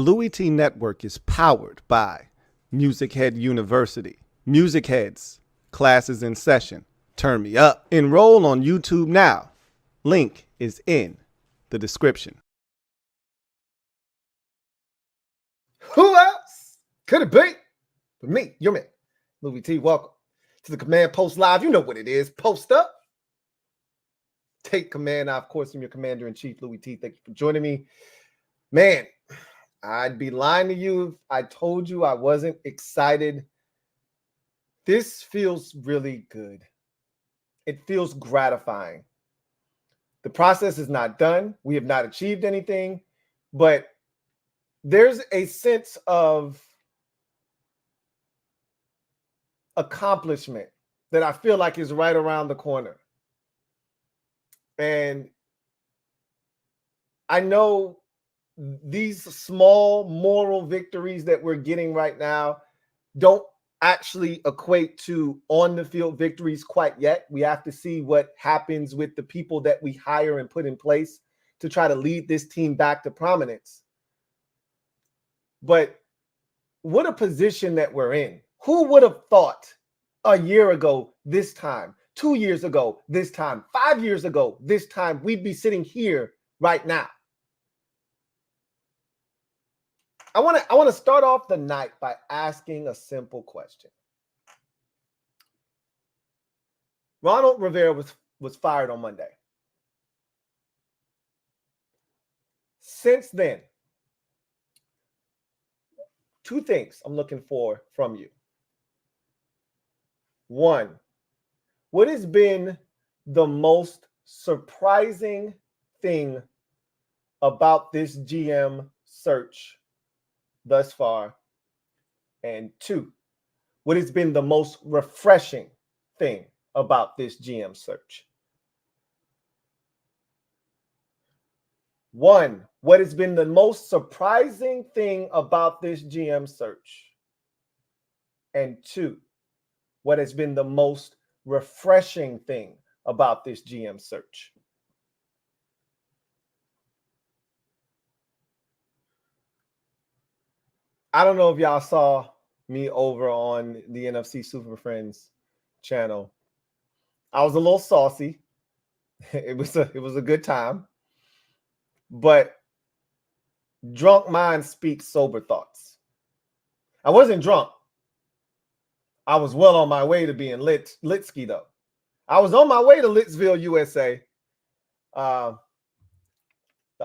The LouieTeeNetwork is powered by MusicHead University. MusicHeads, classes in session. Turn me up. Enroll on YouTube now. Link is in the description. Who else could it be but me, your man, Louie T? Welcome to the Command Post Live. You know what it is. Post up. Take command. I, of course, am your Commander-in-Chief, Louie T. Thank you for joining me. Man, I'd be lying to you if I told you I wasn't excited. This feels really good. It feels gratifying. The process is not done. We have not achieved anything, but there's a sense of accomplishment that I feel like is right around the corner. And I know these small moral victories that we're getting right now don't actually equate to on the field victories quite yet. We have to see what happens with the people that we hire and put in place to try to lead this team back to prominence. But what a position that we're in. Who would have thought a year ago this time, 2 years ago this time, 5 years ago this time, we'd be sitting here right now? I want to start off the night by asking a simple question. Ronald Rivera was fired on Monday. Since then, two things I'm looking for from you. One, what has been the most surprising thing about this GM search thus far? And two, what has been the most refreshing thing about this GM search? One, what has been the most surprising thing about this GM search? And two, what has been the most refreshing thing about this GM search? I don't know if y'all saw me over on the NFC Super Friends channel. I was a little saucy. It was a good time. But drunk minds speak sober thoughts. I wasn't drunk. I was well on my way to being Litsky, though. I was on my way to Litsville, USA. The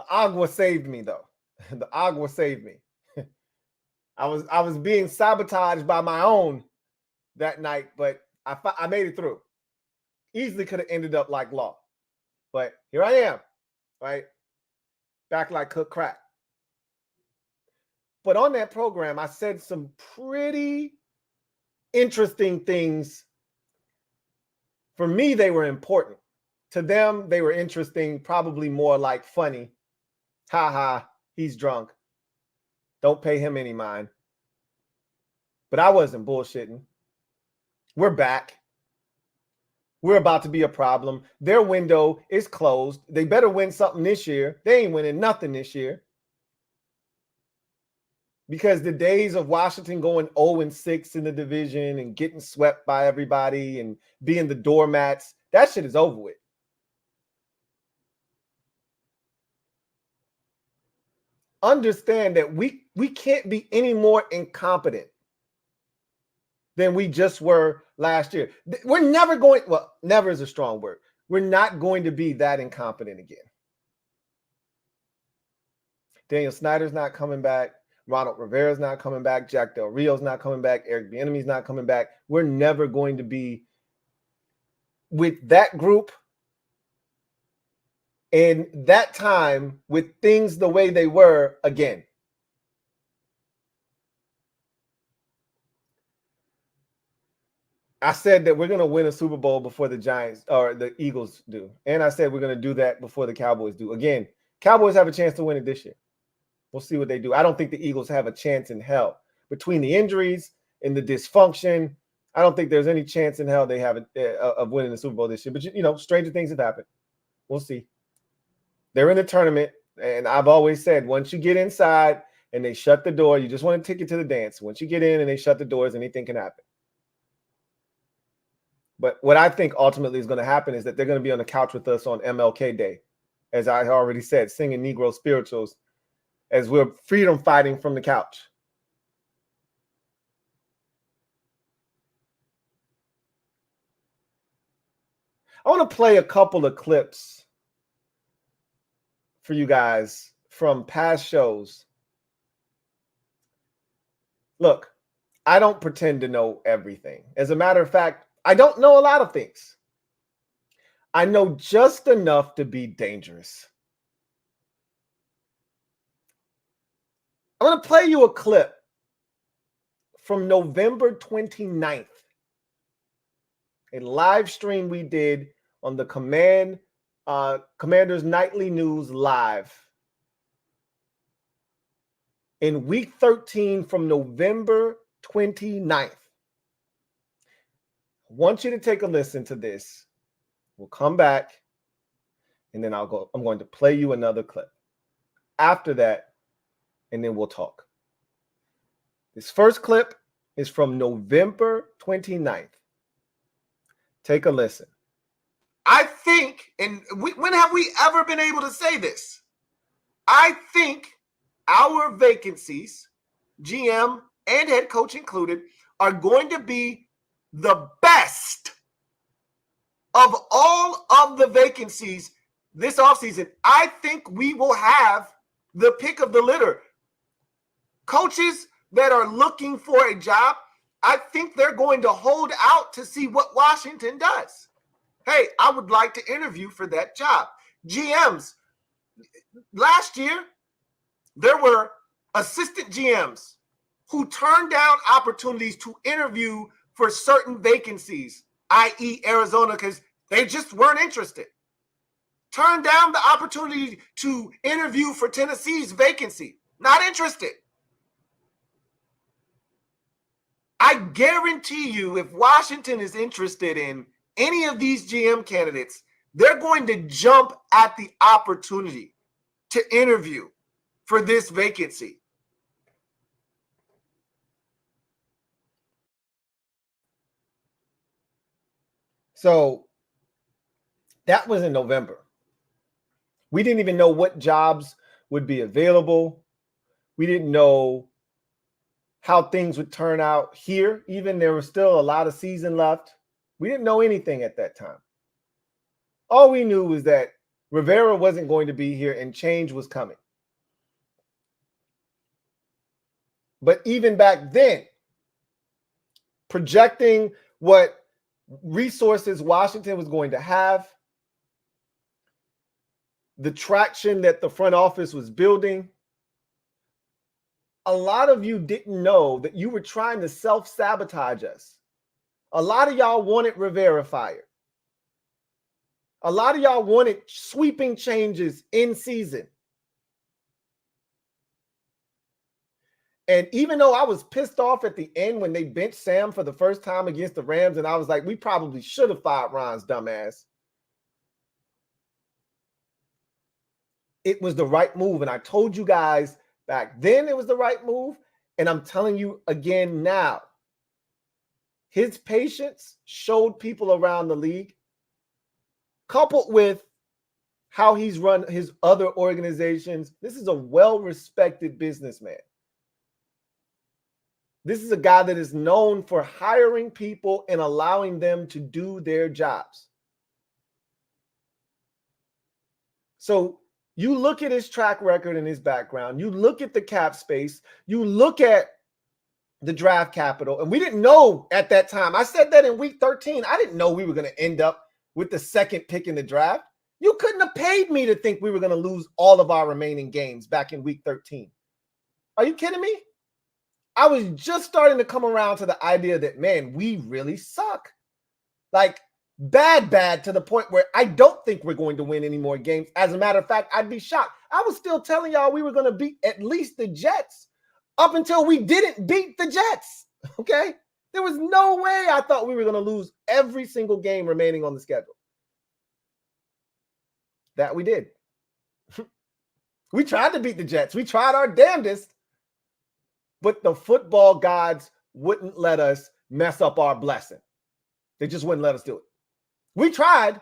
agua saved me, though. The agua saved me. I was being sabotaged by my own that night, but I made it through. Easily could have ended up like Law. But here I am, right? Back like cooked crack. But on that program, I said some pretty interesting things. For me, they were important. To them, they were interesting, probably more like funny. Ha ha, he's drunk. Don't pay him any mind. But I wasn't bullshitting. We're back. We're about to be a problem. Their window is closed. They better win something this year. They ain't winning nothing this year. Because the days of Washington going 0-6 in the division and getting swept by everybody and being the doormats, that shit is over with. Understand that we can't be any more incompetent than we just were last year. We're never going, well, never is a strong word. We're not going to be that incompetent again. Daniel Snyder's not coming back. Ronald Rivera's not coming back. Jack Del Rio's not coming back. Eric Bieniemy's not coming back. We're never going to be with that group and that time with things the way they were again. I said that we're going to win a Super Bowl before the Giants or the Eagles do. And I said we're going to do that before the Cowboys do. Again, Cowboys have a chance to win it this year. We'll see what they do. I don't think the Eagles have a chance in hell. Between the injuries and the dysfunction, I don't think there's any chance in hell they have of winning the Super Bowl this year. But, you know, stranger things have happened. We'll see. They're in the tournament. And I've always said, once you get inside, and they shut the door. You just want a ticket to the dance. Once you get in and they shut the doors, anything can happen. But what I think ultimately is going to happen is that they're going to be on the couch with us on MLK Day, as I already said, singing Negro spirituals as we're freedom fighting from the couch. I want to play a couple of clips for you guys from past shows. Look, I don't pretend to know everything. As a matter of fact, I don't know a lot of things. I know just enough to be dangerous. I'm going to play you a clip from November 29th, a live stream we did on the Commander's Nightly News Live in week 13 from November 29th. I want you to take a listen to this. We'll come back and then I'm going to play you another clip after that, and then we'll talk. This first clip is from November 29th. Take a listen. I think, and when have we ever been able to say this? I think our vacancies, GM and head coach included, are going to be the best of all of the vacancies this offseason. I think we will have the pick of the litter. Coaches that are looking for a job, I think they're going to hold out to see what Washington does. Hey, I would like to interview for that job. GMs, last year, there were assistant GMs who turned down opportunities to interview for certain vacancies, i.e. Arizona, because they just weren't interested. Turned down the opportunity to interview for Tennessee's vacancy. Not interested. I guarantee you, if Washington is interested in any of these GM candidates, they're going to jump at the opportunity to interview for this vacancy. So that was in November. We didn't even know what jobs would be available. We didn't know how things would turn out here. Even there was still a lot of season left. We didn't know anything at that time. All we knew was that Rivera wasn't going to be here and change was coming. But even back then, projecting what resources Washington was going to have, the traction that the front office was building, a lot of you didn't know that you were trying to self-sabotage us. A lot of y'all wanted Rivera fired. A lot of y'all wanted sweeping changes in season. And even though I was pissed off at the end when they benched Sam for the first time against the Rams, and I was like, we probably should have fired Ron's dumbass. It was the right move. And I told you guys back then it was the right move. And I'm telling you again now, his patience showed people around the league, coupled with how he's run his other organizations. This is a well-respected businessman. This is a guy that is known for hiring people and allowing them to do their jobs. So you look at his track record and his background, you look at the cap space, you look at the draft capital, and we didn't know at that time. I said that in week 13. I didn't know we were going to end up with the second pick in the draft. You couldn't have paid me to think we were going to lose all of our remaining games back in week 13. Are you kidding me? I was just starting to come around to the idea that, man, we really suck. Like, bad to the point where I don't think we're going to win any more games. As a matter of fact, I'd be shocked. I was still telling y'all we were going to beat at least the Jets up until we didn't beat the Jets, okay? There was no way I thought we were going to lose every single game remaining on the schedule. That we did. We tried to beat the Jets. We tried our damnedest, but the football gods wouldn't let us mess up our blessing. They just wouldn't let us do it. We tried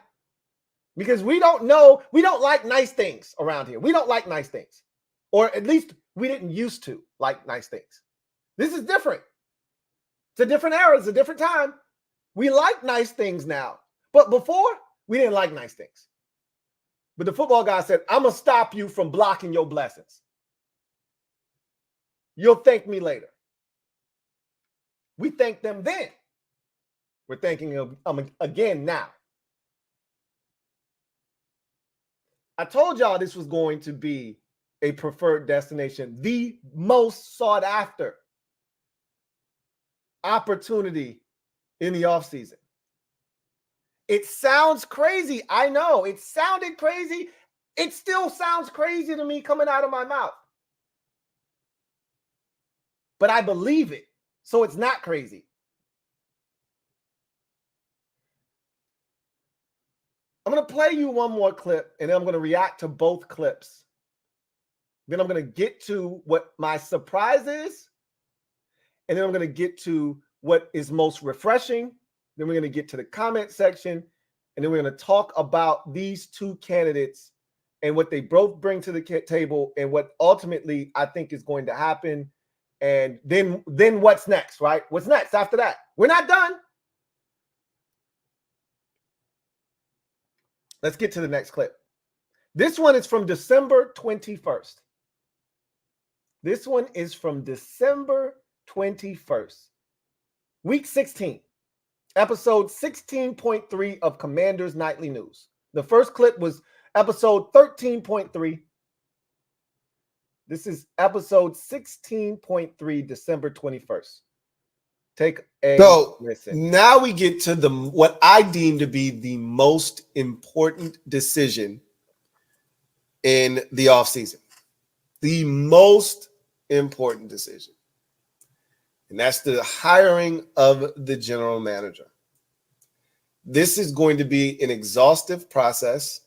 because we don't like nice things around here. We don't like nice things, or at least we didn't used to like nice things. This is different. It's a different era. It's a different time. We like nice things now, but before we didn't like nice things. But the football guy said, I'm going to stop you from blocking your blessings. You'll thank me later. We thanked them then. We're thanking them again now. I told y'all this was going to be a preferred destination, the most sought after opportunity in the offseason. It sounds crazy. I know it sounded crazy. It still sounds crazy to me coming out of my mouth. But I believe it, so it's not crazy. I'm going to play you one more clip, and then I'm going to react to both clips. Then I'm going to get to what my surprise is, and then I'm going to get to what is most refreshing. Then we're going to get to the comment section, and then we're going to talk about these two candidates and what they both bring to the table and what ultimately I think is going to happen. And then what's next, right? What's next after that? We're not done. Let's get to the next clip. This one is from December 21st. This one is from December 21st, week 16. Episode 16.3 of Commander's Nightly News. The first clip was episode 13.3. This is episode 16.3, December 21st. Take a listen. Now we get to what I deem to be the most important decision in the offseason. The most important decision. And that's the hiring of the general manager. This is going to be an exhaustive process.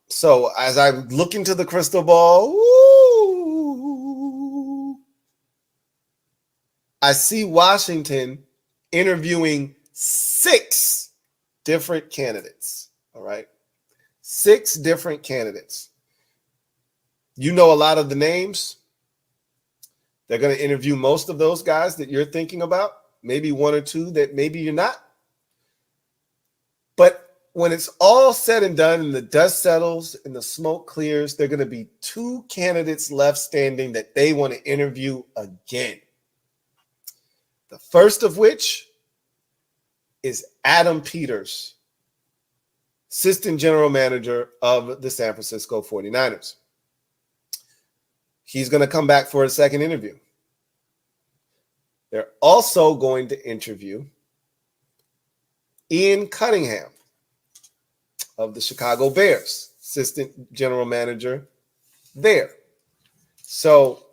So as I look into the crystal ball, I see Washington interviewing 6 different candidates. All right. 6 different candidates. You know a lot of the names. They're going to interview most of those guys that you're thinking about, maybe 1 or 2 that maybe you're not. But when it's all said and done and the dust settles and the smoke clears, there are going to be 2 candidates left standing that they want to interview again. The first of which is Adam Peters, assistant general manager of the San Francisco 49ers. He's going to come back for a second interview. They're also going to interview Ian Cunningham of the Chicago Bears, assistant general manager there. So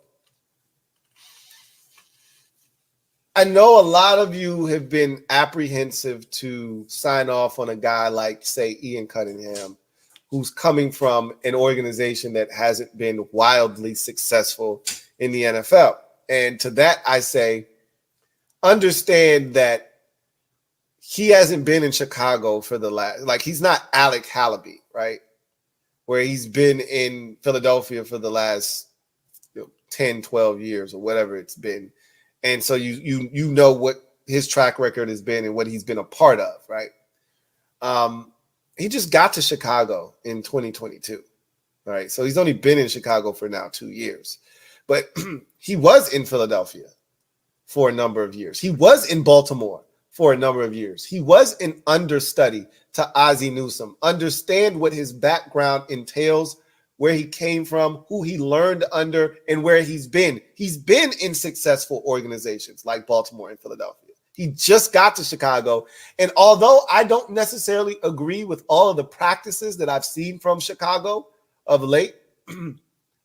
I know a lot of you have been apprehensive to sign off on a guy like, say, Ian Cunningham, who's coming from an organization that hasn't been wildly successful in the NFL. And to that, I say, understand that he hasn't been in Chicago for the last, like he's not Alec Halaby, right? Where he's been in Philadelphia for the last 10, 12 years or whatever it's been. And so you know what his track record has been and what he's been a part of, right? He just got to Chicago in 2022, right? So he's only been in Chicago for now 2 years. But he was in Philadelphia for a number of years. He was in Baltimore for a number of years. He was an understudy to Ozzie Newsome. Understand what his background entails, where he came from, who he learned under, and where he's been. He's been in successful organizations like Baltimore and Philadelphia. He just got to Chicago. And although I don't necessarily agree with all of the practices that I've seen from Chicago of late,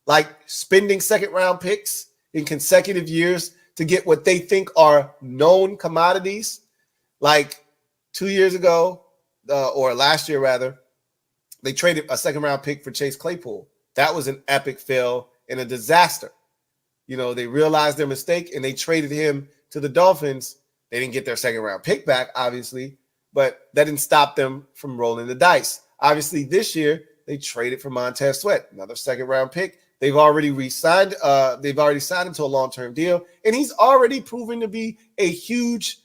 like spending second-round picks in consecutive years to get what they think are known commodities, like 2 years ago, or last year rather, they traded a second-round pick for Chase Claypool. That was an epic fail and a disaster. They realized their mistake and they traded him to the Dolphins. They didn't get their second round pick back, obviously, but that didn't stop them from rolling the dice. Obviously, this year they traded for Montez Sweat, another second round pick. They've already re-signed. They've already signed him to a long-term deal, and he's already proven to be a huge.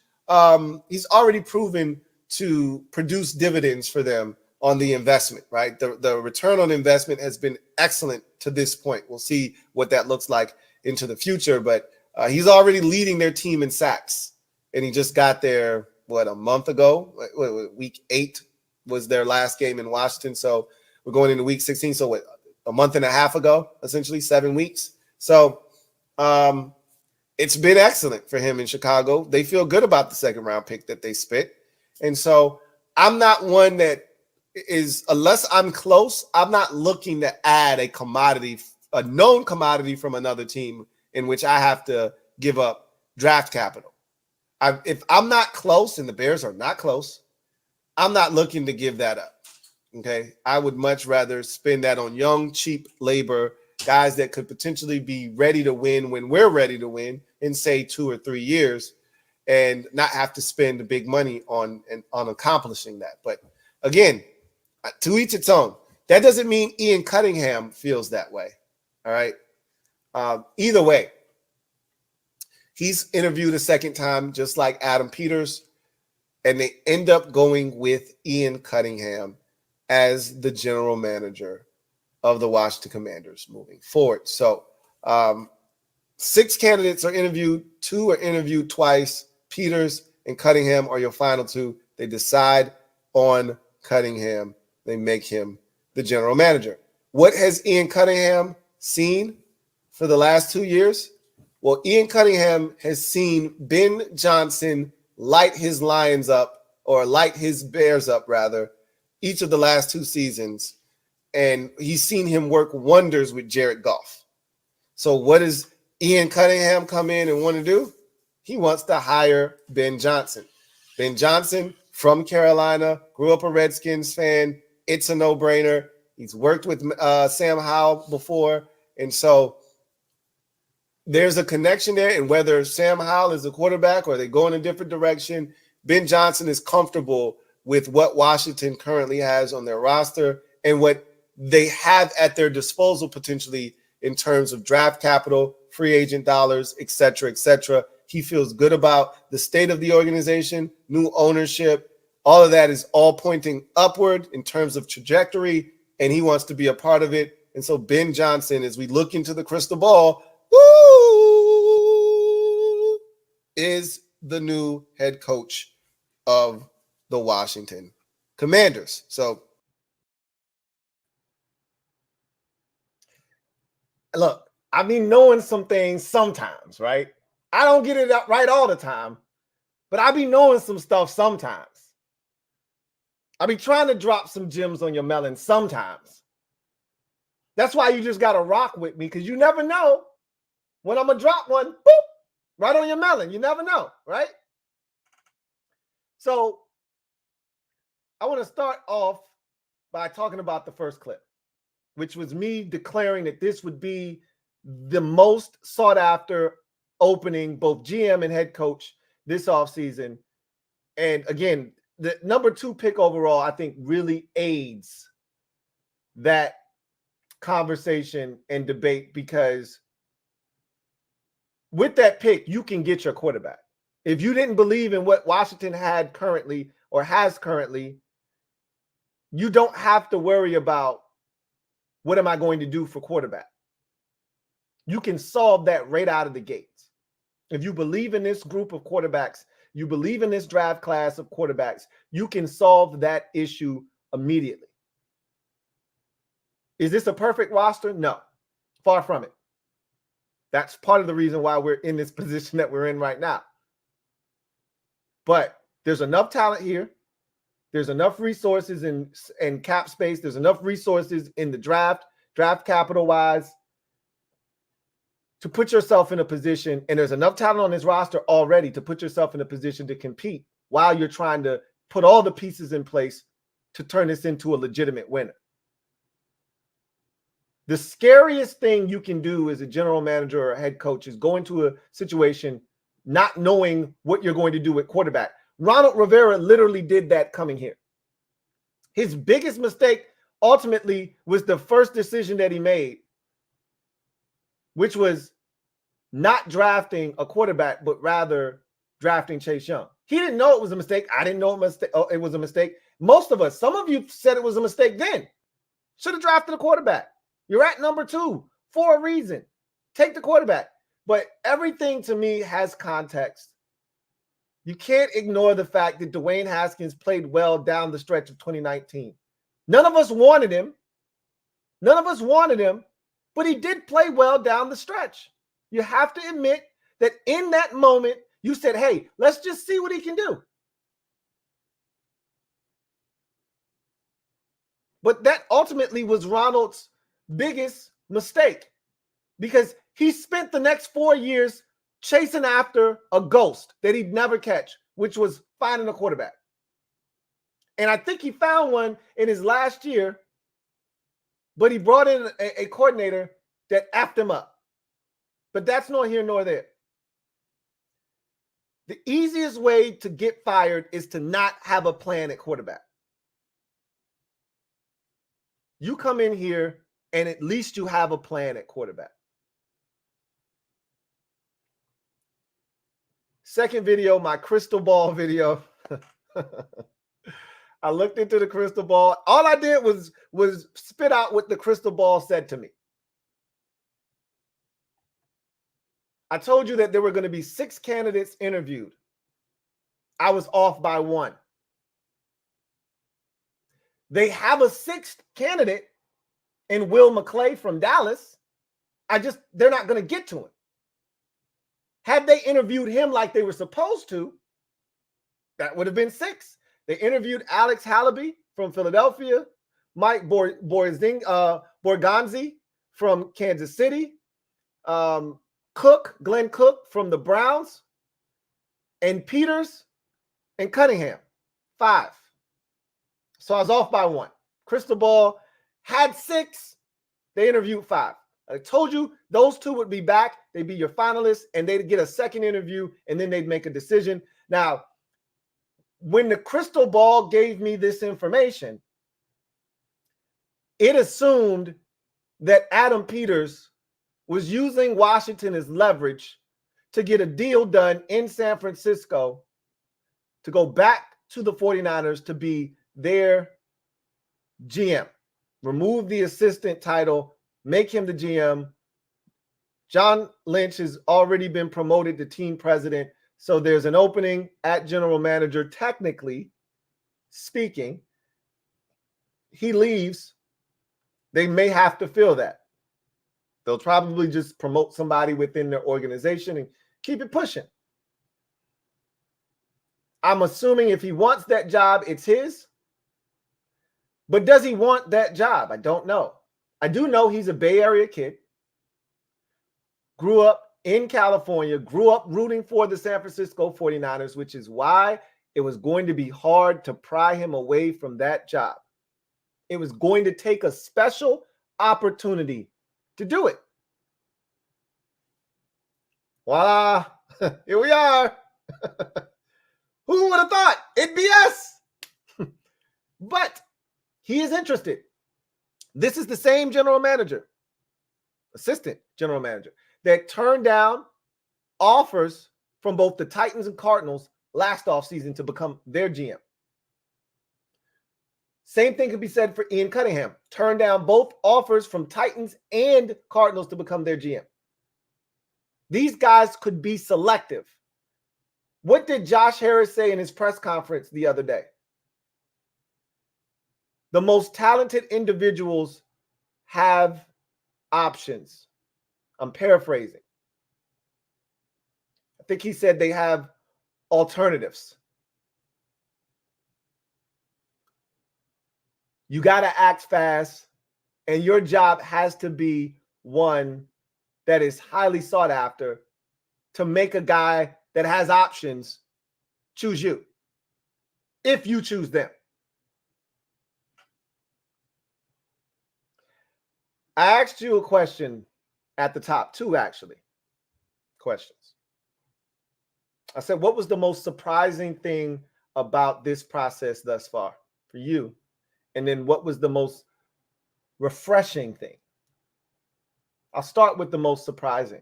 He's already proven to produce dividends for them on the investment. Right, the return on investment has been excellent to this point. We'll see what that looks like into the future, but he's already leading their team in sacks, and he just got there a month ago. Week 8 was their last game in Washington, so we're going into week 16. So a month and a half ago, essentially 7 weeks. So it's been excellent for him in Chicago. They feel good about the second round pick that they spent. And so I'm not one that is, unless I'm close, I'm not looking to add a known commodity from another team in which I have to give up draft capital. If I'm not close and the Bears are not close, I'm not looking to give that up. Okay, I would much rather spend that on young, cheap labor, guys that could potentially be ready to win when we're ready to win in, say, 2 or 3 years, and not have to spend the big money on accomplishing that. But again, to each its own. That doesn't mean Ian Cunningham feels that way. All right. Either way, he's interviewed a second time, just like Adam Peters, and they end up going with Ian Cunningham as the general manager of the Washington Commanders moving forward. So 6 candidates are interviewed. 2 are interviewed twice. Peters and Cunningham are your final 2. They decide on Cunningham. They make him the general manager. What has Ian Cunningham seen for the last 2 years? Well, Ian Cunningham has seen Ben Johnson light his Lions up, or light his Bears up, rather, each of the last 2 seasons, and he's seen him work wonders with Jared Goff. So what does Ian Cunningham come in and want to do? He wants to hire Ben Johnson. Ben Johnson from Carolina, grew up a Redskins fan. It's a no-brainer. He's worked with Sam Howell before, and so there's a connection there. And whether Sam Howell is a quarterback or they go in a different direction, Ben Johnson is comfortable with what Washington currently has on their roster and what they have at their disposal potentially in terms of draft capital, free agent dollars, et cetera, et cetera. He feels good about the state of the organization, new ownership. All of that is all pointing upward in terms of trajectory, and he wants to be a part of it. And so Ben Johnson, as we look into the crystal ball, is the new head coach of the Washington Commanders. So, look, I be knowing some things sometimes, right? I don't get it right all the time, but I be knowing some stuff sometimes. I be trying to drop some gems on your melon sometimes. That's why you just got to rock with me, because you never know when I'm going to drop one, boop, right on your melon. You never know, right? So I want to start off by talking about the first clip, which was me declaring that this would be the most sought after opening, both GM and head coach, this offseason. And again, the number 2 pick overall, I think, really aids that conversation and debate, because with that pick, you can get your quarterback. If you didn't believe in what Washington had currently or has currently, you don't have to worry about what am I going to do for quarterback. You can solve that right out of the gates. If you believe in this group of quarterbacks, you believe in this draft class of quarterbacks, you can solve that issue immediately. Is this a perfect roster? No, far from it. That's part of the reason why we're in this position that we're in right now. But there's enough talent here. There's enough resources in cap space. There's enough resources in the draft capital wise, to put yourself in a position, and there's enough talent on this roster already to put yourself in a position to compete while you're trying to put all the pieces in place to turn this into a legitimate winner. The scariest thing you can do as a general manager or a head coach is go into a situation not knowing what you're going to do at quarterback. Ronald Rivera literally did that coming here. His biggest mistake ultimately was the first decision that he made, which was not drafting a quarterback, but rather drafting Chase Young. He didn't know it was a mistake. I didn't know it was a mistake. Most of us, some of you said it was a mistake then. Should have drafted a quarterback. You're at number 2 for a reason. Take the quarterback. But everything to me has context. You can't ignore the fact that Dwayne Haskins played well down the stretch of 2019. None of us wanted him. But he did play well down the stretch. You have to admit that in that moment, you said, hey, let's just see what he can do. But that ultimately was Ronald's biggest mistake, because he spent the next 4 years chasing after a ghost that he'd never catch, which was finding a quarterback. And I think he found one in his last year, but he brought in a coordinator that effed him up. But that's nor here nor there. The easiest way to get fired is to not have a plan at quarterback. You come in here and at least you have a plan at quarterback. Second video, my crystal ball video. I looked into the crystal ball. All I did was spit out what the crystal ball said to me. I told you that there were going to be 6 candidates interviewed. I was off by 1. They have a 6th candidate in Will McClay from Dallas. They're not going to get to him. Had they interviewed him like they were supposed to, that would have been 6. They interviewed Alex Hallaby from Philadelphia, Mike Borgonzi from Kansas City, Glenn Cook from the Browns, and Peters and Cunningham, 5. So I was off by 1. Crystal ball had 6. They interviewed 5. I told you those 2 would be back. They'd be your finalists, and they'd get a second interview, and then they'd make a decision. Now, when the crystal ball gave me this information, it assumed that Adam Peters was using Washington as leverage to get a deal done in San Francisco to go back to the 49ers to be their GM. Remove the assistant title, make him the GM. John Lynch has already been promoted to team president, so there's an opening at general manager. Technically speaking, he leaves. They may have to fill that. They'll probably just promote somebody within their organization and keep it pushing. I'm assuming if he wants that job, it's his. But does he want that job? I don't know. I do know he's a Bay Area kid. Grew up in California, grew up rooting for the San Francisco 49ers, which is why it was going to be hard to pry him away from that job. It was going to take a special opportunity to do it. Voila. Here we are. Who would have thought it'd be us? But he is interested. This is the same general manager, assistant general manager, that turned down offers from both the Titans and Cardinals last offseason to become their GM. Same thing could be said for Ian Cunningham. Turned down both offers from Titans and Cardinals to become their GM. These guys could be selective. What did Josh Harris say in his press conference the other day? The most talented individuals have options. I'm paraphrasing. I think he said they have alternatives. You got to act fast, and your job has to be one that is highly sought after to make a guy that has options choose you, if you choose them. I asked you a question at the top, two actually questions. I said, what was the most surprising thing about this process thus far for you? And then what was the most refreshing thing? I'll start with the most surprising.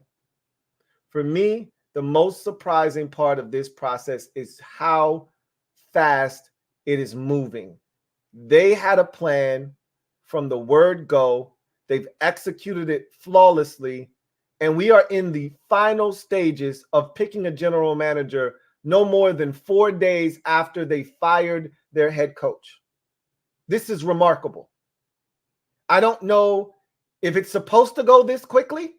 For me, the most surprising part of this process is how fast it is moving. They had a plan from the word go. They've executed it flawlessly. And we are in the final stages of picking a general manager no more than 4 days after they fired their head coach. This is remarkable. I don't know if it's supposed to go this quickly,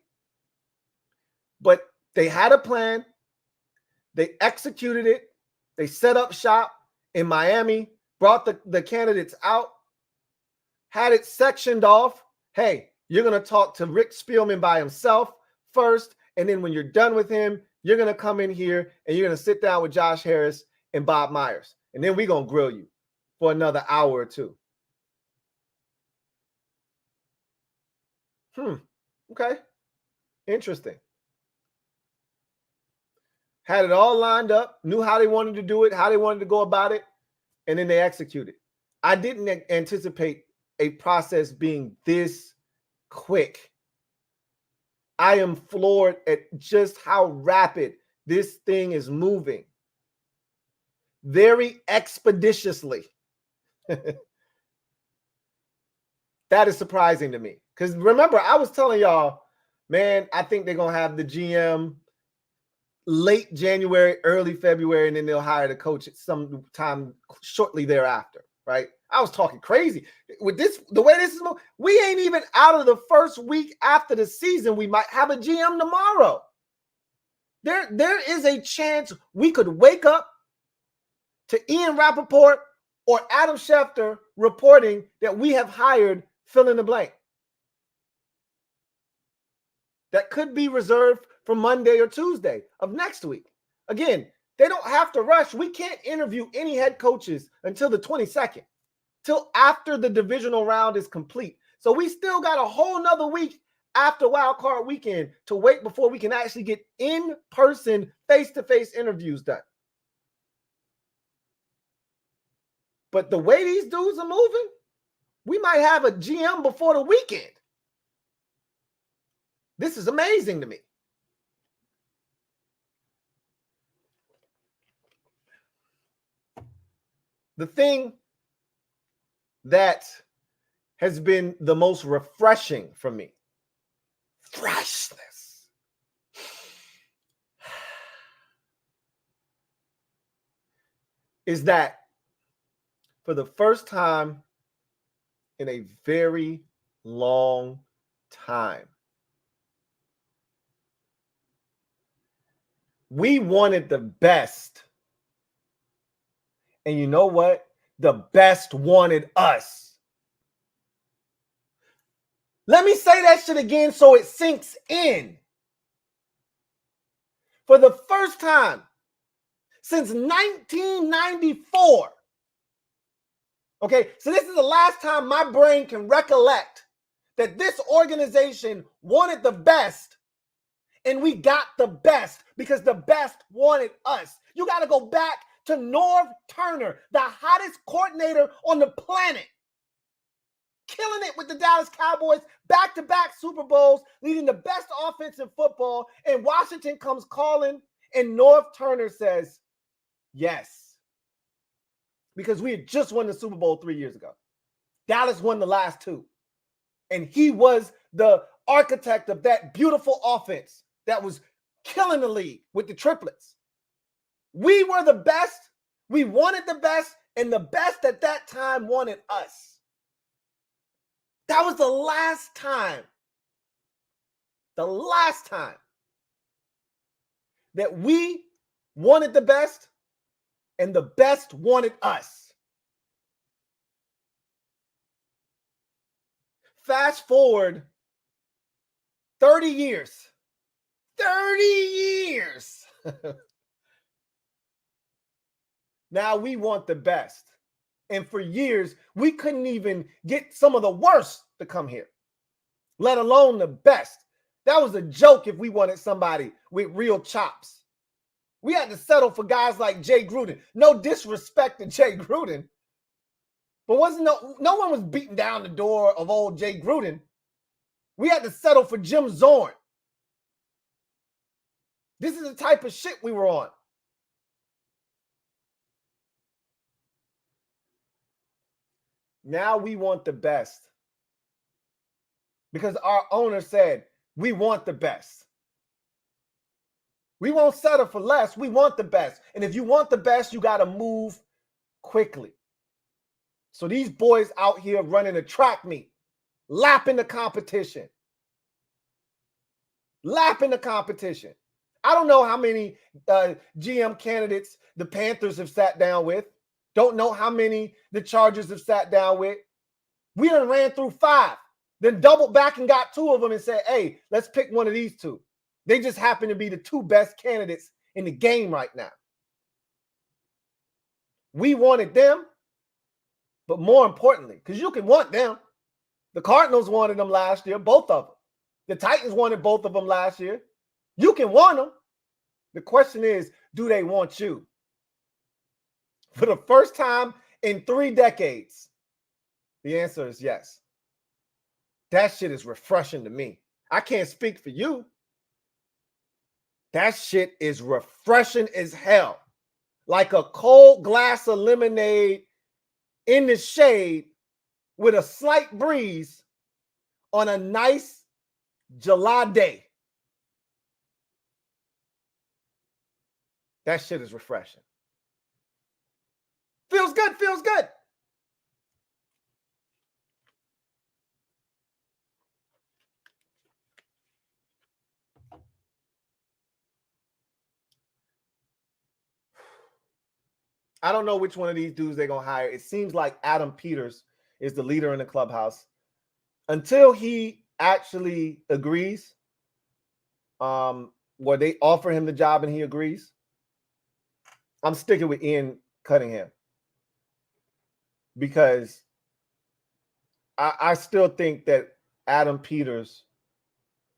but they had a plan. They executed it. They set up shop in Miami, brought the candidates out, had it sectioned off. Hey, you're going to talk to Rick Spielman by himself first, and then when you're done with him, you're going to come in here and you're going to sit down with Josh Harris and Bob Myers, and then we're going to grill you for another hour or two. Okay. Interesting. Had it all lined up, knew how they wanted to do it, how they wanted to go about it, and then they executed. I didn't anticipate a process being this quick. I am floored at just how rapid this thing is moving. Very expeditiously. That is surprising to me. Because remember, I was telling y'all, man, I think they're going to have the GM late January, early February, and then they'll hire the coach at some time shortly thereafter, right? I was talking crazy. With this, the way this is moving, we ain't even out of the first week after the season. We might have a GM tomorrow. There is a chance we could wake up to Ian Rappaport or Adam Schefter reporting that we have hired fill in the blank. That could be reserved for Monday or Tuesday of next week. Again, they don't have to rush. We can't interview any head coaches until the 22nd, till after the divisional round is complete. So we still got a whole nother week after Wild Card Weekend to wait before we can actually get in-person, face-to-face interviews done. But the way these dudes are moving, we might have a GM before the weekend. This is amazing to me. The thing that has been the most refreshing for me, freshness, is that for the first time in a very long time, we wanted the best. And you know what? The best wanted us. Let me say that shit again so it sinks in. For the first time since 1994. Okay, so this is the last time my brain can recollect that this organization wanted the best and we got the best because the best wanted us. You got to go back to Norv Turner, the hottest coordinator on the planet, killing it with the Dallas Cowboys, back-to-back Super Bowls, leading the best offense in football, and Washington comes calling, and Norv Turner says, yes. Because we had just won the Super Bowl 3 years ago. Dallas won the last two. And he was the architect of that beautiful offense that was killing the league with the triplets. We were the best. We wanted the best. And the best at that time wanted us. That was the last time. The last time that we wanted the best and the best wanted us. Fast forward 30 years. 30 years. Now we want the best. And for years, we couldn't even get some of the worst to come here. let alone the best. That was a joke if we wanted somebody with real chops. We had to settle for guys like Jay Gruden. No disrespect to Jay Gruden, but no one was beating down the door of old Jay Gruden. We had to settle for Jim Zorn. This is the type of shit we were on. Now we want the best. Because our owner said, we want the best. We won't settle for less. We want the best. And if you want the best, you got to move quickly. So these boys out here running a track meet, lapping the competition. Lapping the competition. I don't know how many GM candidates the Panthers have sat down with. Don't know how many the Chargers have sat down with. We done ran through 5, then doubled back and got 2 of them and said, hey, let's pick one of these 2. They just happen to be the 2 best candidates in the game right now. We wanted them, but more importantly, because you can want them. The Cardinals wanted them last year, both of them. The Titans wanted both of them last year. You can want them. The question is, do they want you? For the first time in 3 decades, the answer is yes. That shit is refreshing to me. I can't speak for you. That shit is refreshing as hell. Like a cold glass of lemonade in the shade with a slight breeze on a nice July day. That shit is refreshing. Feels good, feels good. I don't know which one of these dudes they're going to hire. It seems like Adam Peters is the leader in the clubhouse. Until he actually agrees, where they offer him the job and he agrees, I'm sticking with Ian Cunningham. Because I still think that Adam Peters,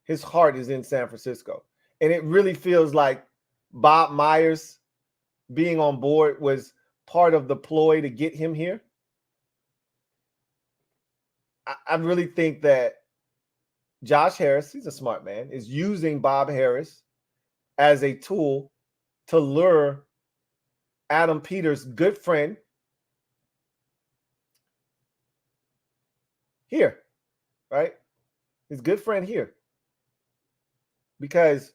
his heart is in San Francisco. And it really feels like Bob Myers being on board was part of the ploy to get him here. I really think that Josh Harris, he's a smart man, is using Bob Harris as a tool to lure Adam Peters' good friend here, right? His good friend here. Because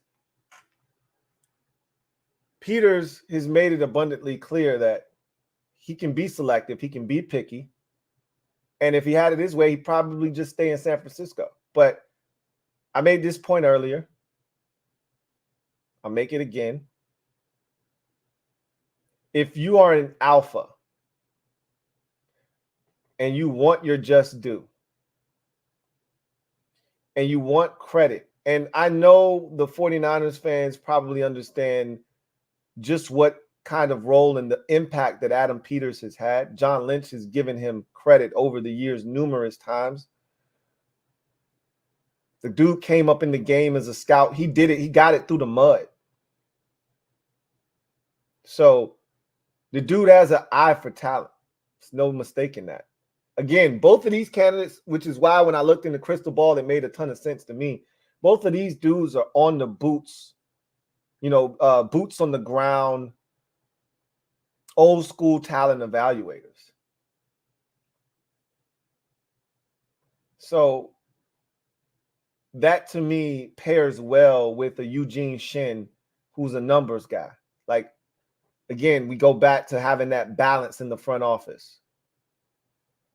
Peters has made it abundantly clear that he can be selective, he can be picky. And if he had it his way, he'd probably just stay in San Francisco. But I made this point earlier. I'll make it again. If you are an alpha and you want your just due and you want credit, and I know the 49ers fans probably understand just what kind of role and the impact that Adam Peters has had. John Lynch has given him credit over the years numerous times. The dude came up in the game as a scout. He did it. He got it through the mud. So the dude has an eye for talent. There's no mistaking that. Again, both of these candidates, which is why when I looked in the crystal ball, it made a ton of sense to me. Both of these dudes are on the boots, boots on the ground, old school talent evaluators. So that to me pairs well with a Eugene Shin, who's a numbers guy. Like, again, we go back to having that balance in the front office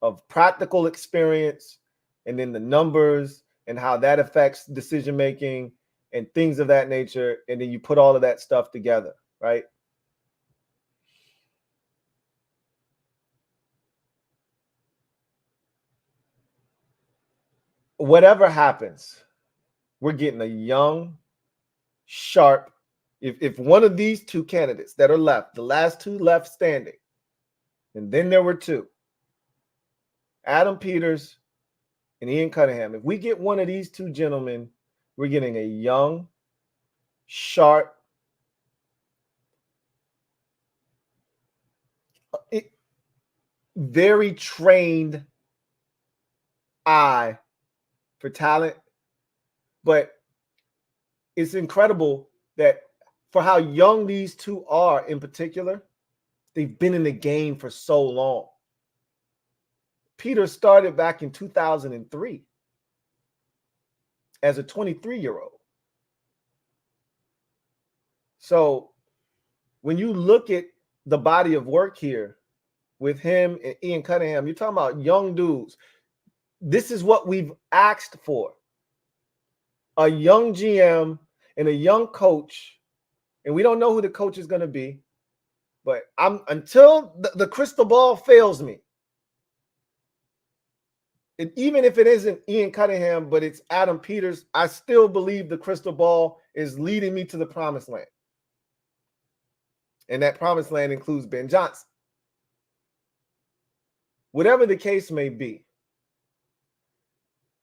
of practical experience and then the numbers and how that affects decision making and things of that nature. And then you put all of that stuff together, right? Whatever happens, we're getting a young, sharp. If one of these 2 candidates that are left, the last 2 left standing, and then there were 2, Adam Peters and Ian Cunningham, if we get one of these two gentlemen, we're getting a young, sharp, very trained eye for talent. But it's incredible that for how young these two are in particular, they've been in the game for so long. Peter started back in 2003 as a 23-year-old. So when you look at the body of work here with him and Ian Cunningham, you're talking about young dudes. This is what we've asked for. A young GM and a young coach, and we don't know who the coach is going to be, but until the crystal ball fails me, and even if it isn't Ian Cunningham, but it's Adam Peters, I still believe the crystal ball is leading me to the promised land. And that promised land includes Ben Johnson. Whatever the case may be,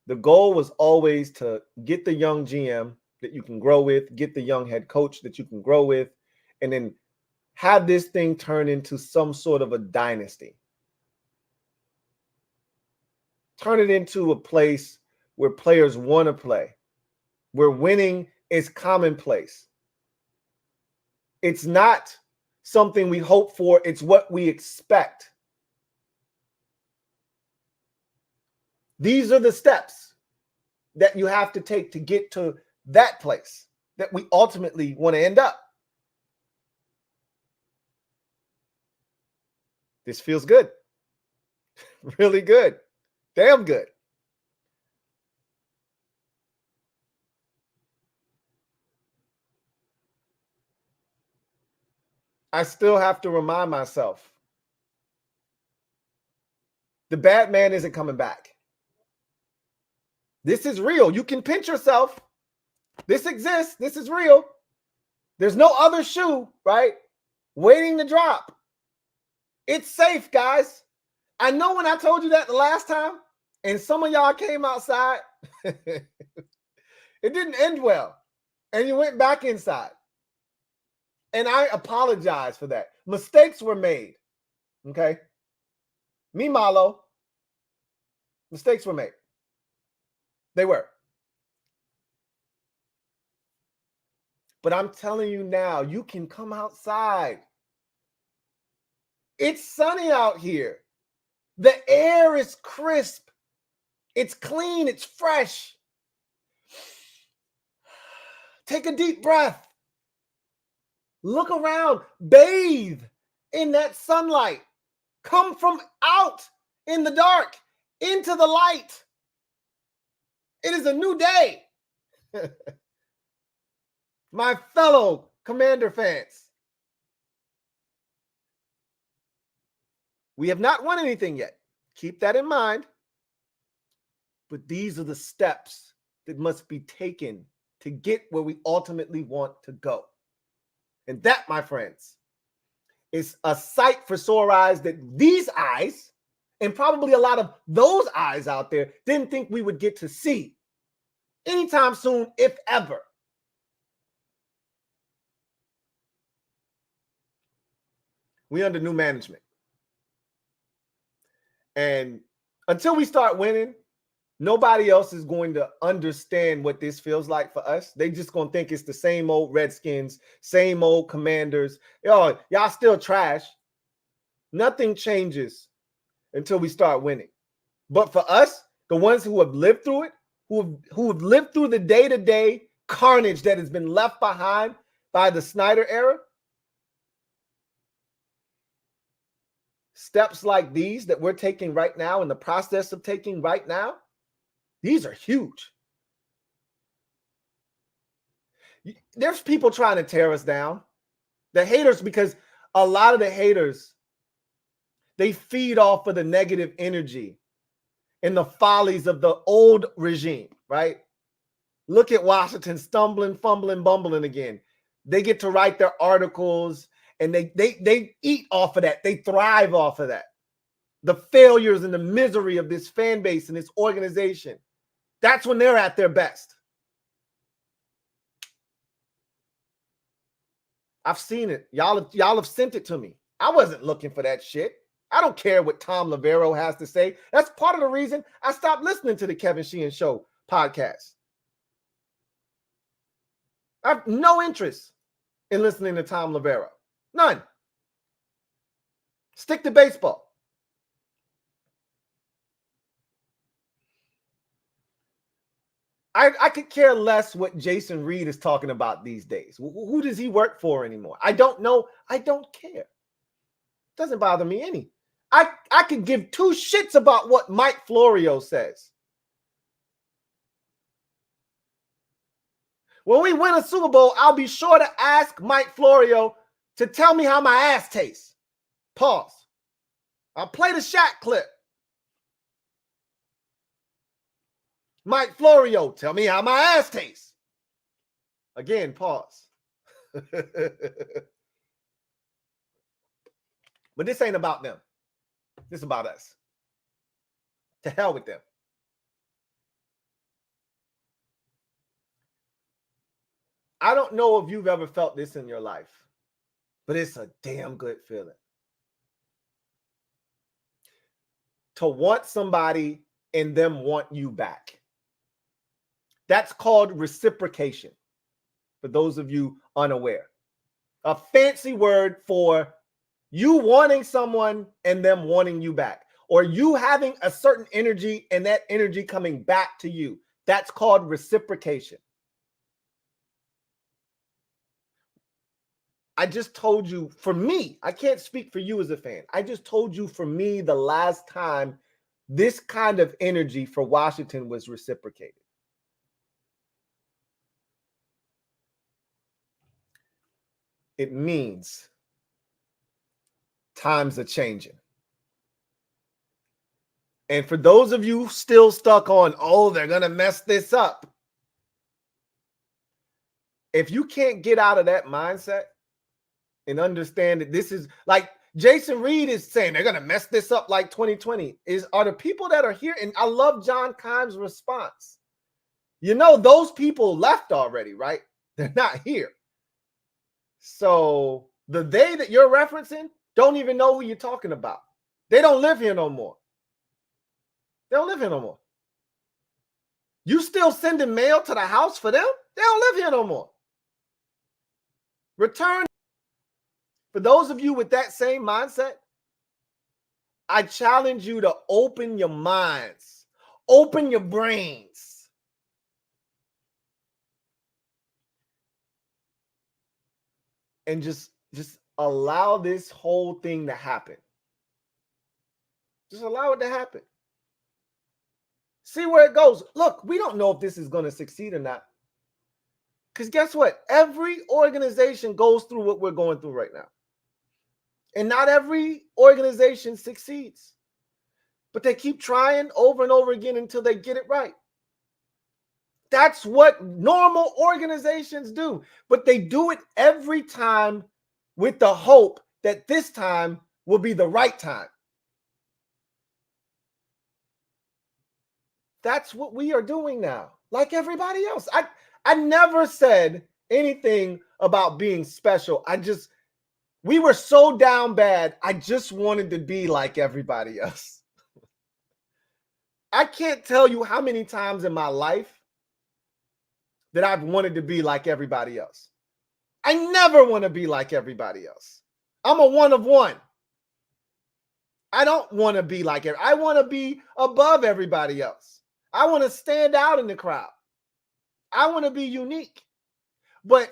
the goal was always to get the young GM that you can grow with, get the young head coach that you can grow with, and then have this thing turn into some sort of a dynasty. Turn it into a place where players want to play, where winning is commonplace. It's not something we hope for, it's what we expect. These are the steps that you have to take to get to that place that we ultimately want to end up. This feels good. Really good. Damn good. I still have to remind myself, the bad man isn't coming back. This is real. You can pinch yourself. This exists. This is real. There's no other shoe, right? Waiting to drop. It's safe, guys. I know when I told you that the last time, and some of y'all came outside, it didn't end well. And you went back inside. And I apologize for that. Mistakes were made. Okay? Me, Malo. Mistakes were made. They were. But I'm telling you now, you can come outside. It's sunny out here. The air is crisp. It's clean. It's fresh. Take a deep breath. Look around. Bathe in that sunlight. Come from out in the dark into the light. It is a new day. My fellow Commander fans. We have not won anything yet. Keep that in mind. But these are the steps that must be taken to get where we ultimately want to go. And that, my friends, is a sight for sore eyes that these eyes, and probably a lot of those eyes out there, didn't think we would get to see anytime soon, if ever. We under new management. And until we start winning, nobody else is going to understand what this feels like for us. They just going to think it's the same old Redskins, same old Commanders. Y'all still trash. Nothing changes until we start winning. But for us, the ones who have lived through it, who have lived through the day-to-day carnage that has been left behind by the Snyder era, steps like these that we're taking right now, in the process of taking right now, these are huge. There's people trying to tear us down. The haters, because a lot of the haters, they feed off of the negative energy and the follies of the old regime, right? Look at Washington stumbling, fumbling, bumbling again. They get to write their articles and they eat off of that. They thrive off of that. the failures and the misery of this fan base and this organization. That's when they're at their best. I've seen it. Y'all have sent it to me. I wasn't looking for that shit. I don't care what Tom Lavero has to say. That's part of the reason I stopped listening to the Kevin Sheehan Show podcast. I have no interest in listening to Tom Lavero. None. Stick to baseball. I could care less what Jason Reed is talking about these days. Who does he work for anymore? I don't know. I don't care. Doesn't bother me any. I could give two shits about what Mike Florio says. When we win a Super Bowl, I'll be sure to ask Mike Florio to tell me how my ass tastes. Pause. I'll play the Shaq clip. Mike Florio, tell me how my ass tastes. Again, pause. But this ain't about them. This is about us. To hell with them. I don't know if you've ever felt this in your life, but it's a damn good feeling. To want somebody and them want you back. That's called reciprocation, for those of you unaware. A fancy word for you wanting someone and them wanting you back, or you having a certain energy and that energy coming back to you. That's called reciprocation. I just told you, for me, I can't speak for you as a fan. I just told you, for me, the last time this kind of energy for Washington was reciprocated. It means times are changing. And for those of you still stuck on, oh, they're going to mess this up. If you can't get out of that mindset and understand that this is like Jason Reed is saying, they're going to mess this up like 2020, are the people that are here. And I love John Keim's response. You know, those people left already, right? They're not here. So the they that you're referencing don't even know who you're talking about. They don't live here no more. They don't live here no more. You still sending mail to the house for them? They don't live here no more. Return. For those of you with that same mindset, I challenge you to open your minds, open your brains. And just allow this whole thing to happen. Just allow it to happen. See where it goes. Look, we don't know if this is going to succeed or not. Because guess what? Every organization goes through what we're going through right now. And not every organization succeeds. But they keep trying over and over again until they get it right. That's what normal organizations do. But they do it every time with the hope that this time will be the right time. That's what we are doing now, like everybody else. I never said anything about being special. We were so down bad, I just wanted to be like everybody else. I can't tell you how many times in my life that I've wanted to be like everybody else. I never want to be like everybody else. I'm a one of one. I don't want to be like I want to be above everybody else. I want to stand out in the crowd. I want to be unique. But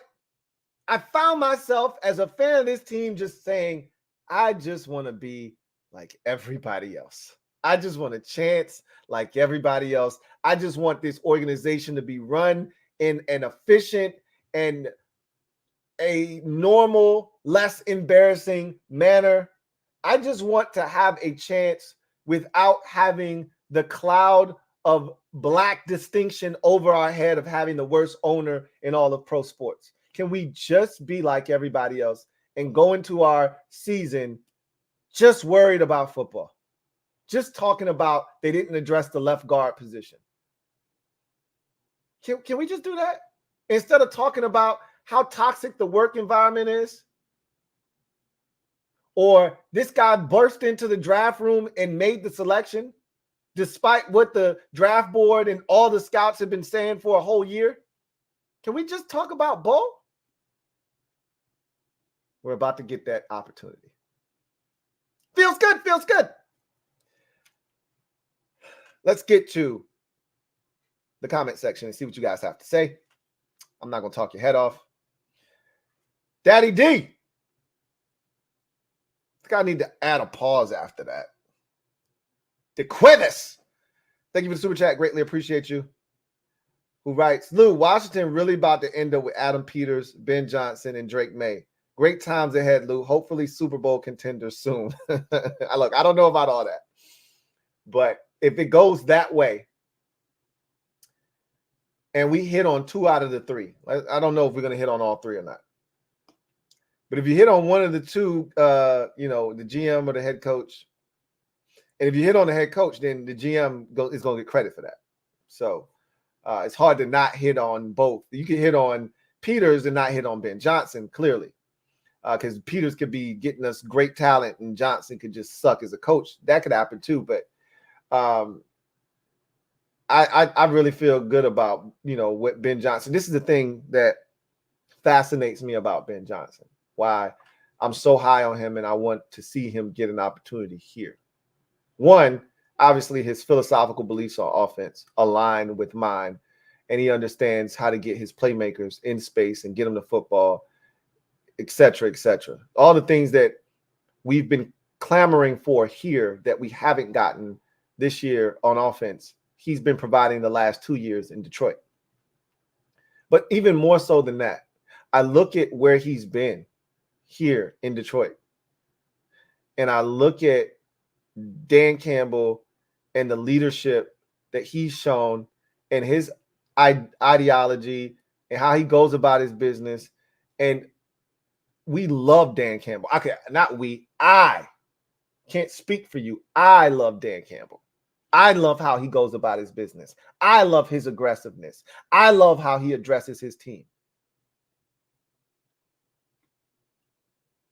I found myself as a fan of this team just saying, I just want to be like everybody else. I just want a chance like everybody else. I just want this organization to be run in an efficient and a normal, less embarrassing manner. I just want to have a chance without having the cloud of black distinction over our head of having the worst owner in all of pro sports. Can we just be like everybody else and go into our season just worried about football? just talking about they didn't address the left guard position. Can we just do that? Instead of talking about how toxic the work environment is? Or this guy burst into the draft room and made the selection despite what the draft board and all the scouts have been saying for a whole year? Can we just talk about Bo? We're about to get that opportunity. Feels good, feels good. Let's get to the comment section and see what you guys have to say. I'm not going to talk your head off. Daddy D. I think I need to add a pause after that. DeQuivis. Thank you for the super chat. Greatly appreciate you. Who writes, Lou, Washington really about to end up with Adam Peters, Ben Johnson, and Drake May. Great times ahead, Lou. Hopefully Super Bowl contenders soon. Look, I don't know about all that. But if it goes that way, and we hit on 2 out of the 3, I don't know if we're going to hit on all 3 or not. But if you hit on one of the 2, the GM or the head coach, and if you hit on the head coach, then the GM is going to get credit for that. So it's hard to not hit on both. You can hit on Peters and not hit on Ben Johnson, clearly, because Peters could be getting us great talent and Johnson could just suck as a coach. That could happen too. But I really feel good about, what Ben Johnson. This is the thing that fascinates me about Ben Johnson. Why I'm so high on him and I want to see him get an opportunity here. One, obviously his philosophical beliefs on offense align with mine, and he understands how to get his playmakers in space and get them the football, et cetera, et cetera. All the things that we've been clamoring for here that we haven't gotten this year on offense, he's been providing the last 2 years in Detroit. But even more so than that, I look at where he's been here in Detroit, and I look at Dan Campbell and the leadership that he's shown and his ideology and how he goes about his business. And we love Dan Campbell. Okay, not we. I can't speak for you. I love Dan Campbell. I love how he goes about his business. I love his aggressiveness. I love how he addresses his team.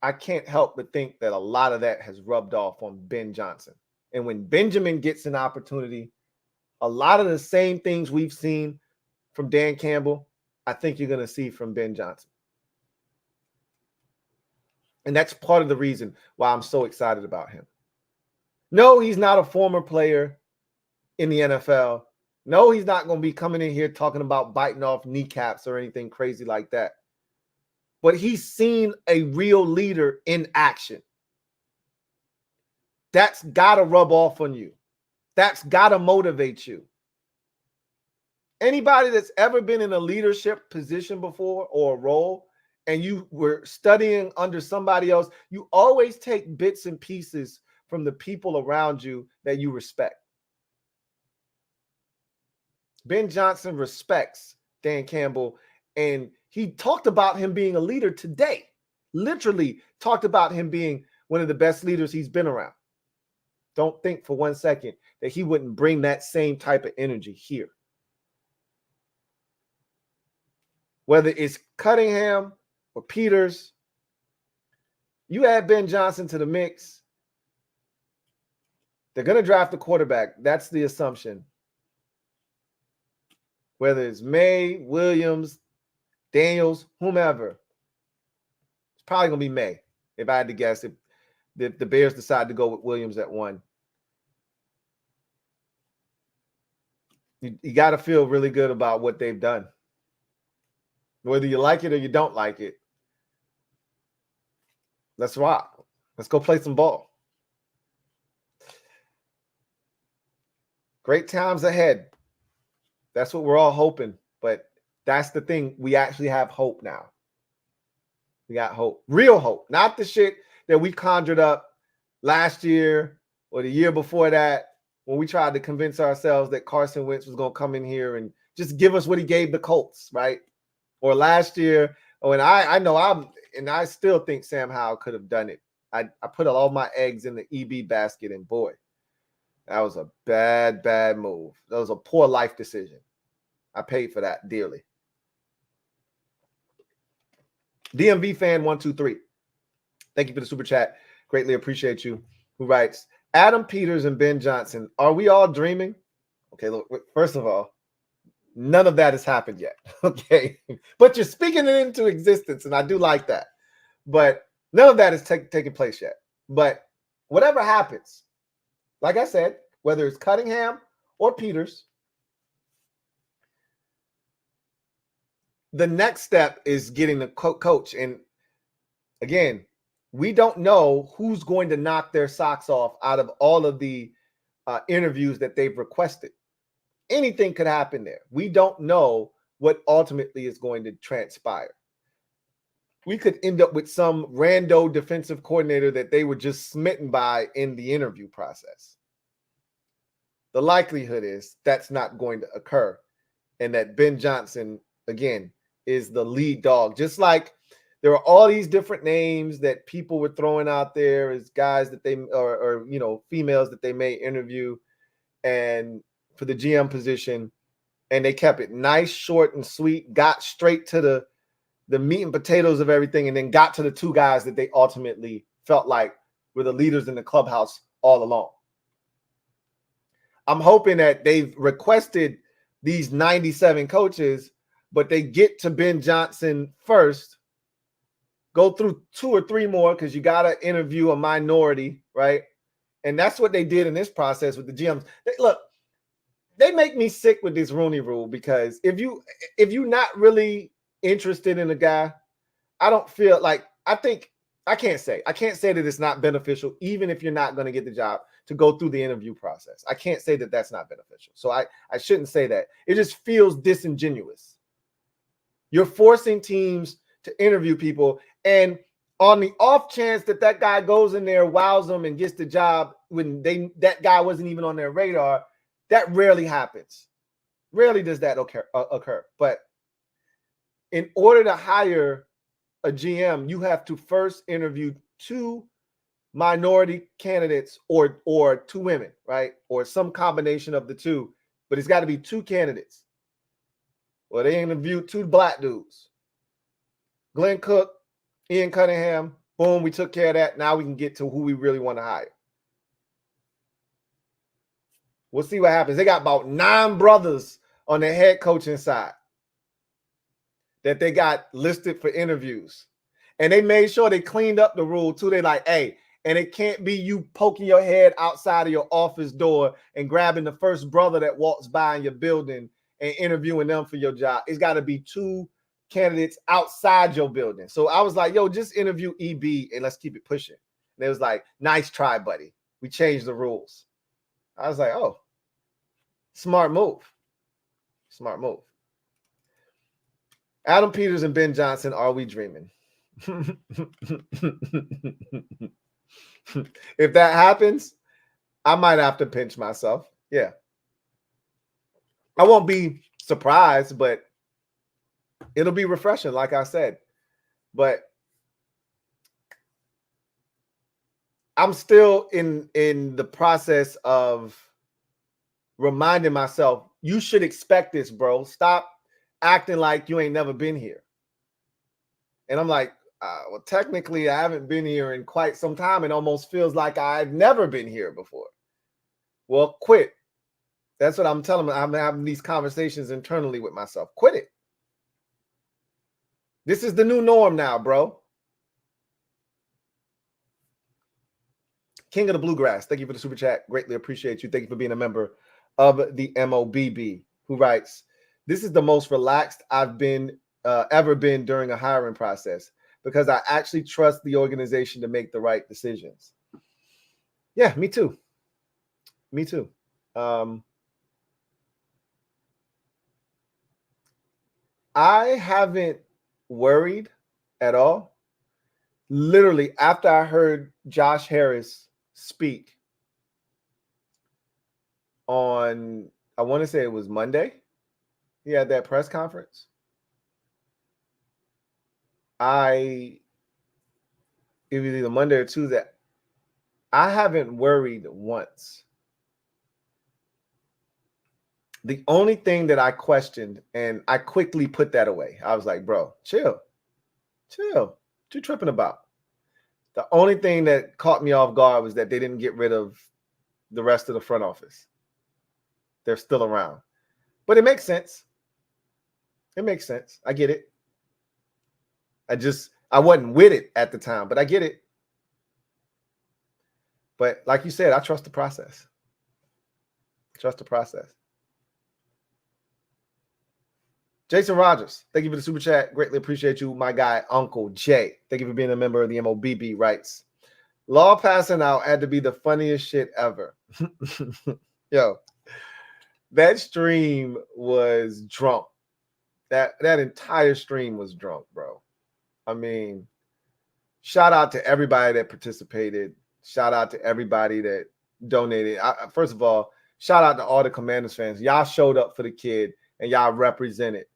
I can't help but think that a lot of that has rubbed off on Ben Johnson. And when Benjamin gets an opportunity, a lot of the same things we've seen from Dan Campbell, I think you're going to see from Ben Johnson. And that's part of the reason why I'm so excited about him. No, he's not a former player in the NFL. No, he's not going to be coming in here talking about biting off kneecaps or anything crazy like that. But he's seen a real leader in action. That's got to rub off on you. That's got to motivate you. Anybody that's ever been in a leadership position before or a role, and you were studying under somebody else, you always take bits and pieces from the people around you that you respect. Ben Johnson respects Dan Campbell, and he talked about him being a leader today. Literally talked about him being one of the best leaders he's been around. Don't think for 1 second that he wouldn't bring that same type of energy here. Whether it's Cunningham or Peters, you add Ben Johnson to the mix, they're going to draft a quarterback. That's the assumption. Whether it's May, Williams, Daniels, whomever, it's probably going to be May, if I had to guess, if the Bears decide to go with Williams at 1. You got to feel really good about what they've done. Whether you like it or you don't like it, let's rock. Let's go play some ball. Great times ahead. That's what we're all hoping. But that's the thing. We actually have hope now. We got hope. Real hope. Not the shit that we conjured up last year or the year before that when we tried to convince ourselves that Carson Wentz was going to come in here and just give us what he gave the Colts, right? Or last year, when I still think Sam Howell could have done it. I put all my eggs in the EB basket, and boy, That was a bad move. That was a poor life decision. I paid for that dearly. DMV fan 123. Thank you for the super chat. Greatly appreciate you. Who writes, Adam Peters and Ben Johnson, are we all dreaming? Okay, look, first of all, none of that has happened yet. Okay, but you're speaking it into existence, and I do like that. But none of that has taken place yet. But whatever happens, like I said, whether it's Cunningham or Peters, the next step is getting the coach. And again, we don't know who's going to knock their socks off out of all of the interviews that they've requested. Anything could happen there. We don't know what ultimately is going to transpire. We could end up with some rando defensive coordinator that they were just smitten by in the interview process. The likelihood is that's not going to occur, and that Ben Johnson, again, is the lead dog. Just like there are all these different names that people were throwing out there as guys that they or females that they may interview and for the GM position, and they kept it nice, short, and sweet, got straight to the meat and potatoes of everything, and then got to the two guys that they ultimately felt like were the leaders in the clubhouse all along. I'm hoping that they've requested these 97 coaches, but they get to Ben Johnson first, go through 2 or 3 more because you got to interview a minority, right? And that's what they did in this process with the GMs. They make me sick with this Rooney Rule, because if you're not really interested in a guy, I don't feel like I can't say that it's not beneficial, even if you're not going to get the job, to go through the interview process. I can't say that that's not beneficial. So I shouldn't say that. It just feels disingenuous. You're forcing teams to interview people, and on the off chance that guy goes in there, wows them, and gets the job when that guy wasn't even on their radar, that rarely happens. Rarely does that occur. But in order to hire a GM, you have to first interview 2 minority candidates or 2 women, right? Or some combination of the 2, but it's got to be 2 candidates. Well, they interviewed 2 black dudes. Glenn Cook, Ian Cunningham, boom, we took care of that. Now we can get to who we really want to hire. We'll see what happens. They got about 9 brothers on the head coaching side that they got listed for interviews. And they made sure they cleaned up the rule too. They like, hey, and it can't be you poking your head outside of your office door and grabbing the first brother that walks by in your building and interviewing them for your job. It's got to be 2 candidates outside your building. So I was like, yo, just interview EB and let's keep it pushing. And it was like, nice try, buddy. We changed the rules. I was like, oh, smart move. Smart move. Adam Peters and Ben Johnson, are we dreaming? If that happens, I might have to pinch myself. Yeah. I won't be surprised, but it'll be refreshing, like I said. But I'm still in the process of reminding myself, you should expect this, bro. Stop acting like you ain't never been here. And I'm like, well, technically, I haven't been here in quite some time. It almost feels like I've never been here before. Well, quit. That's what I'm telling them. I'm having these conversations internally with myself. Quit it. This is the new norm now, bro. King of the Bluegrass, thank you for the super chat. Greatly appreciate you. Thank you for being a member of the MOBB, who writes, this is the most relaxed I've been ever been during a hiring process, because I actually trust the organization to make the right decisions. Yeah, me too. Me too. I haven't worried at all. Literally, after I heard Josh Harris speak on, I want to say it was Monday, he had that press conference. It was either Monday or Tuesday. I haven't worried once The only thing that I questioned, and I quickly put that away. I was like, bro, chill. What you tripping about? The only thing that caught me off guard was that they didn't get rid of the rest of the front office. They're still around. But it makes sense. It makes sense. I get it. I wasn't with it at the time, but I get it. But like you said, I trust the process. Trust the process. Jason Rogers, thank you for the super chat. Greatly appreciate you. My guy, Uncle Jay. Thank you for being a member of the MOBB writes. Law passing out had to be the funniest shit ever. Yo, that stream was drunk. That entire stream was drunk, bro. I mean, shout out to everybody that participated. Shout out to everybody that donated. First of all, shout out to all the Commanders fans. Y'all showed up for the kid and y'all represented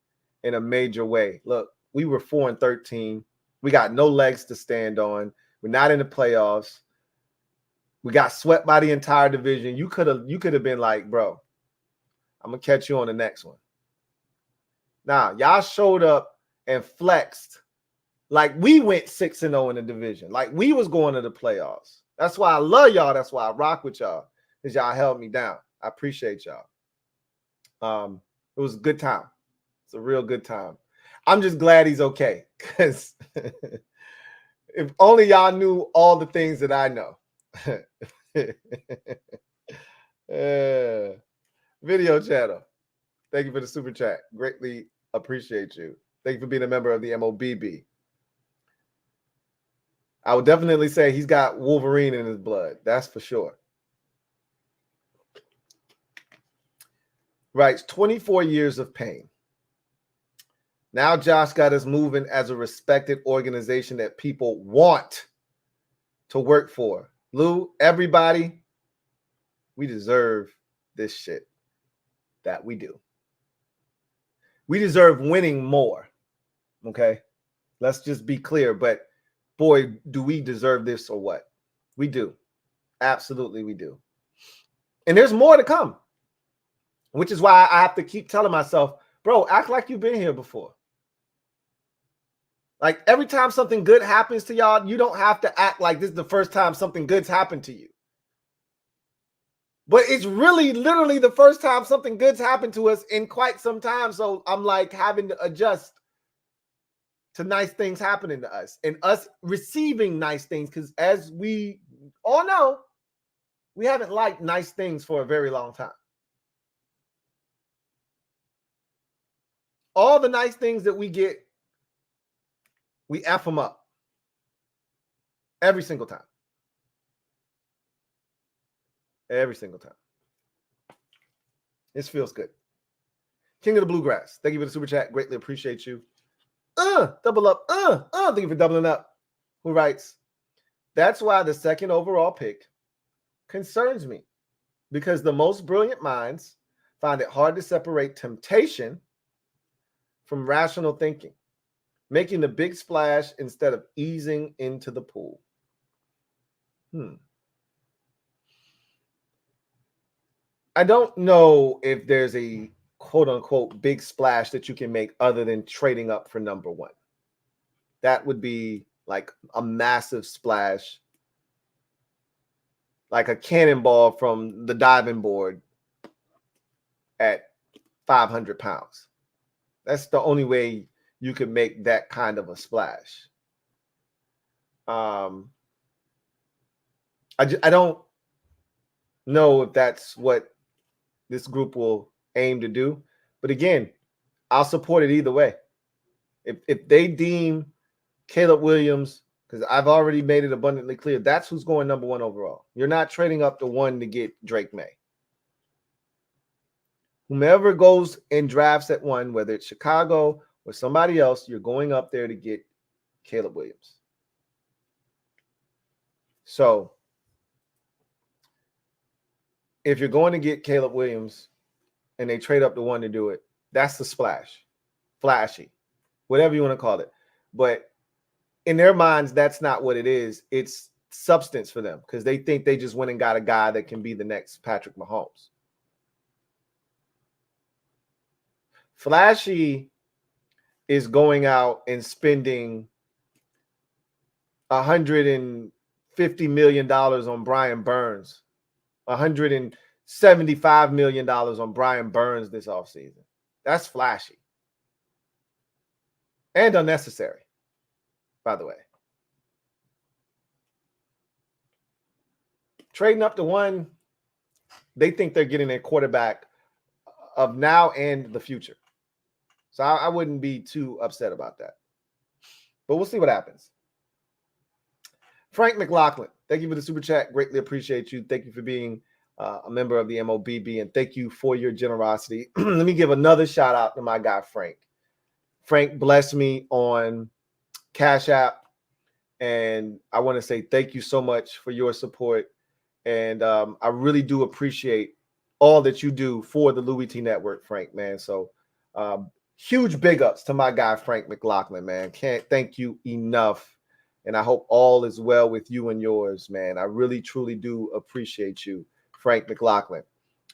in a major way. Look, we were 4-13. We got no legs to stand on. We're not in the playoffs. We got swept by the entire division. You could have been like, bro, I'm gonna catch you on the next one. Nah, y'all showed up and flexed like we went 6-0 in the division, like we was going to the playoffs. That's why I love y'all. That's why I rock with y'all, because y'all held me down. I appreciate y'all. It was a good time. It's a real good time. I'm just glad he's okay, because if only y'all knew all the things that I know. Video channel. Thank you for the super chat. Greatly appreciate you. Thank you for being a member of the MOBB. I would definitely say he's got Wolverine in his blood. That's for sure. Writes 24 years of pain. Now Josh got us moving as a respected organization that people want to work for. Lou, everybody, we deserve this shit that we do. We deserve winning more. Okay? Let's just be clear. But boy, do we deserve this or what? We do. Absolutely, we do. And there's more to come, which is why I have to keep telling myself, bro, act like you've been here before. Like every time something good happens to y'all, you don't have to act like this is the first time something good's happened to you. But it's really literally the first time something good's happened to us in quite some time. So I'm like having to adjust to nice things happening to us and us receiving nice things. Because as we all know, we haven't liked nice things for a very long time. All the nice things that we get, we F them up every single time. Every single time. This feels good. King of the Bluegrass. Thank you for the super chat. Greatly appreciate you. Double up. Thank you for doubling up. Who writes, that's why the second overall pick concerns me, because the most brilliant minds find it hard to separate temptation from rational thinking, making the big splash instead of easing into the pool. I don't know if there's a quote unquote big splash that you can make other than trading up for number one. That would be like a massive splash, like a cannonball from the diving board at 500 pounds. That's the only way you could make that kind of a splash. I don't know if that's what this group will aim to do. But again, I'll support it either way. If they deem Caleb Williams, because I've already made it abundantly clear, that's who's going number one overall. You're not trading up to one to get Drake May. Whomever goes and drafts at one, whether it's Chicago or somebody else, you're going up there to get Caleb Williams. So if you're going to get Caleb Williams and they trade up to one to do it, that's the splash, flashy, whatever you want to call it. But in their minds, that's not what it is. It's substance for them because they think they just went and got a guy that can be the next Patrick Mahomes. Flashy is going out and spending $150 million on Brian Burns, $175 million on Brian Burns this offseason. That's flashy and unnecessary, by the way. Trading up to one, they think they're getting a quarterback of now and the future. So I wouldn't be too upset about that. But we'll see what happens. Frank McLaughlin, thank you for the super chat. Greatly appreciate you. Thank you for being a member of the MOBB, and thank you for your generosity. Let me give another shout out to my guy, Frank. Frank blessed me on CashApp, and I want to say thank you so much for your support. And I really do appreciate all that you do for the LouieTeeNetwork, Frank, man. So huge big ups to my guy, Frank McLaughlin, man. Can't thank you enough. And I hope all is well with you and yours, man. I really, truly do appreciate you, Frank McLaughlin.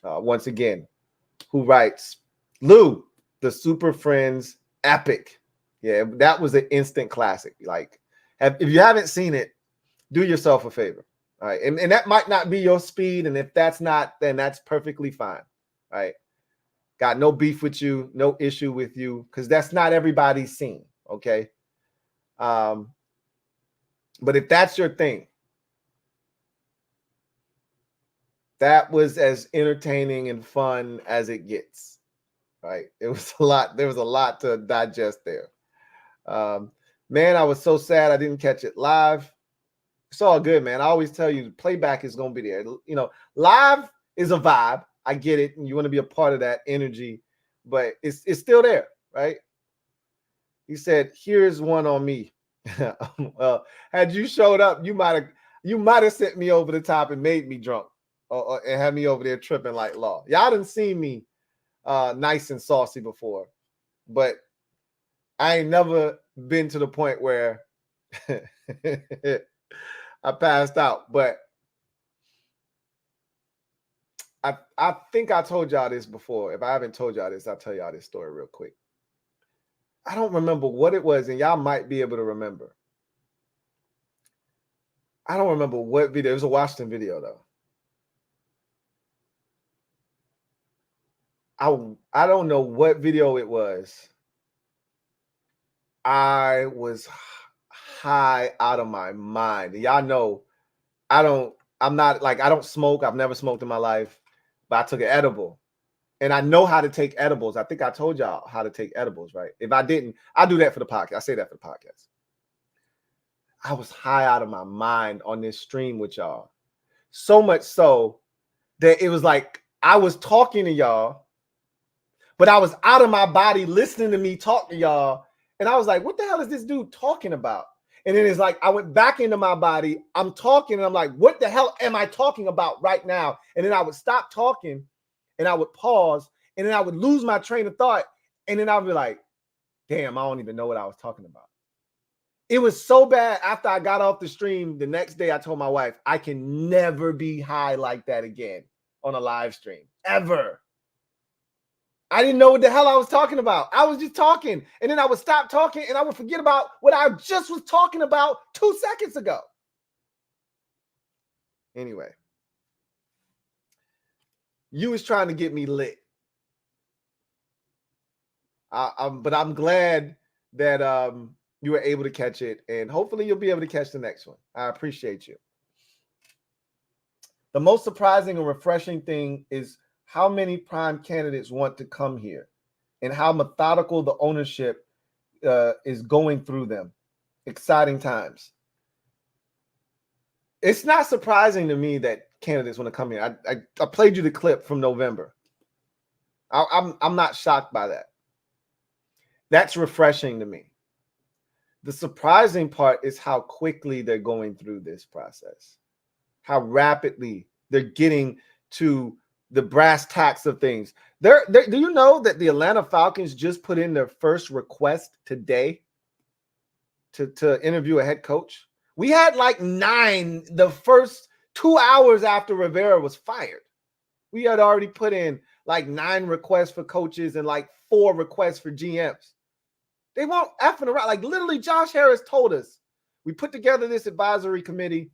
Once again, who writes, Lou, the Super Friends epic. Yeah, that was an instant classic. Like, if you haven't seen it, do yourself a favor. All right. And that might not be your speed. And if that's not, then that's perfectly fine. All right. Got no beef with you, no issue with you, because that's not everybody's scene. Okay. But if that's your thing, that was as entertaining and fun as it gets. Right. It was a lot. There was a lot to digest there. Man, I was so sad I didn't catch it live. It's all good, man. I always tell you, playback is going to be there. You know, live is a vibe. I get it. And you want to be a part of that energy, but it's still there, right? He said, here's one on me. Well, had you showed up, you might have sent me over the top and made me drunk and had me over there tripping like law. Y'all done seen me nice and saucy before, but I ain't never been to the point where I passed out. But I think I told y'all this before. If I haven't told y'all this, I'll tell y'all this story real quick. I don't remember what it was, and y'all might be able to remember. I don't remember what video. It was a Washington video, though. I don't know what video it was. I was high out of my mind. Y'all know I don't smoke. I've never smoked in my life, but I took an edible. And I know how to take edibles. I think I told y'all how to take edibles, right? If I didn't, I do that for the podcast. I say that for the podcast. I was high out of my mind on this stream with y'all. So much so that it was like I was talking to y'all, but I was out of my body listening to me talk to y'all. And I was like, what the hell is this dude talking about? And then it's like I went back into my body. I'm talking and I'm like, what the hell am I talking about right now? And then I would stop talking and I would pause and then I would lose my train of thought. And then I would be like, damn, I don't even know what I was talking about. It was so bad after I got off the stream. The next day I told my wife, I can never be high like that again on a live stream, ever. I didn't know what the hell I was talking about. I was just talking. And then I would stop talking and I would forget about what I just was talking about 2 seconds ago. Anyway. You was trying to get me lit. But I'm glad that you were able to catch it. And hopefully you'll be able to catch the next one. I appreciate you. The most surprising and refreshing thing is how many prime candidates want to come here and how methodical the ownership is going through them. Exciting times. It's not surprising to me that candidates want to come here. I played you the clip from November. I'm not shocked by that. That's refreshing to me. The surprising part is how quickly they're going through this process, how rapidly they're getting to the brass tacks of things. Do you know that the Atlanta Falcons just put in their first request today to interview a head coach? We had like 9 the first 2 hours after Rivera was fired. We had already put in like 9 requests for coaches and like 4 requests for GMs. They won't effing around. Like literally Josh Harris told us, we put together this advisory committee.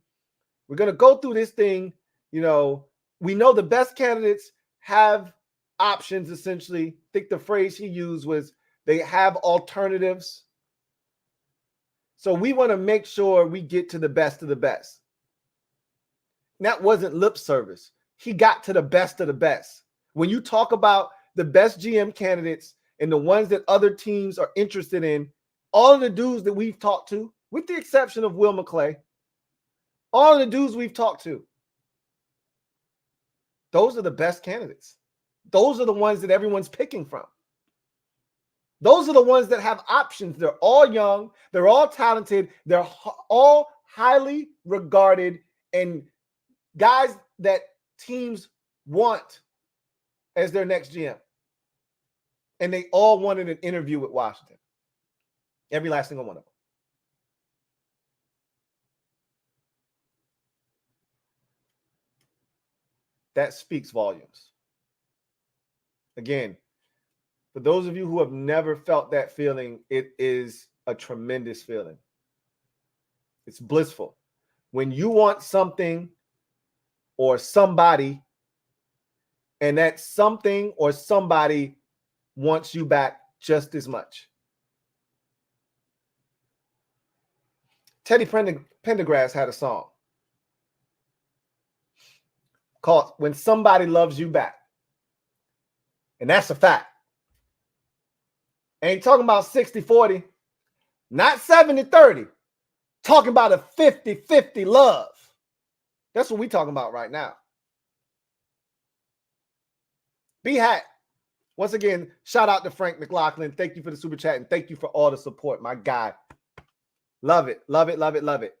We're going to go through this thing. You know, we know the best candidates have options, essentially. I think the phrase he used was they have alternatives. So we want to make sure we get to the best of the best. And that wasn't lip service. He got to the best of the best. When you talk about the best GM candidates and the ones that other teams are interested in, all of the dudes that we've talked to, with the exception of Will McClay, all of the dudes we've talked to, those are the best candidates. Those are the ones that everyone's picking from. Those are the ones that have options. They're all young. They're all talented. They're all highly regarded and guys that teams want as their next GM. And they all wanted an interview with Washington. Every last single one of them. That speaks volumes. Again, for those of you who have never felt that feeling, it is a tremendous feeling. It's blissful. When you want something or somebody, and that something or somebody wants you back just as much. Teddy Pendergrass had a song called When Somebody Loves You Back. And that's a fact. Ain't talking about 60-40, not 70-30. Talking about a 50-50 love. That's what we're talking about right now. B-Hat, once again, shout out to Frank McLaughlin. Thank you for the super chat and thank you for all the support, my guy. Love it, love it, love it, love it.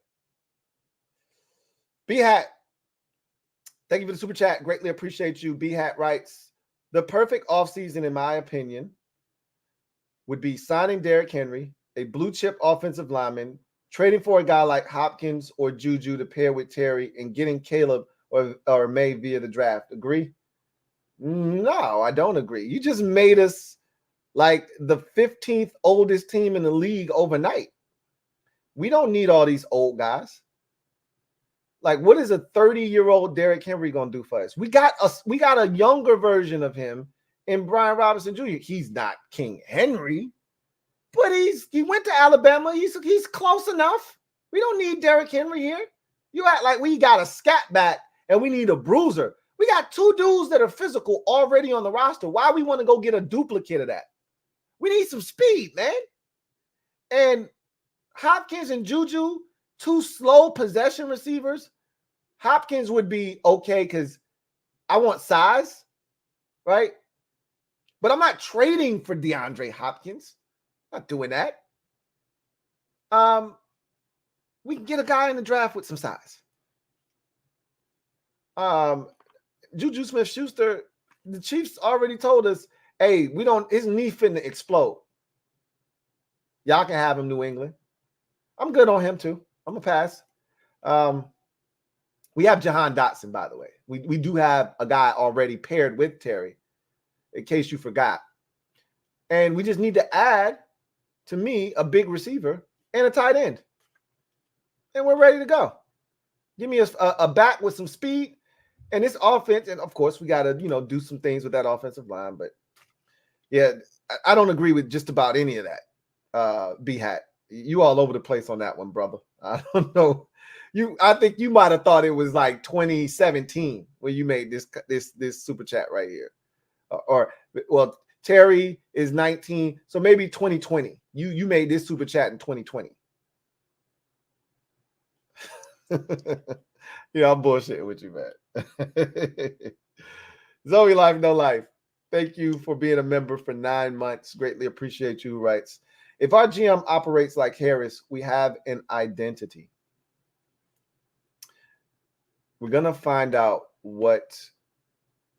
B-Hat, thank you for the super chat. Greatly appreciate you. B-Hat writes, the perfect offseason, in my opinion, would be signing Derrick Henry, a blue chip offensive lineman, trading for a guy like Hopkins or Juju to pair with Terry, and getting Caleb or May via the draft. Agree? No, I don't agree. You just made us like the 15th oldest team in the league overnight. We don't need all these old guys. Like, what is a 30-year-old Derrick Henry going to do for us? We got a younger version of him in Brian Robinson Jr. He's not King Henry, but he went to Alabama. He's close enough. We don't need Derrick Henry here. You act like we got a scat back and we need a bruiser. We got 2 dudes that are physical already on the roster. Why we want to go get a duplicate of that? We need some speed, man. And Hopkins and Juju, 2 slow possession receivers. Hopkins would be okay because I want size, right? But I'm not trading for DeAndre Hopkins. Not doing that. We can get a guy in the draft with some size. Juju Smith-Schuster, the Chiefs already told us, hey, his knee finna explode. Y'all can have him, New England. I'm good on him too. I'm gonna pass. We have Jahan Dotson, by the way. We do have a guy already paired with Terry, in case you forgot. And we just need to add, to me, a big receiver and a tight end. And we're ready to go. Give me a back with some speed and this offense. And, of course, we got to, do some things with that offensive line. But, yeah, I don't agree with just about any of that, B-Hat. You all over the place on that one, brother. I don't know. I think you might have thought it was like 2017 when you made this super chat right here. Well, Terry is 19, so maybe 2020. You made this super chat in 2020. Yeah, I'm bullshitting with you, man. Zoe Life, No Life. Thank you for being a member for 9 months. Greatly appreciate you. Writes, if our GM operates like Harris, we have an identity. We're going to find out what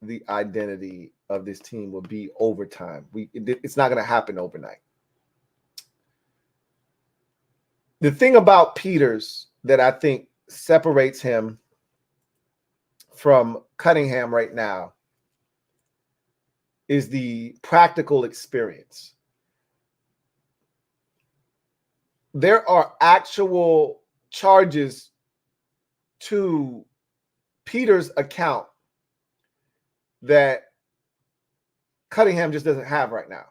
the identity of this team will be over time. It's not going to happen overnight. The thing about Peters that I think separates him from Cunningham right now is the practical experience. There are actual charges to Peters' account that Cunningham just doesn't have right now.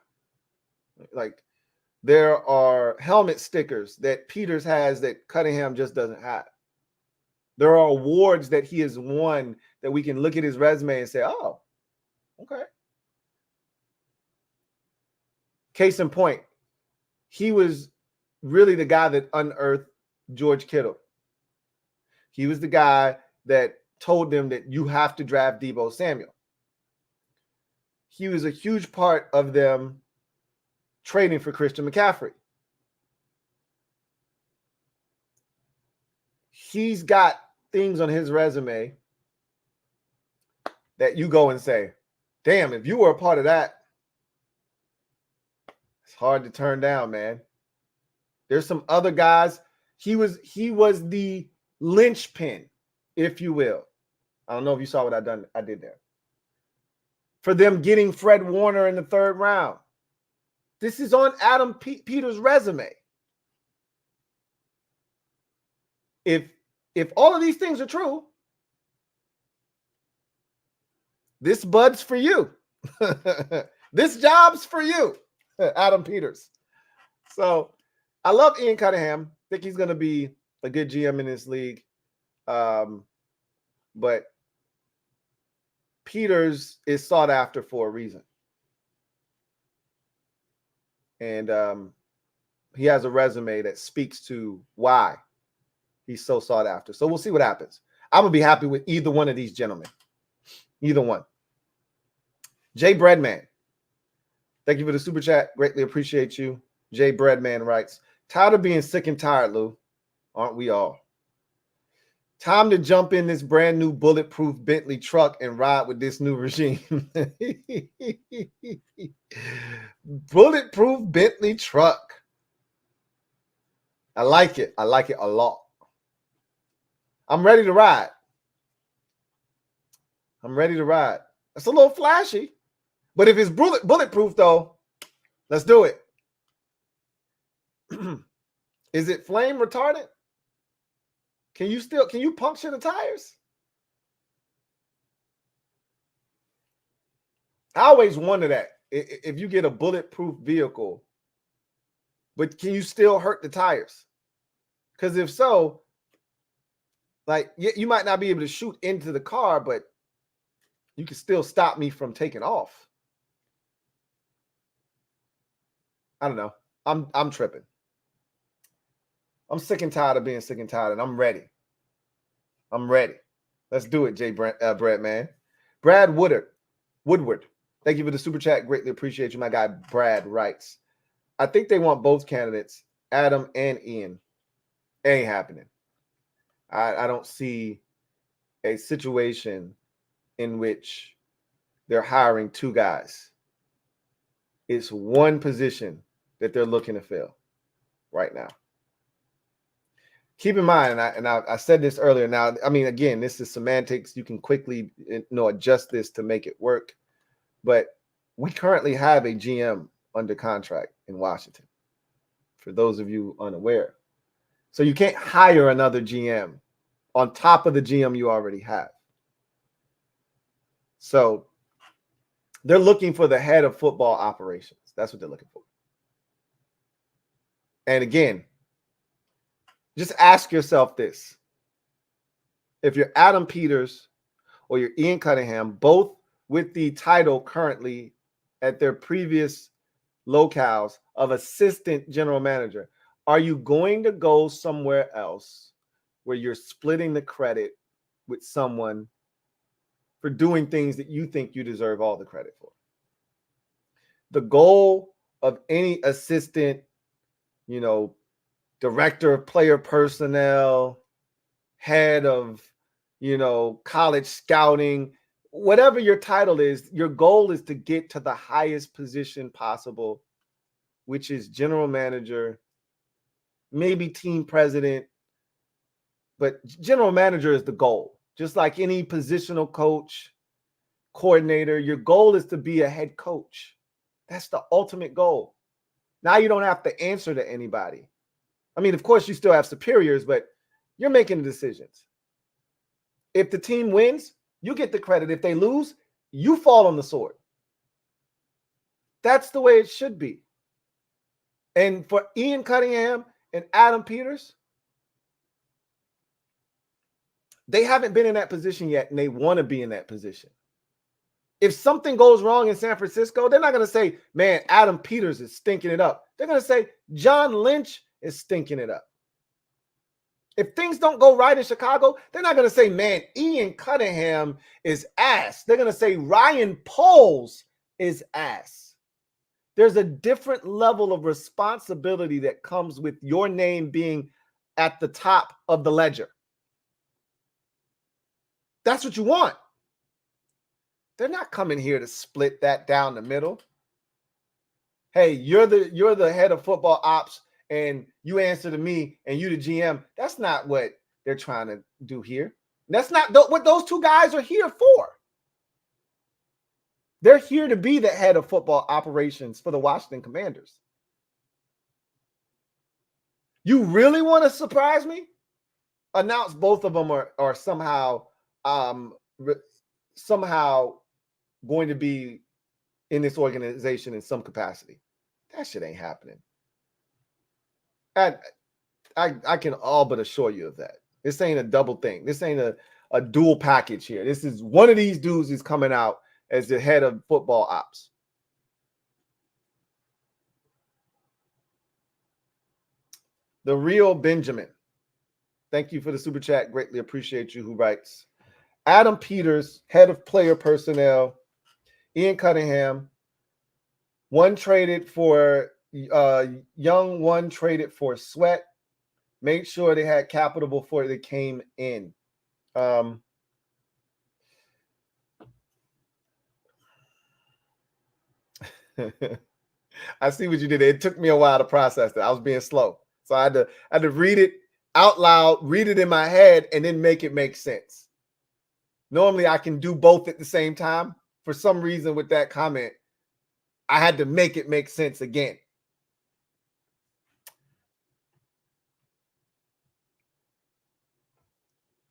Like, there are helmet stickers that Peters has that Cunningham just doesn't have. There are awards that he has won that we can look at his resume and say, oh, okay. Case in point, he was really the guy that unearthed George Kittle. He was the guy that told them that you have to draft Deebo Samuel. He was a huge part of them trading for Christian McCaffrey. He's got things on his resume that you go and say, damn, if you were a part of that, it's hard to turn down, man. There's some other guys. He was the linchpin, if you will. I don't know if you saw what I did there. For them getting Fred Warner in the 3rd round. This is on Adam Peters' resume. If all of these things are true, this bud's for you. This job's for you, Adam Peters. So I love Ian Cunningham. Think he's going to be a good GM in this league. But Peters is sought after for a reason. And he has a resume that speaks to why he's so sought after. So we'll see what happens. I'm going to be happy with either one of these gentlemen. Either one. Jay Breadman. Thank you for the super chat. Greatly appreciate you. Jay Breadman writes, tired of being sick and tired, Lou. Aren't we all? Time to jump in this brand new bulletproof Bentley truck and ride with this new regime. Bulletproof Bentley truck. I like it. I like it a lot. I'm ready to ride. I'm ready to ride. It's a little flashy, but if it's bulletproof, though, let's do it. Is it flame retardant? Can you puncture the tires? I always wonder that if you get a bulletproof vehicle, but can you still hurt the tires? Because if so, like, you might not be able to shoot into the car, but you can still stop me from taking off. I don't know. I'm tripping. I'm sick and tired of being sick and tired, and I'm ready. I'm ready. Let's do it, Brad, man. Brad Woodward. Thank you for the super chat. Greatly appreciate you. My guy Brad writes, I think they want both candidates, Adam and Ian. Ain't happening. I don't see a situation in which they're hiring two guys. It's one position that they're looking to fill right now. Keep in mind, and I said this earlier. Now, I mean, again, this is semantics. You can quickly, adjust this to make it work. But we currently have a GM under contract in Washington, for those of you unaware. So you can't hire another GM on top of the GM you already have. So they're looking for the head of football operations. That's what they're looking for. And again, just ask yourself this. If you're Adam Peters or you're Ian Cunningham, both with the title currently at their previous locales of assistant general manager, are you going to go somewhere else where you're splitting the credit with someone for doing things that you think you deserve all the credit for? The goal of any assistant, director of player personnel, head of, college scouting, whatever your title is, your goal is to get to the highest position possible, which is general manager, maybe team president, but general manager is the goal. Just like any positional coach, coordinator. Your goal is to be a head coach. That's the ultimate goal. Now you don't have to answer to anybody. I mean, of course, you still have superiors, but you're making the decisions. If the team wins, you get the credit. If they lose, you fall on the sword. That's the way it should be. And for Ian Cunningham and Adam Peters, they haven't been in that position yet, and they want to be in that position. If something goes wrong in San Francisco, they're not going to say, man, Adam Peters is stinking it up. They're going to say, John Lynch is stinking it up. If things don't go right in Chicago, they're not going to say, man, Ian Cunningham is ass. They're going to say Ryan Poles is ass. There's a different level of responsibility that comes with your name being at the top of the ledger. That's what you want. They're not coming here to split that down the middle. Hey, you're the head of football ops and you answer to me and you the GM. That's not what they're trying to do here. That's not what those two guys are here for. They're here to be the head of football operations for the Washington Commanders. You really want to surprise me? Announce both of them are somehow going to be in this organization in some capacity. That shit ain't happening. I can all but assure you of that. This ain't a double thing. This ain't a dual package here. This is one of these dudes is coming out as the head of football ops. The real Benjamin. Thank you for the super chat. Greatly appreciate you. Who writes? Adam Peters, head of player personnel. Ian Cunningham. One traded for Young, one traded for Sweat. Made sure they had capital before they came in. I see what you did. It took me a while to process that. I was being slow. So I had to read it out loud, read it in my head, and then make it make sense. Normally I can do both at the same time. For some reason with that comment, I had to make it make sense again.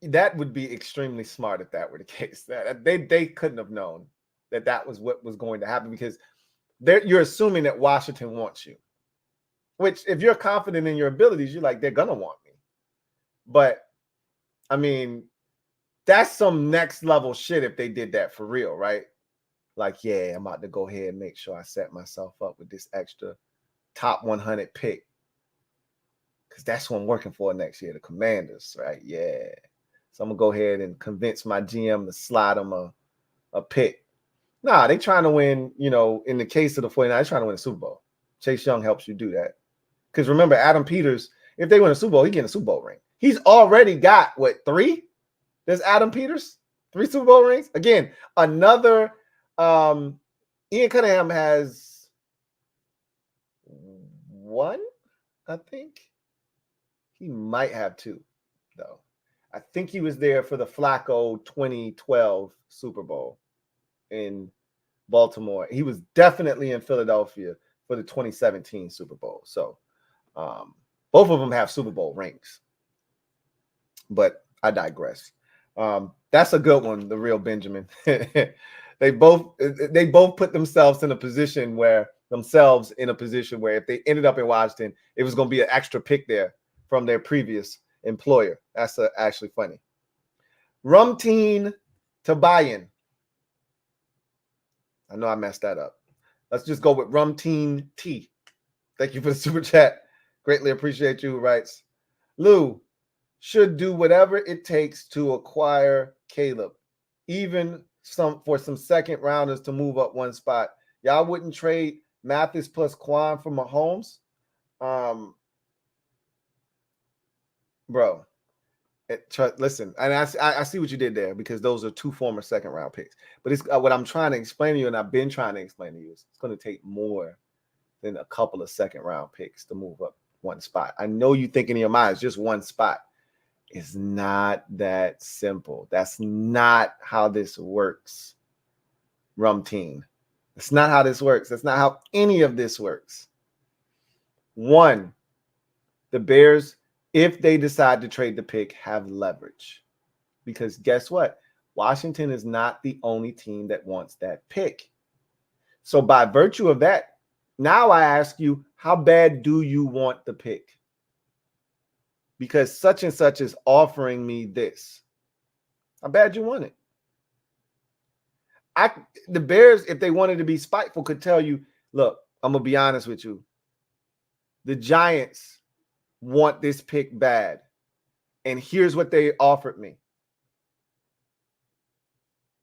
That would be extremely smart if that were the case. That they couldn't have known that was what was going to happen, because you're assuming that Washington wants you. Which, if you're confident in your abilities, you're like, they're gonna want me. But I mean, that's some next level shit if they did that for real, right? Like, yeah, I'm about to go ahead and make sure I set myself up with this extra top 100 pick, because that's what I'm working for next year, the Commanders, right? Yeah. So I'm gonna go ahead and convince my GM to slide them a pick. Nah, they trying to win, in the case of the 49ers, they're trying to win a Super Bowl. Chase Young helps you do that. Because remember, Adam Peters, if they win a Super Bowl, he get a Super Bowl ring. He's already got, 3? There's Adam Peters? 3 Super Bowl rings? Again, another Ian Cunningham has 1, I think. He might have 2, though. I think he was there for the Flacco 2012 Super Bowl in Baltimore. He was definitely in Philadelphia for the 2017 Super Bowl. So both of them have Super Bowl rings. But I digress. That's a good one, the real Benjamin. They both put themselves in a position where if they ended up in Washington, it was going to be an extra pick there from their previous employer. That's actually funny. Rumteen Tabayan. I know I messed that up. Let's just go with Rumteen T. Thank you for the super chat. Greatly appreciate you. Who writes, Lou should do whatever it takes to acquire Caleb, even for some second rounders to move up one spot. Y'all wouldn't trade Mathis plus Quan for Mahomes? Bro, listen, and I see what you did there, because those are 2 former second round picks. But it's what I'm trying to explain to you, and I've been trying to explain to you, is it's going to take more than a couple of second round picks to move up one spot. I know you think in your mind it's just one spot. It's not that simple. That's not how this works. rum team. That's not how this works. That's not how any of this works. One, the Bears, if they decide to trade the pick, have leverage. Because guess what? Washington is not the only team that wants that pick. So by virtue of that, now I ask you, how bad do you want the pick? Because such and such is offering me this. How bad you want it? The Bears, if they wanted to be spiteful, could tell you, look, I'm going to be honest with you. The Giants want this pick bad. And here's what they offered me.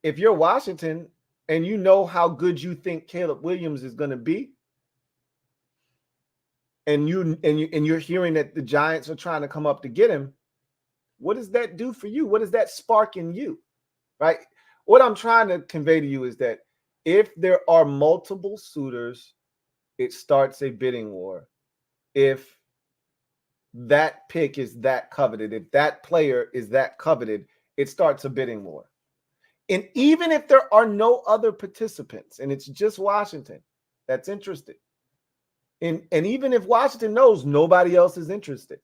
If you're Washington and you know how good you think Caleb Williams is going to be, and you're hearing that the Giants are trying to come up to get him, what does that do for you? What does that spark in you? Right? What I'm trying to convey to you is that if there are multiple suitors, it starts a bidding war. If that pick is that coveted, if that player is that coveted, it starts a bidding war. And even if there are no other participants and it's just Washington that's interested, and even if Washington knows nobody else is interested,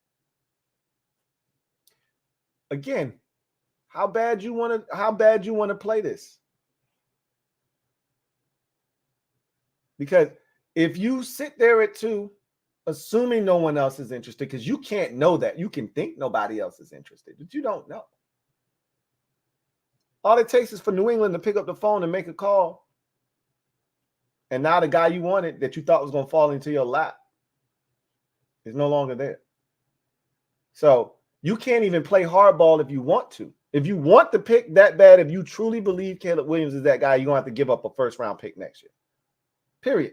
again, how bad you want to play this? Because if you sit there at 2, assuming no one else is interested, because you can't know that. You can think nobody else is interested, but you don't know. All it takes is for New England to pick up the phone and make a call. And now the guy you wanted that you thought was going to fall into your lap is no longer there. So you can't even play hardball if you want to. If you want the pick that bad, if you truly believe Caleb Williams is that guy, you're going to have to give up a first-round pick next year. Period.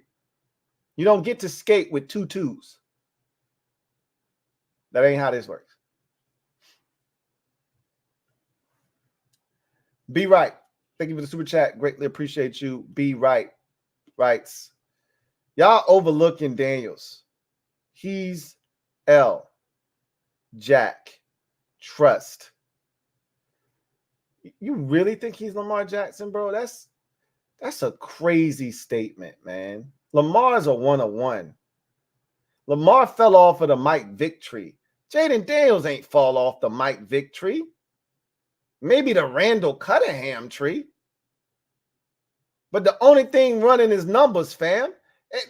You don't get to skate with 2 2s. That ain't how this works. Be right. Thank you for the super chat. Greatly appreciate you. Be right. Writes, y'all overlooking Daniels. He's L. Jack. Trust. You really think he's Lamar Jackson, bro? That's a crazy statement, man. Lamar's a 101. Lamar fell off of the Mike Vick tree. Jaden Daniels ain't fall off the Mike Vick tree. Maybe the Randall Cunningham tree. But the only thing running is numbers, fam.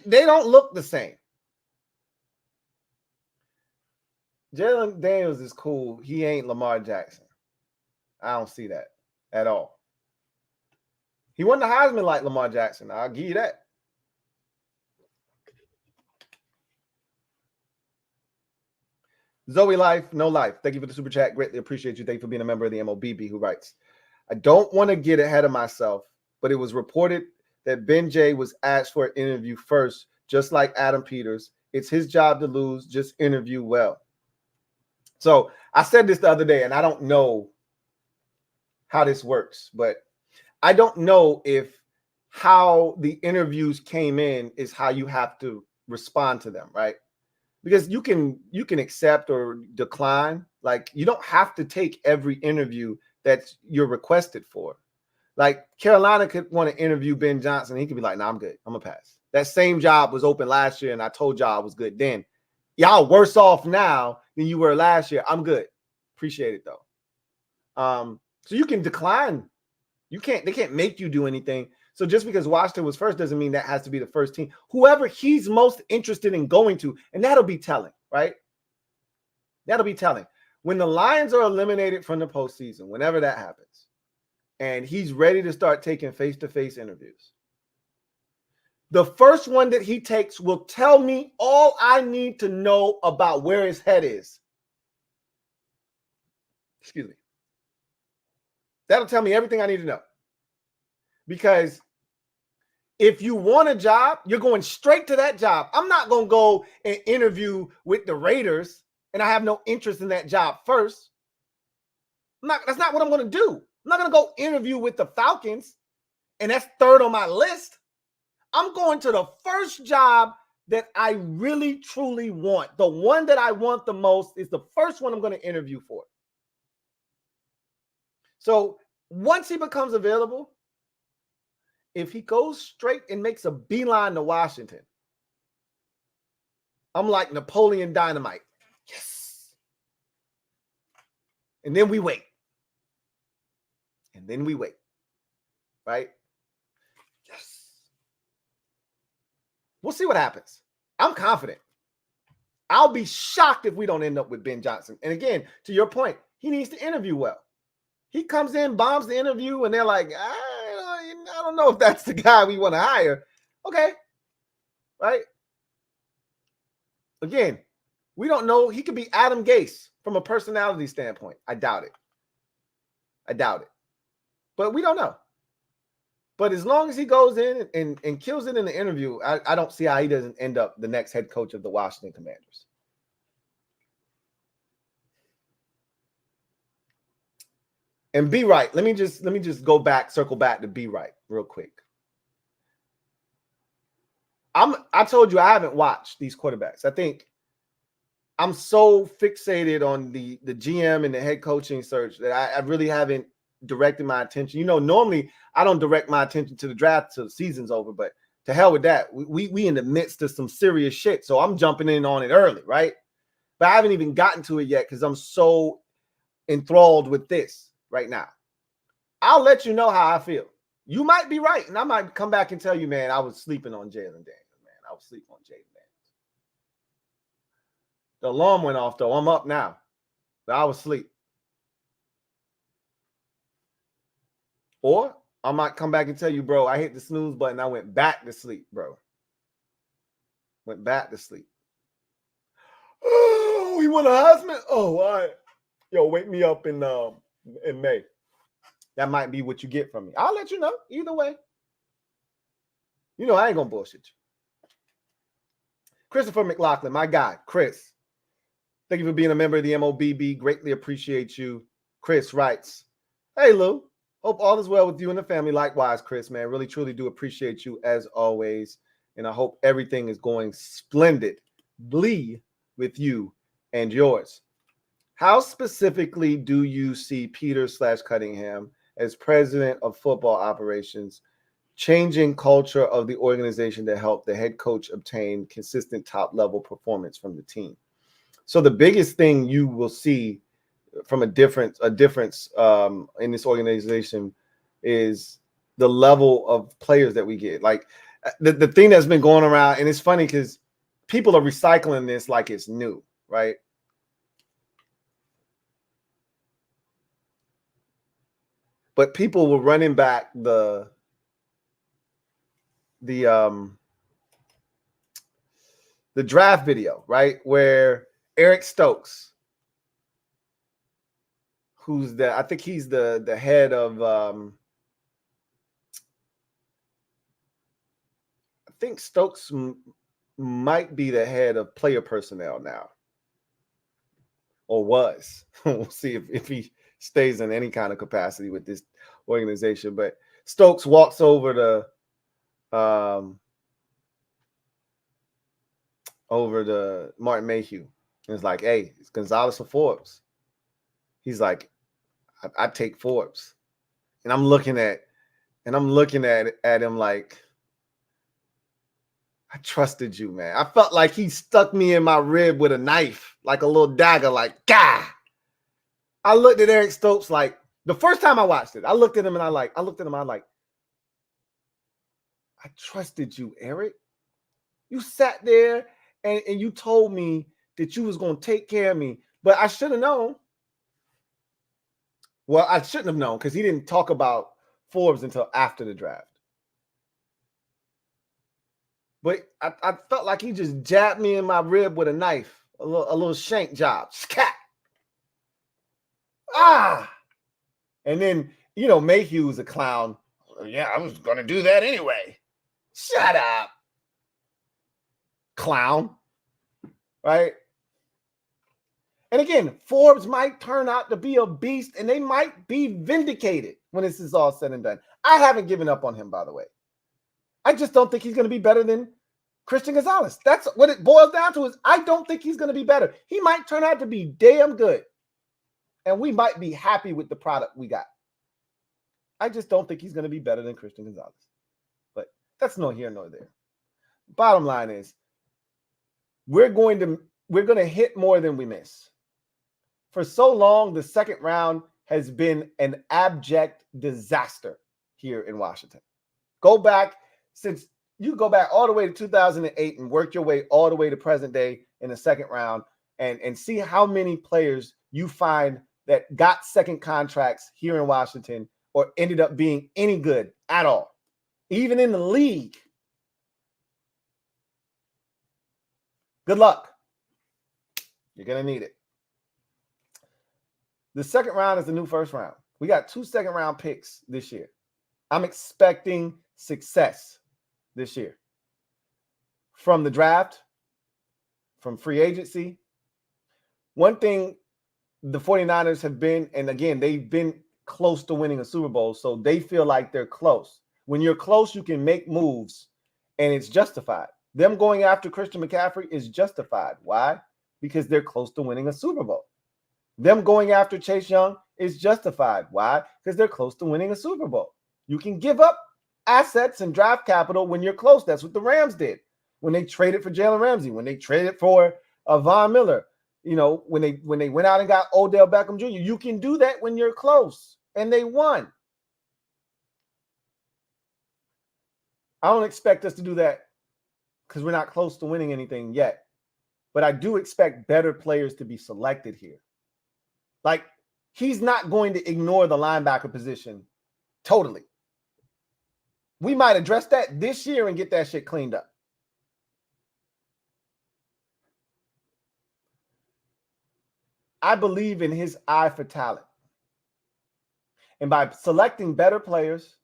They don't look the same. Jalen Daniels is cool. He ain't Lamar Jackson. I don't see that at all. He wasn't a Heisman like Lamar Jackson. I'll give you that. Zoe Life, no life. Thank you for the super chat. Greatly appreciate you. Thank you for being a member of the MOBB, who writes, I don't want to get ahead of myself, but it was reported that Ben J was asked for an interview first, just like Adam Peters. It's his job to lose. Just interview well. So I said this the other day, and I don't know how this works, but I don't know if how the interviews came in is how you have to respond to them, right? Because you can accept or decline. Like, you don't have to take every interview that you're requested for. Like, Carolina could want to interview Ben Johnson. He could be like, nah, I'm good. I'm going to pass. That same job was open last year, and I told y'all I was good then. Y'all worse off now than you were last year. I'm good. Appreciate it, though. So you can decline. They can't make you do anything. So just because Washington was first doesn't mean that has to be the first team. Whoever he's most interested in going to, and that'll be telling, right? That'll be telling. When the Lions are eliminated from the postseason, whenever that happens, and he's ready to start taking face-to-face interviews, the first one that he takes will tell me all I need to know about where his head is. Excuse me. That'll tell me everything I need to know. Because if you want a job, you're going straight to that job. I'm not going to go and interview with the Raiders and I have no interest in that job first. That's not what I'm going to do. I'm not going to go interview with the Falcons and that's third on my list. I'm going to the first job that I really, truly want. The one that I want the most is the first one I'm going to interview for. So once he becomes available, if he goes straight and makes a beeline to Washington, I'm like Napoleon Dynamite. Yes. And then we wait. And then we wait. Right? Yes. We'll see what happens. I'm confident. I'll be shocked if we don't end up with Ben Johnson. And again, to your point, he needs to interview well. He comes in, bombs the interview, and they're like, I don't know if that's the guy we want to hire. Okay. Right? Again, we don't know. He could be Adam Gase from a personality standpoint. I doubt it. But we don't know. But as long as he goes in and kills it in the interview, I don't see how he doesn't end up the next head coach of the Washington Commanders. And be right. Let me just circle back to be right real quick. I told you I haven't watched these quarterbacks. I think I'm so fixated on the GM and the head coaching search that I really haven't directed my attention. You know, normally I don't direct my attention to the draft till the season's over, but to hell with that. We in the midst of some serious shit, so I'm jumping in on it early, right? But I haven't even gotten to it yet because I'm so enthralled with this right now. I'll let you know how I feel. You might be right, and I might come back and tell you, man, I was sleeping on Jalen Daniels, man. I was sleeping on Jalen Daniels. The alarm went off, though. I'm up now, but I was asleep. Or I might come back and tell you, bro, I hit the snooze button. I went back to sleep, bro. Went back to sleep. Oh, he won a Heisman? Oh, all right. Yo, wake me up in May. That might be what you get from me. I'll let you know either way. You know, I ain't going to bullshit you. Christopher McLaughlin, my guy, Chris. Thank you for being a member of the MOBB. Greatly appreciate you. Chris writes, hey, Lou. Hope all is well with you and the family. Likewise, Chris, man. Really, truly do appreciate you as always. And I hope everything is going splendidly with you and yours. How specifically do you see Peters/Cunningham as president of football operations changing culture of the organization to help the head coach obtain consistent top-level performance from the team? So the biggest thing you will see from a difference in this organization is the level of players that we get. Like the thing that's been going around, and it's funny because people are recycling this like it's new, right? But people were running back the draft video, right? Where Eric Stokes, who's I think he's the head of I think Stokes might be the head of player personnel now, or was. We'll see if he stays in any kind of capacity with this organization. But Stokes walks over to Martin Mayhew and is like, hey, it's Gonzalez or Forbes. He's like, I take Forbes. And I'm looking at him like, I trusted you, man. I felt like he stuck me in my rib with a knife, like a little dagger, like, gah. I looked at Eric Stokes like, the first time I watched it, I looked at him, I like, I trusted you, Eric. You sat there and you told me that you was going to take care of me, but I should have known. Well, I shouldn't have known because he didn't talk about Forbes until after the draft. But I felt like he just jabbed me in my rib with a knife, a little shank job. Scat. Ah. And then, you know, Mayhew was a clown. Yeah, I was going to do that anyway. Shut up. Clown. Right? And again, Forbes might turn out to be a beast and they might be vindicated when this is all said and done. I haven't given up on him, by the way. I just don't think he's going to be better than Christian Gonzalez. That's what it boils down to, is I don't think he's going to be better. He might turn out to be damn good. And we might be happy with the product we got. I just don't think he's going to be better than Christian Gonzalez. That's no here nor there. Bottom line is, we're going to hit more than we miss. For so long, the second round has been an abject disaster here in Washington. Go back all the way to 2008 and work your way all the way to present day in the second round and see how many players you find that got second contracts here in Washington or ended up being any good at all, even in the league. Good luck. You're going to need it. The second round is the new first round. We got 2 second-round picks this year. I'm expecting success this year. From the draft, from free agency. One thing the 49ers have been, and again, they've been close to winning a Super Bowl, so they feel like they're close. When you're close, you can make moves, and it's justified. Them going after Christian McCaffrey is justified. Why? Because they're close to winning a Super Bowl. Them going after Chase Young is justified. Why? Because they're close to winning a Super Bowl. You can give up assets and draft capital when you're close. That's what the Rams did when they traded for Jalen Ramsey, when they traded for Von Miller, when they went out and got Odell Beckham Jr. You can do that when you're close, and they won. I don't expect us to do that because we're not close to winning anything yet. But I do expect better players to be selected here. Like, he's not going to ignore the linebacker position totally. We might address that this year and get that shit cleaned up. I believe in his eye for talent. And by selecting better players,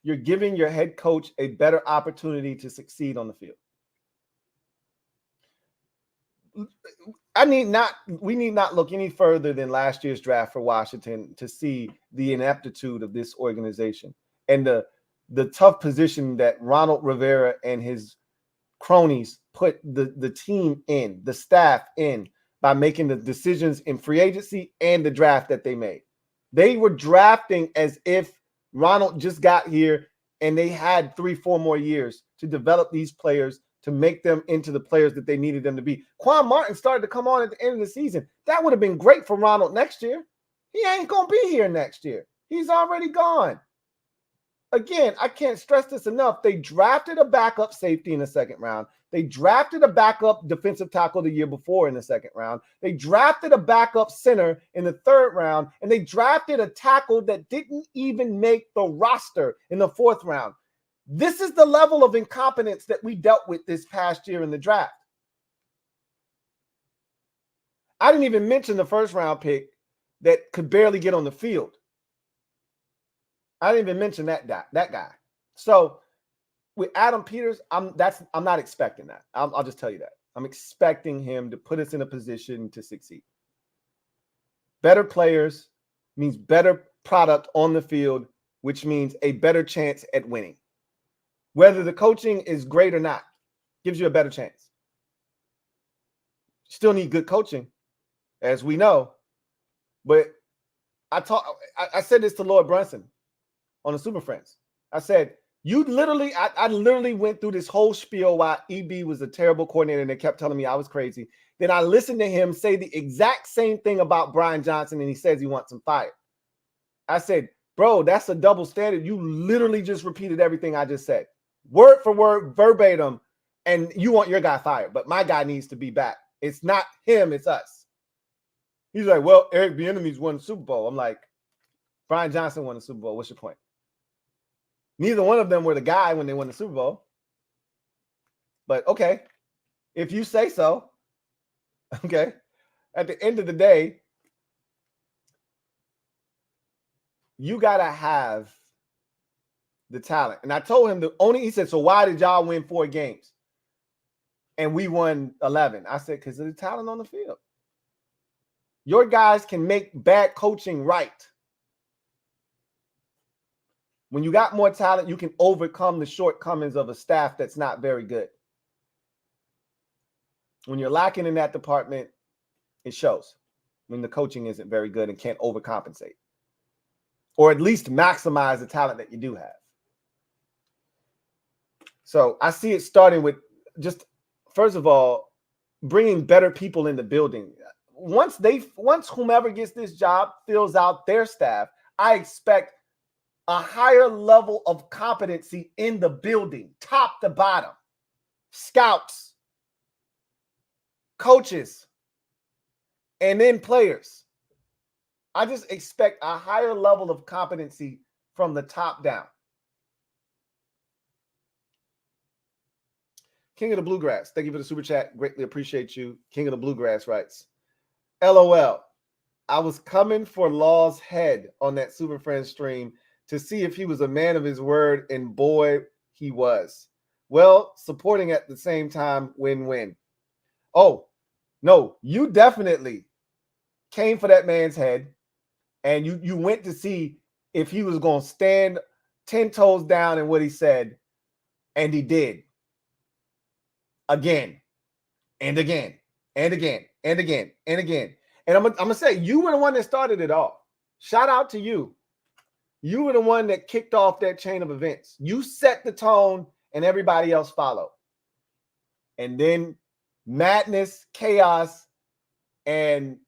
you're giving your head coach a better opportunity to succeed on the field. We need not look any further than last year's draft for Washington to see the ineptitude of this organization and the tough position that Ronald Rivera and his cronies put the team in, the staff in, by making the decisions in free agency and the draft that they made. They were drafting as if Ronald just got here and they had 3-4 more years to develop these players to make them into the players that they needed them to be. Quan Martin started to come on at the end of the season. That would have been great for Ronald next year. He ain't going to be here next year. He's already gone. Again, I can't stress this enough. They drafted a backup safety in the second round. They drafted a backup defensive tackle the year before in the second round. They drafted a backup center in the third round. And they drafted a tackle that didn't even make the roster in the fourth round. This is the level of incompetence that we dealt with this past year in the draft. I didn't even mention the first round pick that could barely get on the field. I didn't even mention that guy. So with Adam Peters, I'm not expecting that. I'll just tell you that. I'm expecting him to put us in a position to succeed. Better players means better product on the field, which means a better chance at winning. Whether the coaching is great or not, gives you a better chance. Still need good coaching, as we know. But I said this to Lloyd Brunson on the Super Friends. I said, I literally went through this whole spiel why EB was a terrible coordinator and they kept telling me I was crazy. Then I listened to him say the exact same thing about Brian Johnson and he says he wants him fired. I said, bro, that's a double standard. You literally just repeated everything I just said. Word for word, verbatim, and you want your guy fired, but my guy needs to be back. It's not him, it's us. He's like, well, Eric Bieniemy's won the Super Bowl. I'm like, Brian Johnson won the Super Bowl. What's your point? Neither one of them were the guy when they won the Super Bowl. But okay, if you say so, okay. At the end of the day, you got to have the talent. And I told him he said, so why did y'all win 4 games? And we won 11. I said, because of the talent on the field. Your guys can make bad coaching right. When you got more talent, you can overcome the shortcomings of a staff that's not very good. When you're lacking in that department, it shows. When the coaching isn't very good and can't overcompensate. Or at least maximize the talent that you do have. So I see it starting with just, first of all, bringing better people in the building. Once whomever gets this job fills out their staff, I expect a higher level of competency in the building, top to bottom. Scouts, coaches, and then players. I just expect a higher level of competency from the top down. King of the Bluegrass, thank you for the super chat. Greatly appreciate you. King of the Bluegrass writes, LOL, I was coming for Law's head on that Super Friends stream to see if he was a man of his word, and boy, he was. Well, supporting at the same time, win-win. Oh, no, you definitely came for that man's head, and you went to see if he was going to stand 10 toes down in what he said, and he did. Again, and again, and again, and again, and again. And I'm going to say, you were the one that started it all. Shout out to you. You were the one that kicked off that chain of events. You set the tone, and everybody else followed. And then madness, chaos, and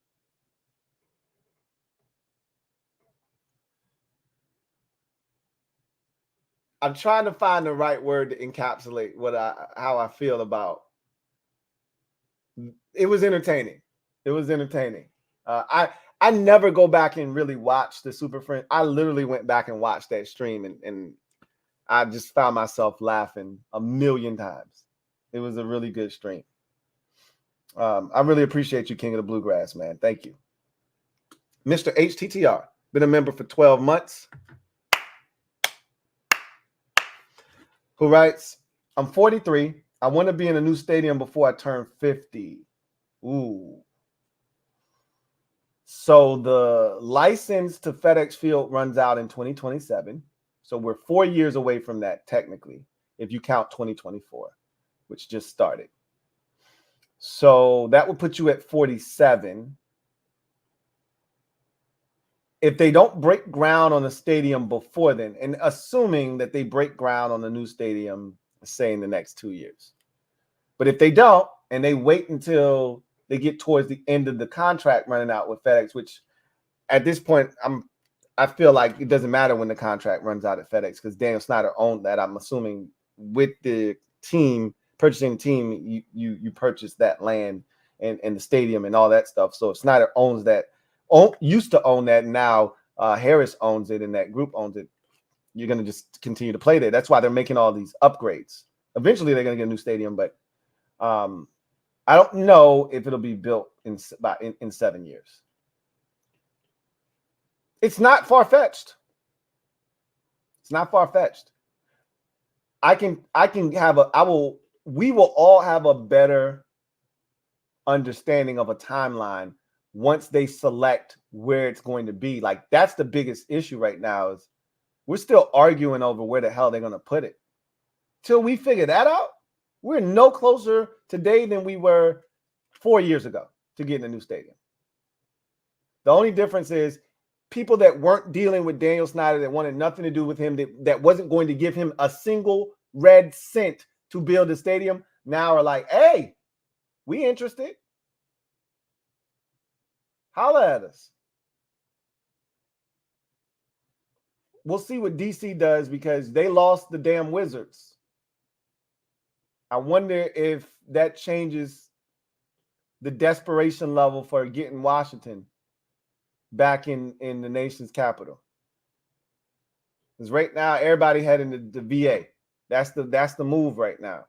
I'm trying to find the right word to encapsulate how I feel about. It was entertaining. It was entertaining. I never go back and really watch the Super Friends. I literally went back and watched that stream, and I just found myself laughing a million times. It was a really good stream. I really appreciate you, King of the Bluegrass, man. Thank you. Mr. HTTR, been a member for 12 months. Who writes, I'm 43. I want to be in a new stadium before I turn 50. Ooh. So the license to FedEx Field runs out in 2027. So we're 4 years away from that, technically, if you count 2024, which just started. So that would put you at 47. If they don't break ground on the stadium before then, and assuming that they break ground on the new stadium, say in the next 2 years. But if they don't, and they wait until they get towards the end of the contract running out with FedEx, which at this point, I feel like it doesn't matter when the contract runs out at FedEx because Daniel Snyder owned that. I'm assuming with the team, purchasing the team, you purchase that land and the stadium and all that stuff. So if Snyder owns that, used to own that, now Harris owns it and that group owns it, you're going to just continue to play there. That's why they're making all these upgrades. Eventually, they're going to get a new stadium, but I don't know if it'll be built in 7 years. It's not far-fetched. It's not far-fetched. We will all have a better understanding of a timeline once they select where it's going to be. Like, that's the biggest issue right now is we're still arguing over where the hell they're going to put it. Till we figure that out, we're no closer today than we were 4 years ago to getting a new stadium. The only difference is people that weren't dealing with Daniel Snyder, that wanted nothing to do with him, that wasn't going to give him a single red cent to build a stadium, now are like, hey, we interested. Holla at us. We'll see what DC does because they lost the damn Wizards. I wonder if that changes the desperation level for getting Washington back in the nation's capital. Because right now, everybody heading to the VA. That's the move right now.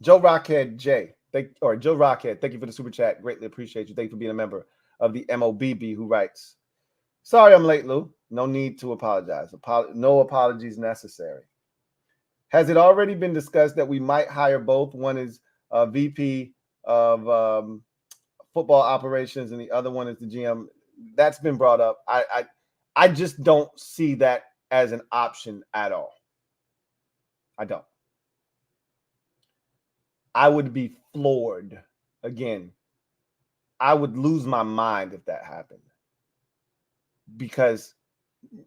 Joe Rockhead Joe Rockhead, thank you for the super chat. Greatly appreciate you. Thank you for being a member of the MOBB, who writes, sorry I'm late, Lou. No need to apologize. No apologies necessary. Has it already been discussed that we might hire both? One is a VP of football operations, and the other one is the GM. That's been brought up. I just don't see that as an option at all. I don't. I would be floored. Again, I would lose my mind if that happened. Because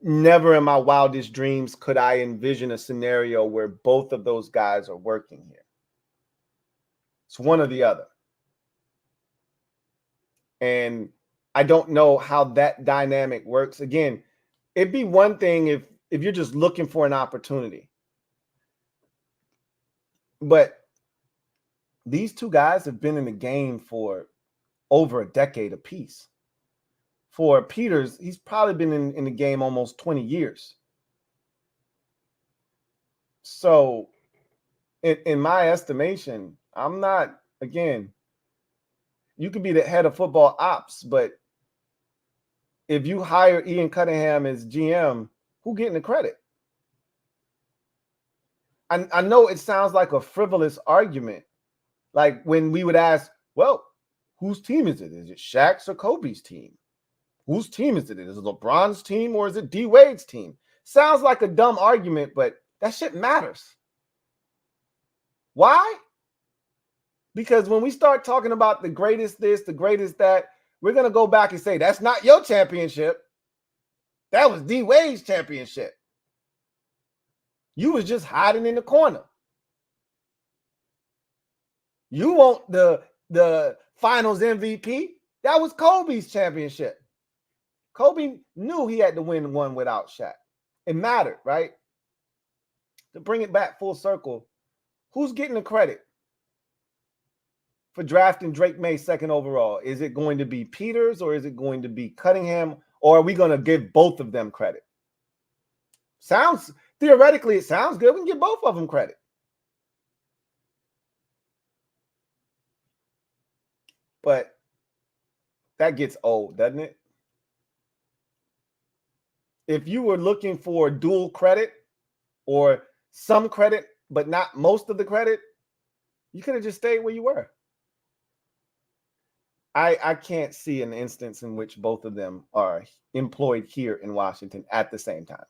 never in my wildest dreams could I envision a scenario where both of those guys are working here. It's one or the other. And I don't know how that dynamic works. Again, it'd be one thing if you're just looking for an opportunity. But these two guys have been in the game for over a decade apiece. For Peters, he's probably been in the game almost 20 years. So in my estimation, I'm not, again, you could be the head of football ops, but if you hire Ian Cunningham as GM, who getting the credit? I know it sounds like a frivolous argument. Like when we would ask, well, whose team is it? Is it Shaq's or Kobe's team? Whose team is it? Is it LeBron's team or is it D Wade's team? Sounds like a dumb argument, but that shit matters. Why? Because when we start talking about the greatest this, the greatest that, we're going to go back and say, that's not your championship. That was D Wade's championship. You was just hiding in the corner. You want the finals MVP? That was Kobe's championship. Kobe knew he had to win one without Shaq. It mattered, right? To bring it back full circle, who's getting the credit for drafting Drake May second overall? Is it going to be Peters or is it going to be Cunningham? Or are we going to give both of them credit? Theoretically, it sounds good. We can give both of them credit. But that gets old, doesn't it? If you were looking for dual credit or some credit, but not most of the credit, you could have just stayed where you were. I can't see an instance in which both of them are employed here in Washington at the same time.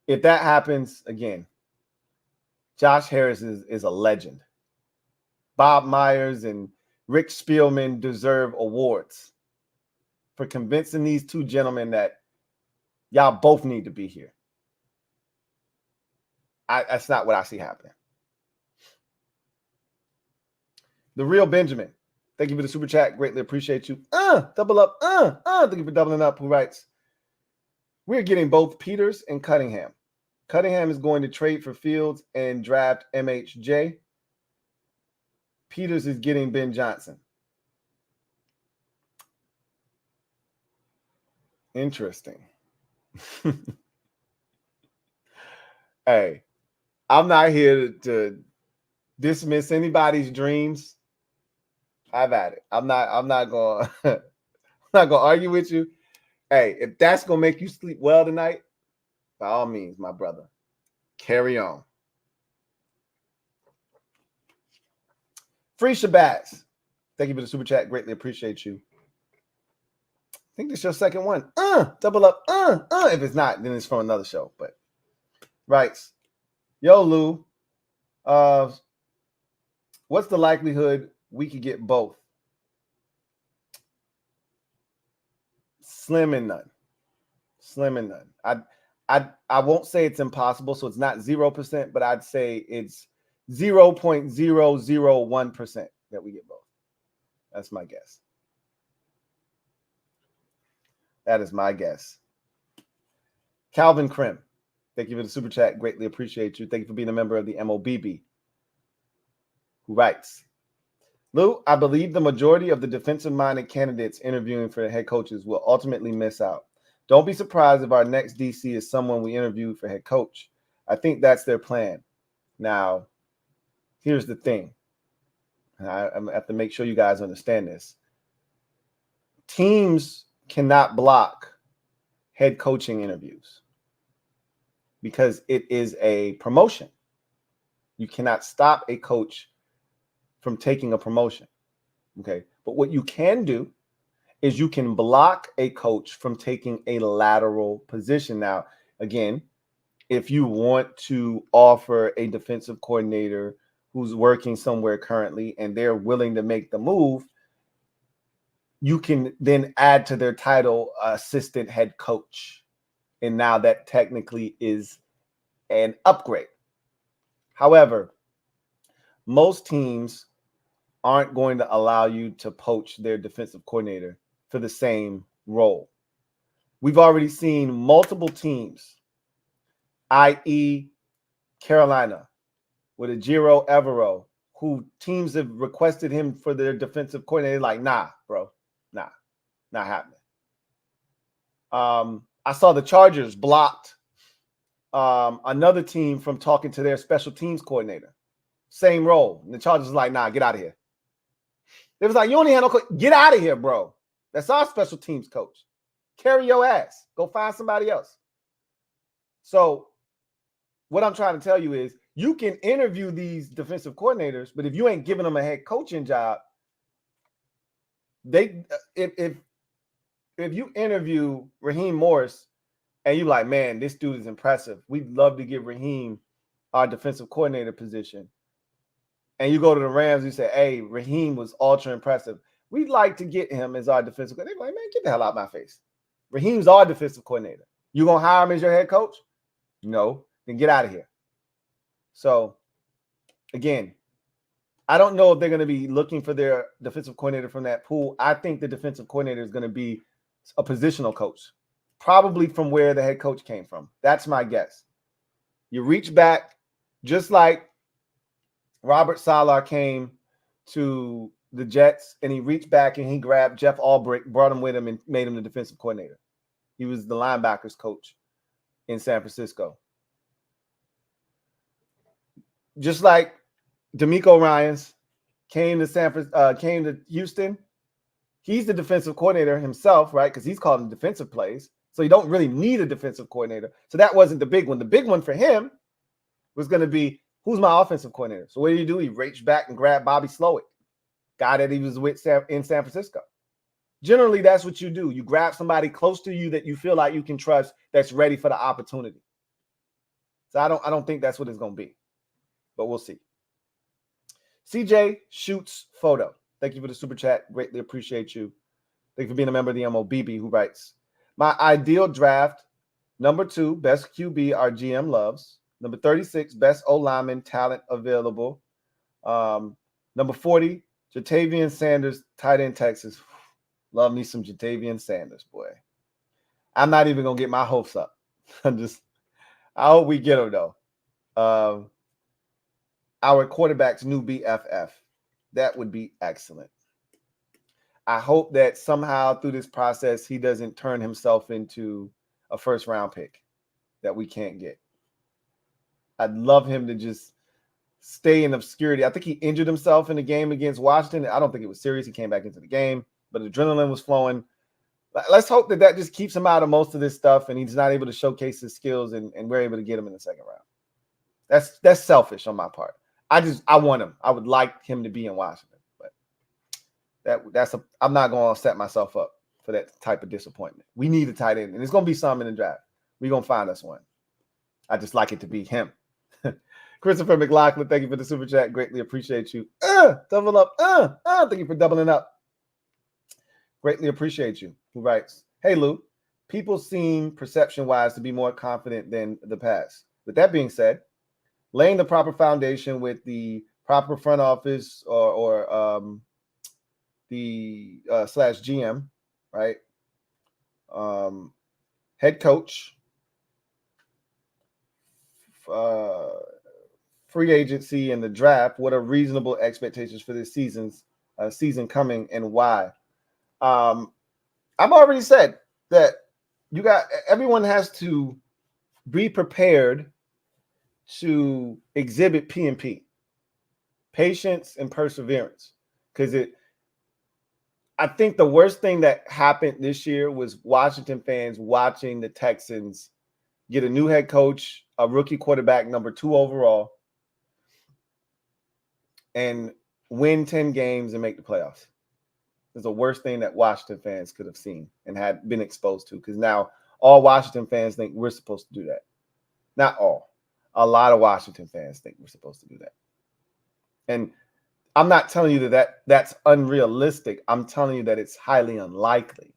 If that happens, again, Josh Harris is a legend. Bob Myers and Rick Spielman deserve awards for convincing these two gentlemen that y'all both need to be here. That's not what I see happening. The Real Benjamin, thank you for the super chat. Greatly appreciate you. Double up. Thank you for doubling up. Who writes, we're getting both Peters and Cunningham. Cunningham is going to trade for Fields and draft MHJ. Peters is getting Ben Johnson. Interesting. Hey, I'm not here to dismiss anybody's dreams. Have at it. I'm not going to argue with you. Hey, if that's going to make you sleep well tonight, by all means, my brother, carry on. Free Shabazz, thank you for the super chat. Greatly appreciate you. I think this is your second one. Double up. If it's not, then it's from another show. But writes, yo, Lou, what's the likelihood we could get both? Slim and none. Slim and none. I won't say it's impossible, so it's not 0%, but I'd say it's 0.001% that we get both. That's my guess. That is my guess. Calvin Krim, thank you for the super chat. Greatly appreciate you. Thank you for being a member of the MOBB. Who writes, Lou, I believe the majority of the defensive-minded candidates interviewing for head coaches will ultimately miss out. Don't be surprised if our next DC is someone we interviewed for head coach. I think that's their plan. Now, here's the thing. I have to make sure you guys understand this. Teams cannot block head coaching interviews because it is a promotion. You cannot stop a coach from taking a promotion. Okay. But what you can do is you can block a coach from taking a lateral position. Now, again, if you want to offer a defensive coordinator who's working somewhere currently and they're willing to make the move, you can then add to their title assistant head coach. And now that technically is an upgrade. However, most teams aren't going to allow you to poach their defensive coordinator for the same role. We've already seen multiple teams, i.e. Carolina, with Ejiro Evero, who teams have requested him for their defensive coordinator. Like, nah, bro, nah, not happening. I saw the Chargers blocked another team from talking to their special teams coordinator. Same role. And the Chargers was like, nah, get out of here. They was like, you only have no coach. Get out of here, bro. That's our special teams coach. Carry your ass. Go find somebody else. So what I'm trying to tell you is you can interview these defensive coordinators, but if you ain't giving them a head coaching job, if you interview Raheem Morris and you like, man, this dude is impressive, we'd love to give Raheem our defensive coordinator position. And you go to the Rams, you say, hey, Raheem was ultra impressive. We'd like to get him as our defensive coordinator. They're like, man, get the hell out of my face. Raheem's our defensive coordinator. You going to hire him as your head coach? No. Then get out of here. So, again, I don't know if they're going to be looking for their defensive coordinator from that pool. I think the defensive coordinator is going to be a positional coach, probably from where the head coach came from. That's my guess. You reach back, just like Robert Saleh came to the Jets, and he reached back and he grabbed Jeff Albrecht, brought him with him, and made him the defensive coordinator. He was the linebackers coach in San Francisco. Just like DeMeco Ryans came to Houston, he's the defensive coordinator himself, right? Because he's calling defensive plays, so you don't really need a defensive coordinator. So that wasn't the big one. The big one for him was going to be, who's my offensive coordinator? So what do? He reached back and grabbed Bobby Slowick, guy that he was with in San Francisco. Generally, that's what you do. You grab somebody close to you that you feel like you can trust, that's ready for the opportunity. So I don't think that's what it's going to be, but we'll see. CJ Shoots Photo. Thank you for the super chat. Greatly appreciate you. Thank you for being a member of the MOBB, who writes, my ideal draft, number 2, best QB our GM loves. Number 36, best O-lineman talent available. Number 40, Jatavian Sanders, tight end Texas. Love me some Jatavian Sanders, boy. I'm not even going to get my hopes up. I hope we get him, though. Our quarterback's new BFF. That would be excellent. I hope that somehow through this process, he doesn't turn himself into a first-round pick that we can't get. I'd love him to just stay in obscurity. I think he injured himself in the game against Washington. I don't think it was serious. He came back into the game, but adrenaline was flowing. Let's hope that just keeps him out of most of this stuff and he's not able to showcase his skills and we're able to get him in the second round. That's selfish on my part. I want him. I would like him to be in Washington, but I'm not going to set myself up for that type of disappointment. We need a tight end, and it's going to be some in the draft. We're going to find us one. I just like it to be him. Christopher McLaughlin, thank you for the super chat. Greatly appreciate you. Double up. Thank you for doubling up. Greatly appreciate you. Who writes, hey, Lou, people seem perception-wise to be more confident than the past. With that being said, laying the proper foundation with the proper front office or the slash GM, right? Head coach, free agency, and the draft. What are reasonable expectations for this season coming, and why? I've already said that everyone has to be prepared to exhibit P&P, patience and perseverance, because I think the worst thing that happened this year was Washington fans watching the Texans get a new head coach, a rookie quarterback, number 2 overall, and win 10 games and make the playoffs. It's the worst thing that Washington fans could have seen and had been exposed to, because now all Washington fans think we're supposed to do that. Not all. A lot of Washington fans think we're supposed to do that. And I'm not telling you that's unrealistic. I'm telling you that it's highly unlikely.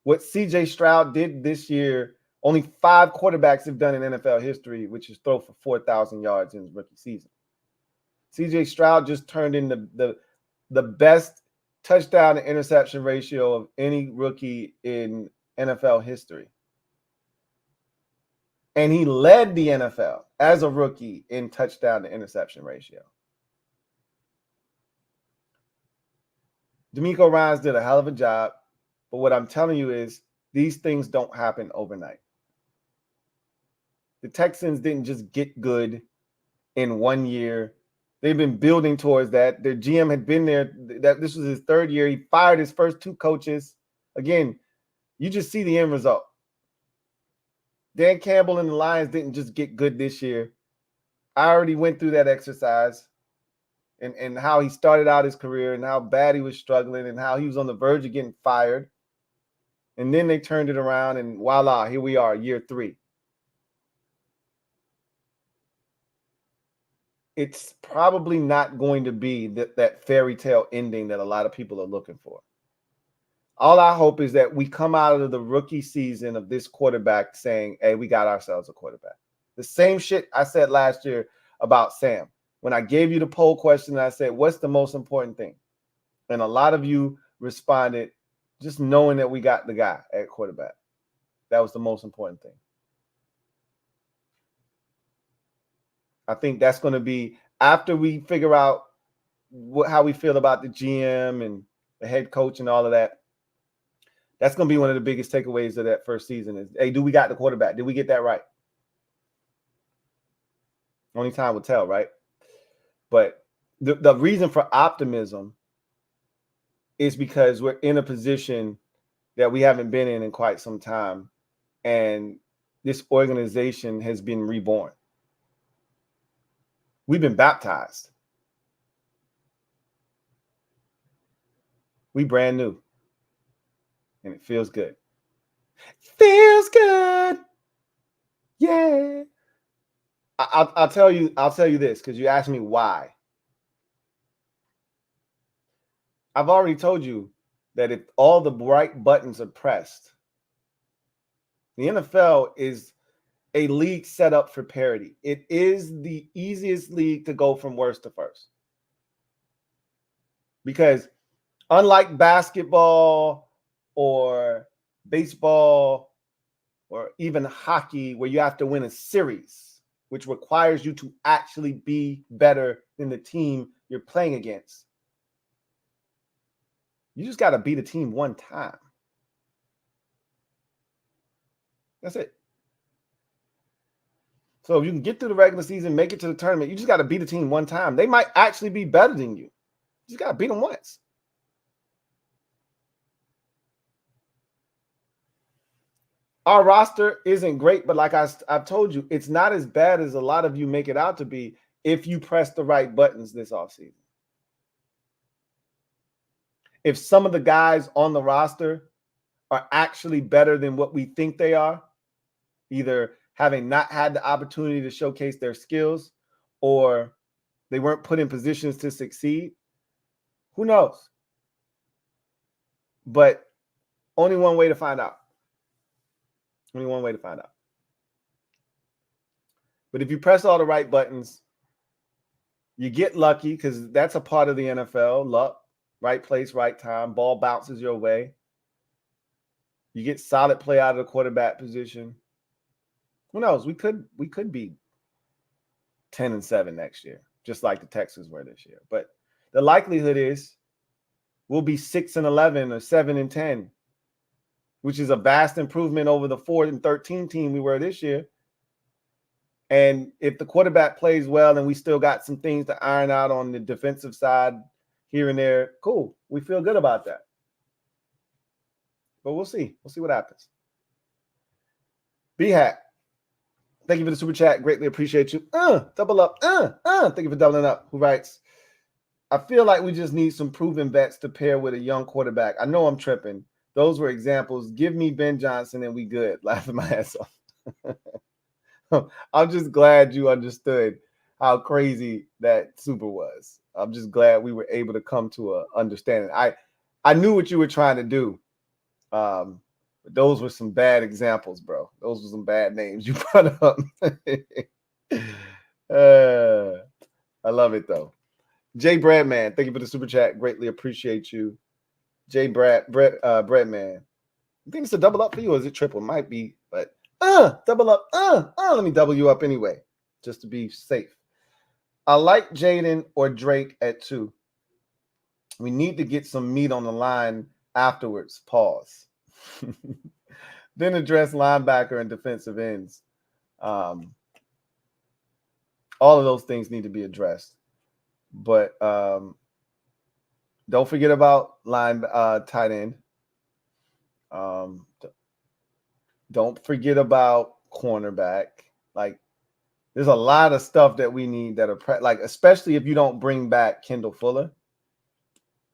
What CJ Stroud did this year, only 5 quarterbacks have done in NFL history, which is throw for 4,000 yards in his rookie season. CJ Stroud just turned in the best touchdown to interception ratio of any rookie in NFL history. And he led the NFL as a rookie in touchdown to interception ratio. D'Amico Ryans did a hell of a job. But what I'm telling you is these things don't happen overnight. The Texans didn't just get good in 1 year. They've been building towards that. Their GM had been there. This was his 3rd year. He fired his first 2 coaches. Again, you just see the end result. Dan Campbell and the Lions didn't just get good this year. I already went through that exercise and how he started out his career and how bad he was struggling and how he was on the verge of getting fired. And then they turned it around and voila, here we are, year 3. It's probably not going to be that fairy tale ending that a lot of people are looking for. All I hope is that we come out of the rookie season of this quarterback saying, hey, we got ourselves a quarterback. The same shit I said last year about Sam. When I gave you the poll question, I said, what's the most important thing? And a lot of you responded, just knowing that we got the guy at quarterback. That was the most important thing. I think that's going to be, after we figure out how we feel about the GM and the head coach and all of that, that's going to be one of the biggest takeaways of that first season is, hey, do we got the quarterback? Did we get that right? Only time will tell, right? But the reason for optimism is because we're in a position that we haven't been in quite some time. And this organization has been reborn. We've been baptized. We brand new. And it feels good. Feels good. Yeah. I'll tell you this because you asked me why. I've already told you that if all the right buttons are pressed, the NFL is a league set up for parity. It is the easiest league to go from worst to first. Because unlike basketball or baseball or even hockey, where you have to win a series, which requires you to actually be better than the team you're playing against, you just got to beat a team one time. That's it. So if you can get through the regular season, make it to the tournament, you just got to beat a team one time. They might actually be better than you. You just got to beat them once. Our roster isn't great, but like I've told you, it's not as bad as a lot of you make it out to be if you press the right buttons this offseason. If some of the guys on the roster are actually better than what we think they are, either having not had the opportunity to showcase their skills or they weren't put in positions to succeed, who knows? But only one way to find out. Only one way to find out. But if you press all the right buttons, you get lucky because that's a part of the NFL, luck. Right place, right time. Ball bounces your way. You get solid play out of the quarterback position. Who knows? We could be 10-7 next year, just like the Texans were this year. But the likelihood is we'll be 6-11 or 7-10, which is a vast improvement over the 4-13 team we were this year. And if the quarterback plays well and we still got some things to iron out on the defensive side here and there, cool. We feel good about that. But we'll see. We'll see what happens. B-Hat, thank you for the super chat. Greatly appreciate you. Double up. Thank you for doubling up. Who writes, I feel like we just need some proven vets to pair with a young quarterback. I know I'm tripping. Those were examples. Give me Ben Johnson and we good. Laughing my ass off. I'm just glad you understood how crazy that super was. I'm just glad we were able to come to a understanding. I knew what you were trying to do. But those were some bad examples, bro. Those were some bad names you brought up. I love it though. Jay Bradman, thank you for the super chat. Greatly appreciate you. Jay Bradman. You think it's a double up for you, or is it triple? Might be, but double up. Let me double you up anyway, just to be safe. I like Jaden or Drake at 2. We need to get some meat on the line afterwards. Pause. Then address linebacker and defensive ends. All of those things need to be addressed. But don't forget about tight end. Don't forget about cornerback. Like, there's a lot of stuff that we need that are like, especially if you don't bring back Kendall Fuller.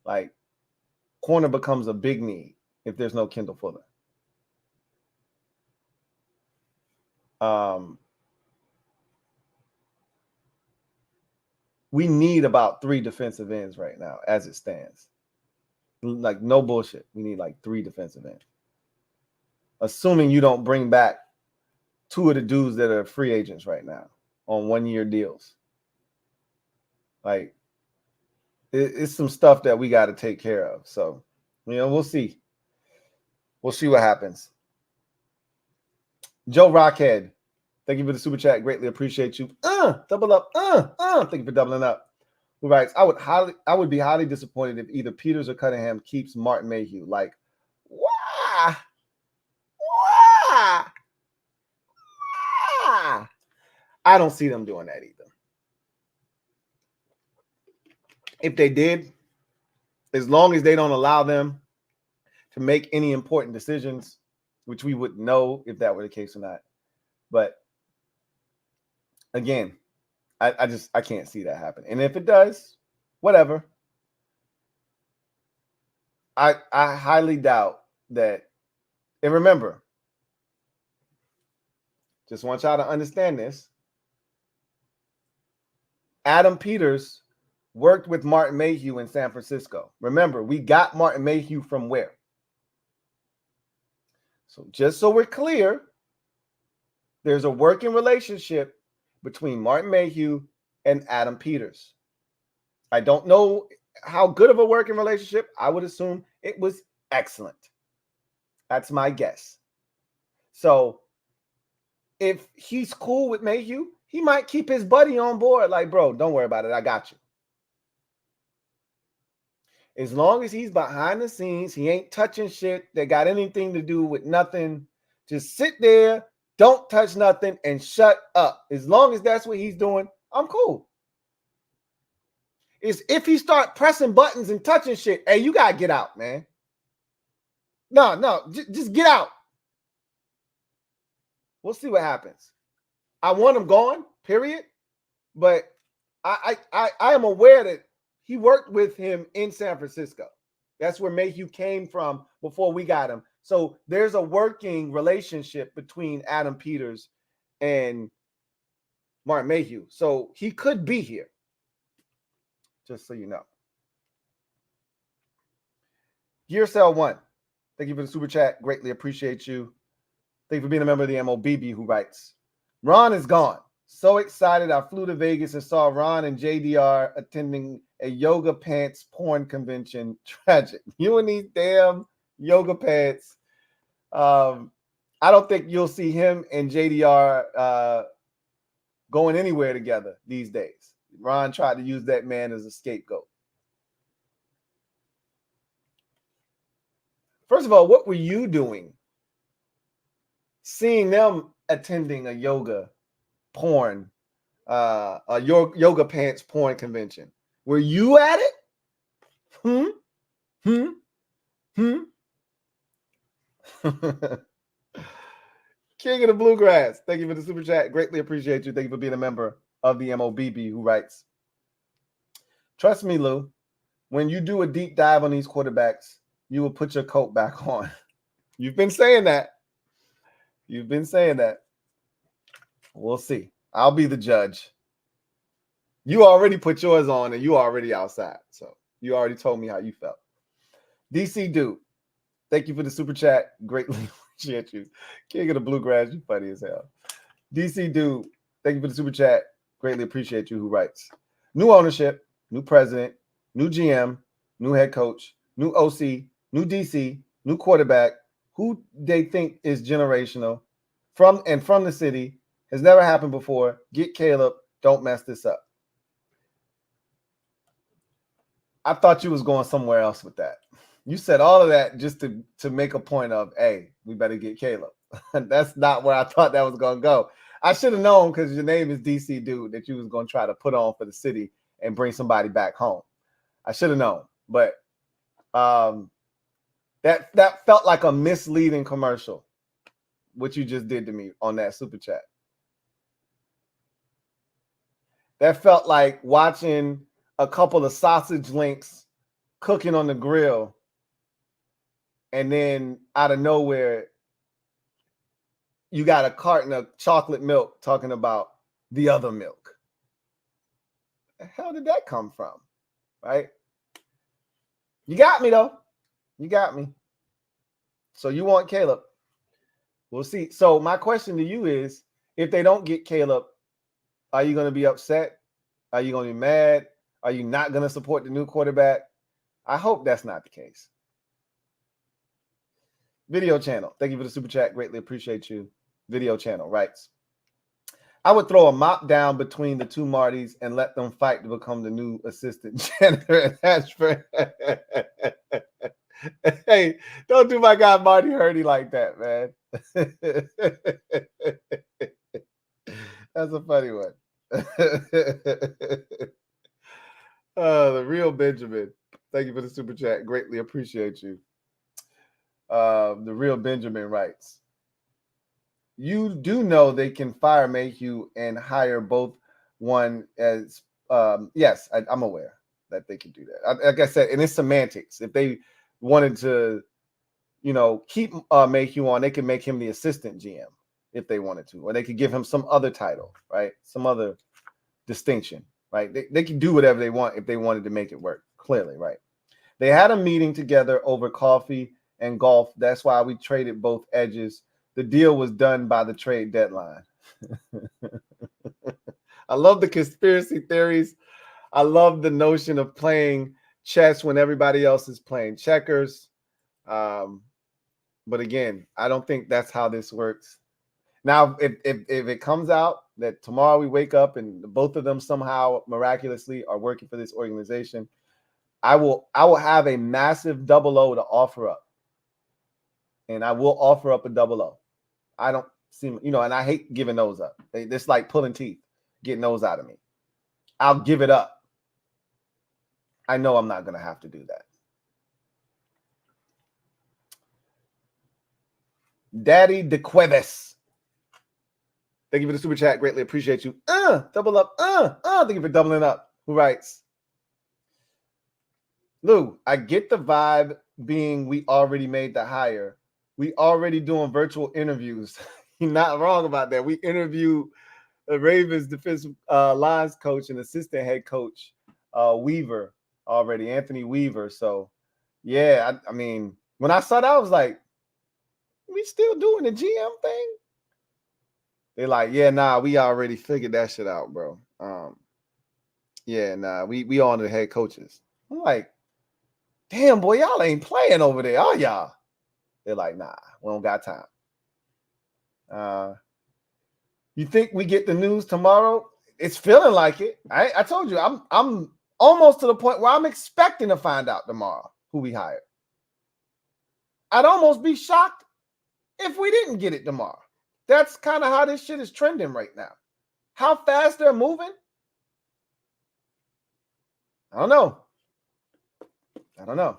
Like, corner becomes a big need if there's no Kendall Fuller. We need about 3 defensive ends right now as it stands. Like, no bullshit. We need like 3 defensive ends. Assuming you don't bring back 2 of the dudes that are free agents right now on 1-year deals. Like, it's some stuff that we got to take care of. So, we'll see. We'll see what happens. Joe Rockhead, thank you for the super chat. Greatly appreciate you. Double up. Thank you for doubling up. Who writes, I would be highly disappointed if either Peters or Cunningham keeps Martin Mayhew. Like, why? I don't see them doing that either. If they did, as long as they don't allow them to make any important decisions, which we wouldn't know if that were the case or not. But again, I can't see that happen. And if it does, whatever. I highly doubt that. And remember, just want y'all to understand this. Adam Peters worked with Martin Mayhew in San Francisco. Remember, we got Martin Mayhew from where? So just so we're clear, there's a working relationship between Martin Mayhew and Adam Peters. I don't know how good of a working relationship. I would assume it was excellent. That's my guess. So if he's cool with Mayhew, he might keep his buddy on board. Like, bro, don't worry about it. I got you. As long as he's behind the scenes, he ain't touching shit that got anything to do with nothing. Just sit there, don't touch nothing, and shut up. As long as that's what he's doing, I'm cool. Is if he start pressing buttons and touching shit, hey, you got to get out, man. No, just get out. We'll see what happens. I want him gone, period. But I am aware that he worked with him in San Francisco. That's where Mayhew came from before we got him. So there's a working relationship between Adam Peters and Martin Mayhew. So he could be here. Just so you know. Gearcell 1. Thank you for the super chat. Greatly appreciate you. Thank you for being a member of the MOBB who writes, Ron is gone. So excited. I flew to Vegas and saw Ron and JDR attending a yoga pants porn convention. Tragic. You and these damn yoga pants. I don't think you'll see him and JDR going anywhere together these days. Ron tried to use that man as a scapegoat. First of all, what were you doing? Seeing them attending a yoga porn, yoga pants porn convention. Were you at it? King of the Bluegrass. Thank you for the super chat. Greatly appreciate you. Thank you for being a member of the MOBB who writes, trust me, Lou, when you do a deep dive on these quarterbacks, you will put your coat back on. You've been saying that. You've been saying that. We'll see. I'll be the judge. You already put yours on and you already outside. So you already told me how you felt. DC Dude, thank you for the super chat. Greatly appreciate you. King of the Bluegrass, you funny as hell. DC Dude, thank you for the super chat. Greatly appreciate you. Who writes? New ownership, new president, new GM, new head coach, new OC, new DC, new quarterback, who they think is generational from the city, has never happened before. Get Caleb. Don't mess this up. I thought you was going somewhere else with that. You said all of that just to make a point of, hey, we better get Caleb. That's not where I thought that was going to go. I should have known, because your name is DC Dude, that you was going to try to put on for the city and bring somebody back home. I should have known. But that felt like a misleading commercial, what you just did to me on that super chat. That felt like watching a couple of sausage links cooking on the grill, and then out of nowhere, you got a carton of chocolate milk talking about the other milk. The hell did that come from? Right? You got me, though. You got me. So you want Caleb. We'll see. So my question to you is, if they don't get Caleb, are you going to be upset? Are you going to be mad? Are you not going to support the new quarterback? I hope that's not the case. Video channel. Thank you for the super chat. Greatly appreciate you. Video channel writes, I would throw a mop down between the two Martys and let them fight to become the new assistant janitor at Ashford. Hey, don't do my guy Marty Hurdy like that, man. That's a funny one. The real Benjamin. Thank you for the super chat. Greatly appreciate you. The real Benjamin writes, you do know they can fire Mayhew and hire both one as yes, I'm aware that they can do that. Like I said, and it's semantics. If they wanted to, keep Mayhew on, they could make him the assistant GM if they wanted to, or they could give him some other title, right? Some other distinction, right? They can do whatever they want if they wanted to make it work, clearly, right? They had a meeting together over coffee and golf. That's why we traded both edges. The deal was done by the trade deadline. I love the conspiracy theories. I love the notion of playing chess when everybody else is playing checkers. But again, I don't think that's how this works. Now, if it comes out that tomorrow we wake up and both of them somehow miraculously are working for this organization, I will have a massive double O to offer up. And I will offer up a double O. I don't seem, and I hate giving those up. It's like pulling teeth, getting those out of me. I'll give it up. I know I'm not going to have to do that. Daddy De Cuevas. Thank you for the super chat. Greatly appreciate you. Double up. Thank you for doubling up. Who writes? Lou, I get the vibe being we already made the hire. We already doing virtual interviews. You're not wrong about that. We interviewed the Ravens defensive lines coach and assistant head coach Weaver already, Anthony Weaver. So, yeah, I mean, when I saw that, I was like, we still doing the GM thing? They're like, yeah, nah, we already figured that shit out, bro. Yeah, nah, we on the head coaches. I'm like, damn, boy, y'all ain't playing over there, are y'all? They're like, nah, we don't got time. You think we get the news tomorrow? It's feeling like it. I told you, I'm almost to the point where I'm expecting to find out tomorrow who we hired. I'd almost be shocked if we didn't get it tomorrow. That's kind of how this shit is trending right now. How fast they're moving? I don't know.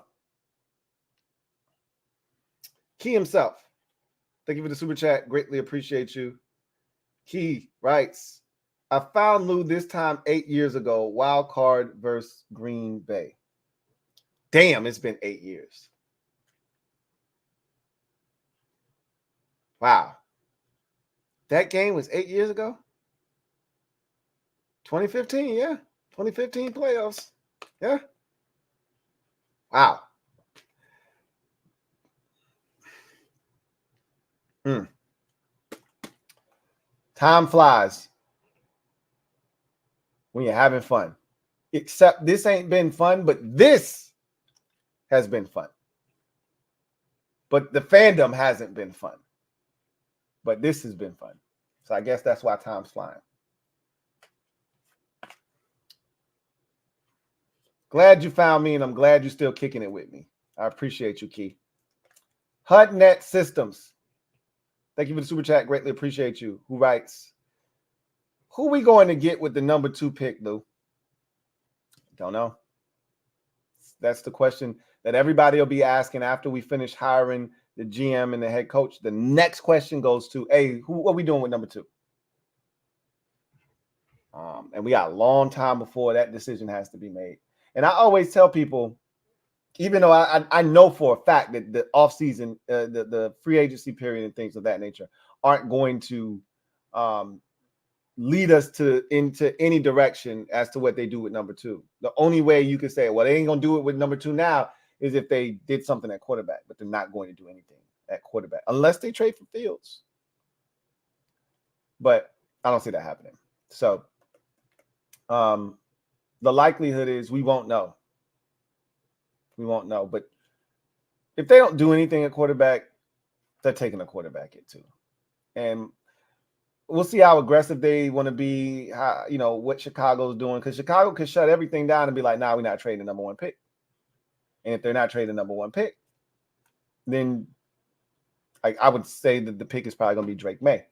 Key himself. Thank you for the super chat. Greatly appreciate you. Key writes, I found Lou this time 8 years ago, wild card versus Green Bay. Damn, it's been 8 years. Wow. That game was 8 years ago? 2015, yeah. 2015 playoffs. Yeah. Wow. Time flies when you're having fun. Except this ain't been fun, but this has been fun. But the fandom hasn't been fun. But this has been fun. So I guess that's why time's flying. Glad you found me, and I'm glad you're still kicking it with me. I appreciate you, Key. HUDNet Systems. Thank you for the super chat. Greatly appreciate you. Who writes, who we going to get with the number 2 pick, Lou? Don't know. That's the question that everybody will be asking after we finish hiring the GM and the head coach. The next question goes to, hey, what are we doing with number 2? And we got a long time before that decision has to be made. And I always tell people, even though I know for a fact that the offseason, the free agency period and things of that nature aren't going to lead us into any direction as to what they do with number 2. The only way you could say, well, they ain't going to do it with number 2 now is if they did something at quarterback, but they're not going to do anything at quarterback unless they trade for Fields. But I don't see that happening. So the likelihood is we won't know. We won't know. But if they don't do anything at quarterback, they're taking a quarterback at 2. And we'll see how aggressive they want to be, how, what Chicago's doing, because Chicago could shut everything down and be like, nah, we're not trading the number 1 pick. And if they're not trading the number 1 pick, then I would say that the pick is probably going to be Drake May.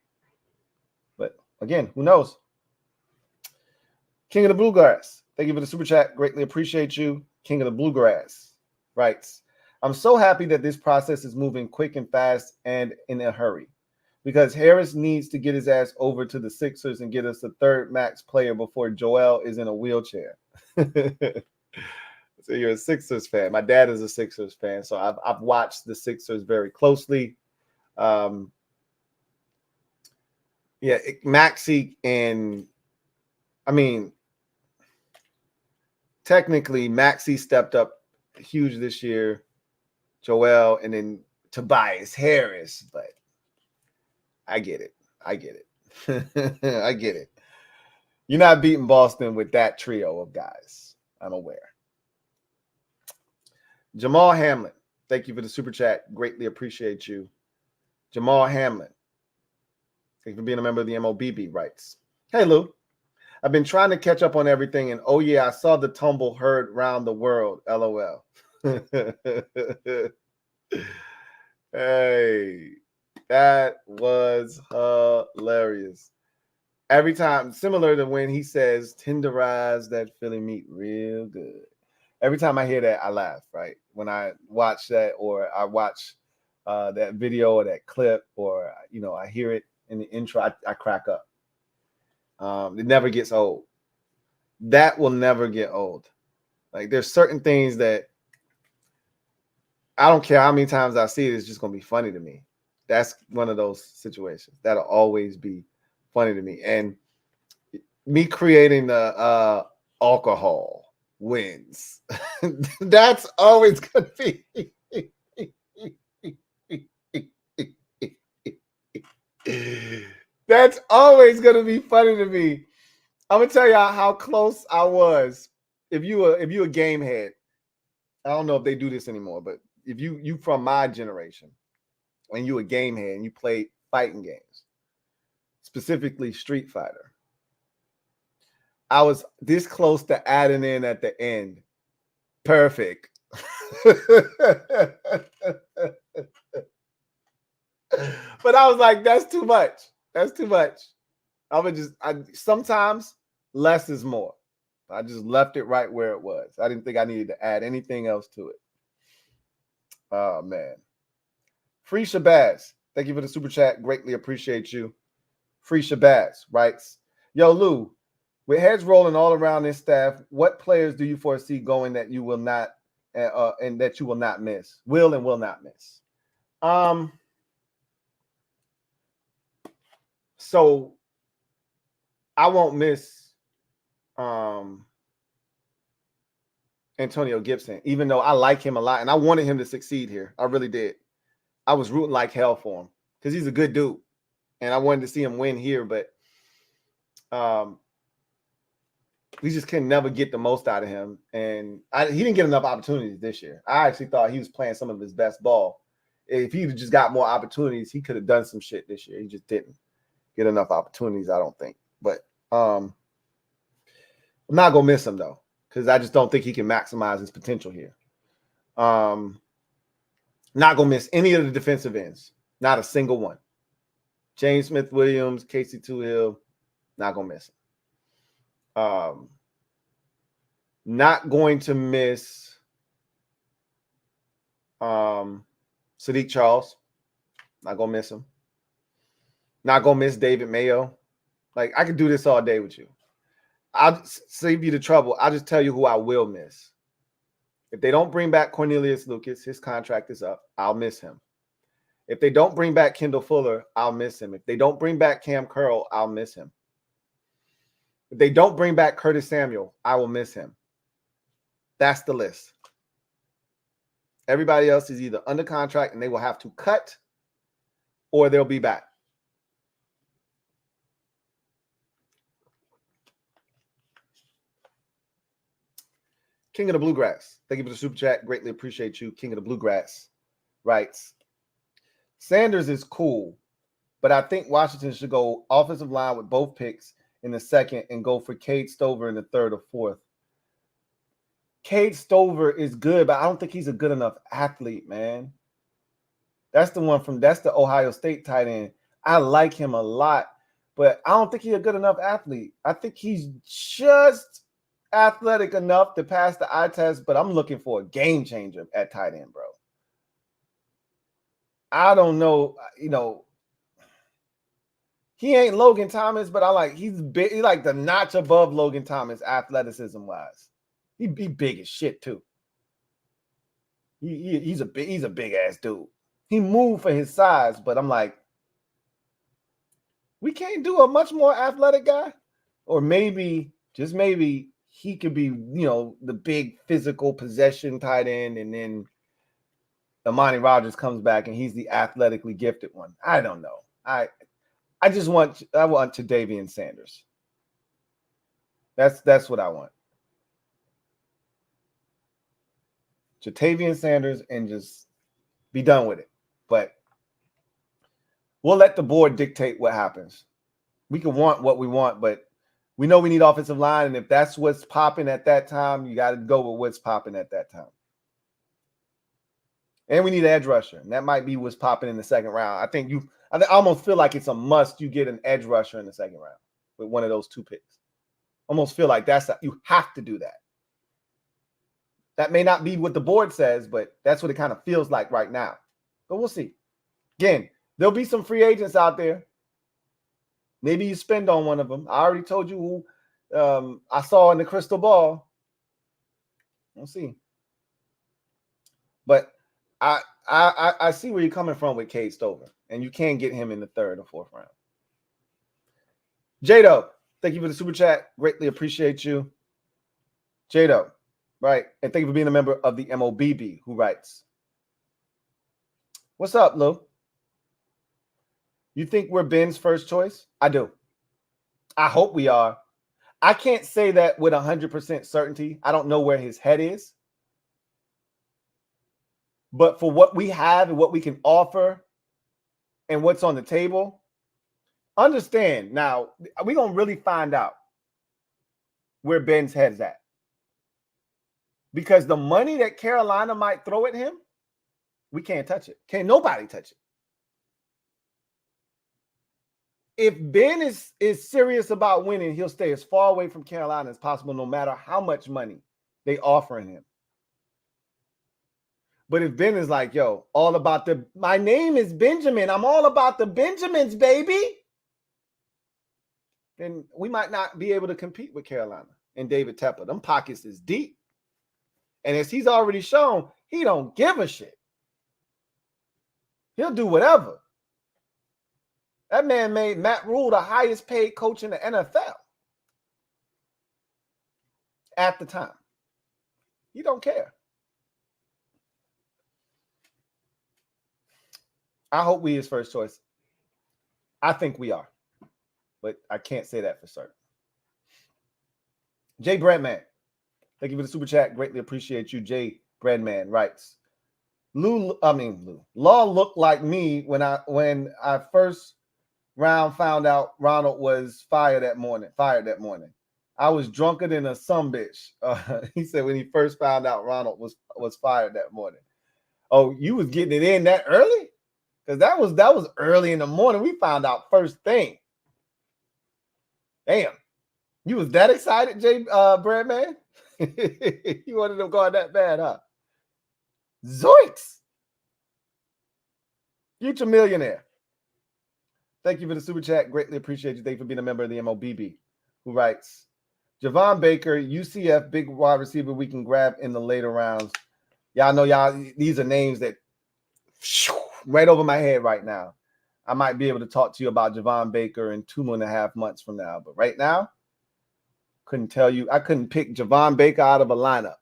But again, who knows? King of the Bluegrass. Thank you for the super chat. Greatly appreciate you. King of the Bluegrass writes, I'm so happy that this process is moving quick and fast and in a hurry, because Harris needs to get his ass over to the Sixers and get us a 3rd max player before Joel is in a wheelchair. So you're a Sixers fan. My dad is a Sixers fan, so I've watched the Sixers very closely. Maxey and technically Maxey stepped up huge this year, Joel, and then Tobias Harris, but I get it. I get it. You're not beating Boston with that trio of guys. I'm aware. Jamal Hamlin, thank you for the super chat. Greatly appreciate you. Jamal Hamlin, thank you for being a member of the MOBB, writes, hey, Lou. I've been trying to catch up on everything, and oh yeah, I saw the tumble heard round the world. LOL. Hey, that was hilarious. Every time, similar to when he says, tenderize that Philly meat real good. Every time I hear that, I laugh, right? When I watch that, or I watch that video or that clip, or, I hear it in the intro, I crack up. It never gets old. That will never get old. Like, there's certain things that I don't care how many times I see it, it's just going to be funny to me. That's one of those situations that'll always be funny to me. And me creating the alcohol wins. That's always going to be. That's always going to be funny to me. I'm going to tell you how close I was. If you a game head, I don't know if they do this anymore, but if you from my generation and you a game head and you play fighting games, specifically Street Fighter, I was this close to adding in at the end. Perfect. But I was like, that's too much. That's too much. Sometimes less is more. I just left it right where it was. I didn't think I needed to add anything else to it. Oh, man. Free Shabazz. Thank you for the super chat. Greatly appreciate you. Free Shabazz writes, yo, Lou, with heads rolling all around this staff, what players do you foresee going that you will not and that you will not miss? Will and will not miss. So I won't miss Antonio Gibson, even though I like him a lot and I wanted him to succeed here. I really did. I was rooting like hell for him because he's a good dude. And I wanted to see him win here, but we just can never get the most out of him. And he didn't get enough opportunities this year. I actually thought he was playing some of his best ball. If he just got more opportunities, he could have done some shit this year. He just didn't get enough opportunities, I don't think. But I'm not going to miss him, though, because I just don't think he can maximize his potential here. Not going to miss any of the defensive ends. Not a single one. James Smith-Williams, Casey Toohill, not going to miss him. Not going to miss Sadiq Charles. Not going to miss him. Not going to miss David Mayo. Like, I could do this all day with you. I'll save you the trouble. I'll just tell you who I will miss. If they don't bring back Cornelius Lucas, his contract is up. I'll miss him. If they don't bring back Kendall Fuller, I'll miss him. If they don't bring back Cam Curl, I'll miss him. If they don't bring back Curtis Samuel, I will miss him. That's the list. Everybody else is either under contract and they will have to cut or they'll be back. King of the Bluegrass. Thank you for the super chat. Greatly appreciate you. King of the Bluegrass writes, Sanders is cool, but I think Washington should go offensive line with both picks in the second and go for Cade Stover in the third or fourth. Cade Stover is good, but I don't think he's a good enough athlete, man. That's the Ohio State tight end. I like him a lot, but I don't think he's a good enough athlete. I think he's just athletic enough to pass the eye test, but I'm looking for a game changer at tight end, bro. I don't know, he ain't Logan Thomas, but he's big. He's like the notch above Logan Thomas athleticism wise. He big as shit too. He's a big ass dude. He moved for his size, but I'm like, we can't do a much more athletic guy, or maybe just maybe he could be, the big physical possession tight end, and then Amani Rodgers comes back and he's the athletically gifted one. I don't know. I want Jadavian Sanders. That's what I want. Jadavian Sanders, and just be done with it. But we'll let the board dictate what happens. We can want what we want, but we know we need offensive line, and if that's what's popping at that time, you got to go with what's popping at that time. And we need an edge rusher, and that might be what's popping in the second round. I almost feel like it's a must you get an edge rusher in the second round with one of those two picks. Almost feel like you have to do that. That may not be what the board says, but that's what it kind of feels like right now. But we'll see. Again, there'll be some free agents out there. Maybe you spend on one of them. I already told you who I saw in the crystal ball. We'll see. But I see where you're coming from with Cade Stover, and you can get him in the third or fourth round. Jado, thank you for the super chat. Greatly appreciate you. Jado, right? And thank you for being a member of the MOBB who writes, what's up, Lou? You think we're Ben's first choice? I do. I hope we are. I can't say that with 100% certainty. I don't know where his head is. But for what we have and what we can offer and what's on the table, understand now, we're going to really find out where Ben's head's at. Because the money that Carolina might throw at him, we can't touch it. Can't nobody touch it. If Ben is serious about winning, he'll stay as far away from Carolina as possible, no matter how much money they offering him. But if Ben is like, yo, all about my name is Benjamin, I'm all about the Benjamins, baby, then we might not be able to compete with Carolina and David Tepper. Them pockets is deep. And as he's already shown, he don't give a shit. He'll do whatever. That man made Matt Rule the highest paid coach in the NFL at the time. He don't care. I hope we his first choice. I think we are, but I can't say that for certain. Jay Breadman, thank you for the super chat. Greatly appreciate you. Jay Breadman writes, Law looked like me when I first round found out Ronald was fired that morning. I was drunker than a sumbitch. He said when he first found out Ronald was fired that morning. Oh, you was getting it in that early? Because that was early in the morning. We found out first thing. Damn. You was that excited, Jay Breadman? You wanted them going that bad, huh? Zoinks! Future millionaire. Thank you for the super chat. Greatly appreciate you. Thank you for being a member of the MOBB. Who writes, Javon Baker, UCF, big wide receiver we can grab in the later rounds. Y'all know these are names that right over my head right now. I might be able to talk to you about Javon Baker in 2.5 months from now. But right now, couldn't tell you. I couldn't pick Javon Baker out of a lineup.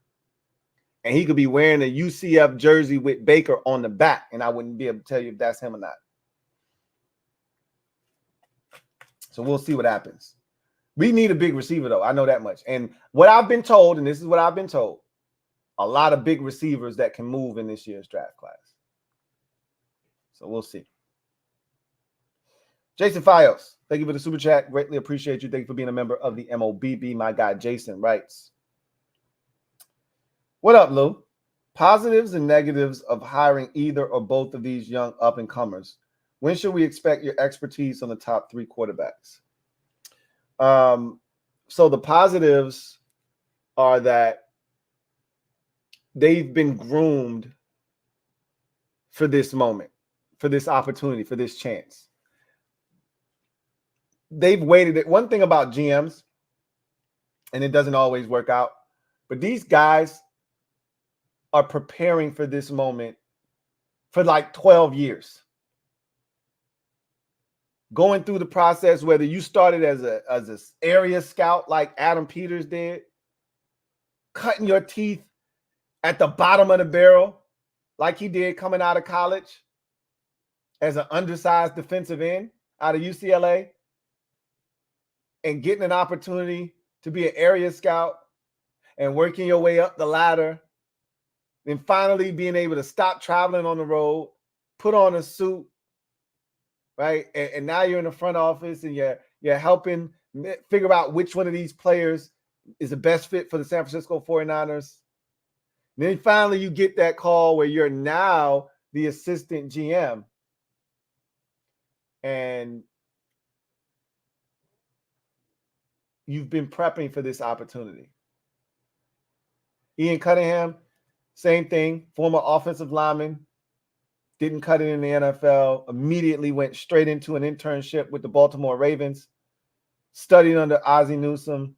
And he could be wearing a UCF jersey with Baker on the back, and I wouldn't be able to tell you if that's him or not. So we'll see what happens. We need a big receiver, though. I know that much. And what I've been told, and this is what I've been told, a lot of big receivers that can move in this year's draft class. So we'll see. Jason Fios, thank you for the super chat. Greatly appreciate you. Thank you for being a member of the MOBB. My guy Jason writes, what up, Lou? Positives and negatives of hiring either or both of these young up-and-comers. When should we expect your expertise on the top 3 quarterbacks? So the positives are that they've been groomed for this moment, for this opportunity, for this chance. They've waited. One thing about GMs, and it doesn't always work out, but these guys are preparing for this moment for like 12 years. Going through the process, whether you started as an area scout like Adam Peters did, cutting your teeth at the bottom of the barrel like he did coming out of college as an undersized defensive end out of UCLA, and getting an opportunity to be an area scout and working your way up the ladder, then finally being able to stop traveling on the road, put on a suit, right? And now you're in the front office and you're helping figure out which one of these players is the best fit for the San Francisco 49ers. And then finally you get that call where you're now the assistant GM. And you've been prepping for this opportunity. Ian Cunningham, same thing, former offensive lineman, didn't cut it in the NFL, immediately went straight into an internship with the Baltimore Ravens, studied under Ozzie Newsome,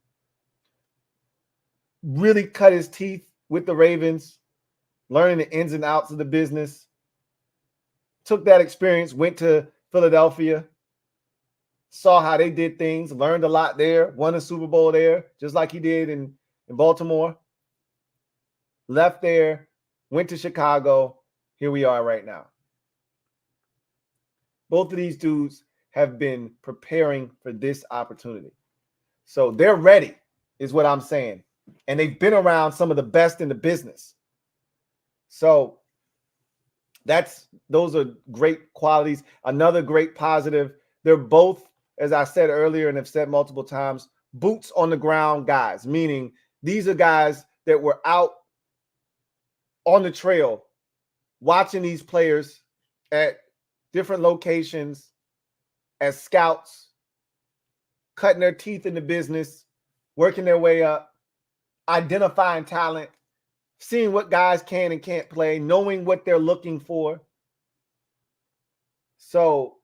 really cut his teeth with the Ravens, learning the ins and outs of the business, took that experience, went to Philadelphia, saw how they did things, learned a lot there, won a Super Bowl there, just like he did in Baltimore. Left there, went to Chicago. Here we are right now. Both of these dudes have been preparing for this opportunity. So they're ready, is what I'm saying. And they've been around some of the best in the business. So those are great qualities. Another great positive, they're both, as I said earlier and have said multiple times, boots on the ground guys, meaning these are guys that were out on the trail watching these players at different locations as scouts, cutting their teeth in the business, working their way up, identifying talent, seeing what guys can and can't play, knowing what they're looking for. So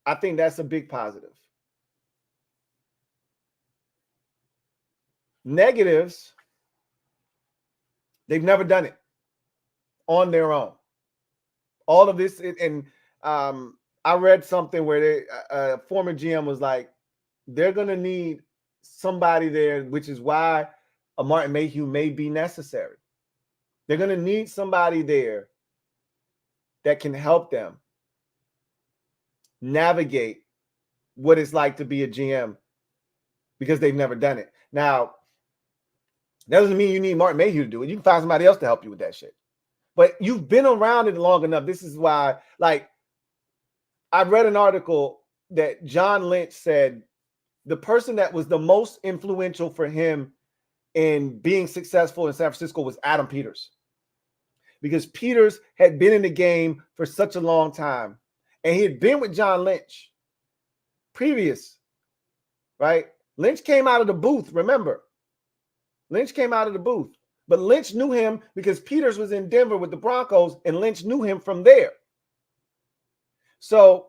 I think that's a big positive. Negatives, they've never done it on their own. All of this, and I read something where a former GM was like, they're going to need somebody there, which is why a Martin Mayhew may be necessary. They're going to need somebody there that can help them navigate what it's like to be a GM because they've never done it. Now, that doesn't mean you need Martin Mayhew to do it. You can find somebody else to help you with that shit. But you've been around it long enough. This is why, like, I read an article that John Lynch said the person that was the most influential for him in being successful in San Francisco was Adam Peters. Because Peters had been in the game for such a long time. And he had been with John Lynch previous, right? Lynch came out of the booth, remember? Lynch came out of the booth. But Lynch knew him because Peters was in Denver with the Broncos, and Lynch knew him from there. So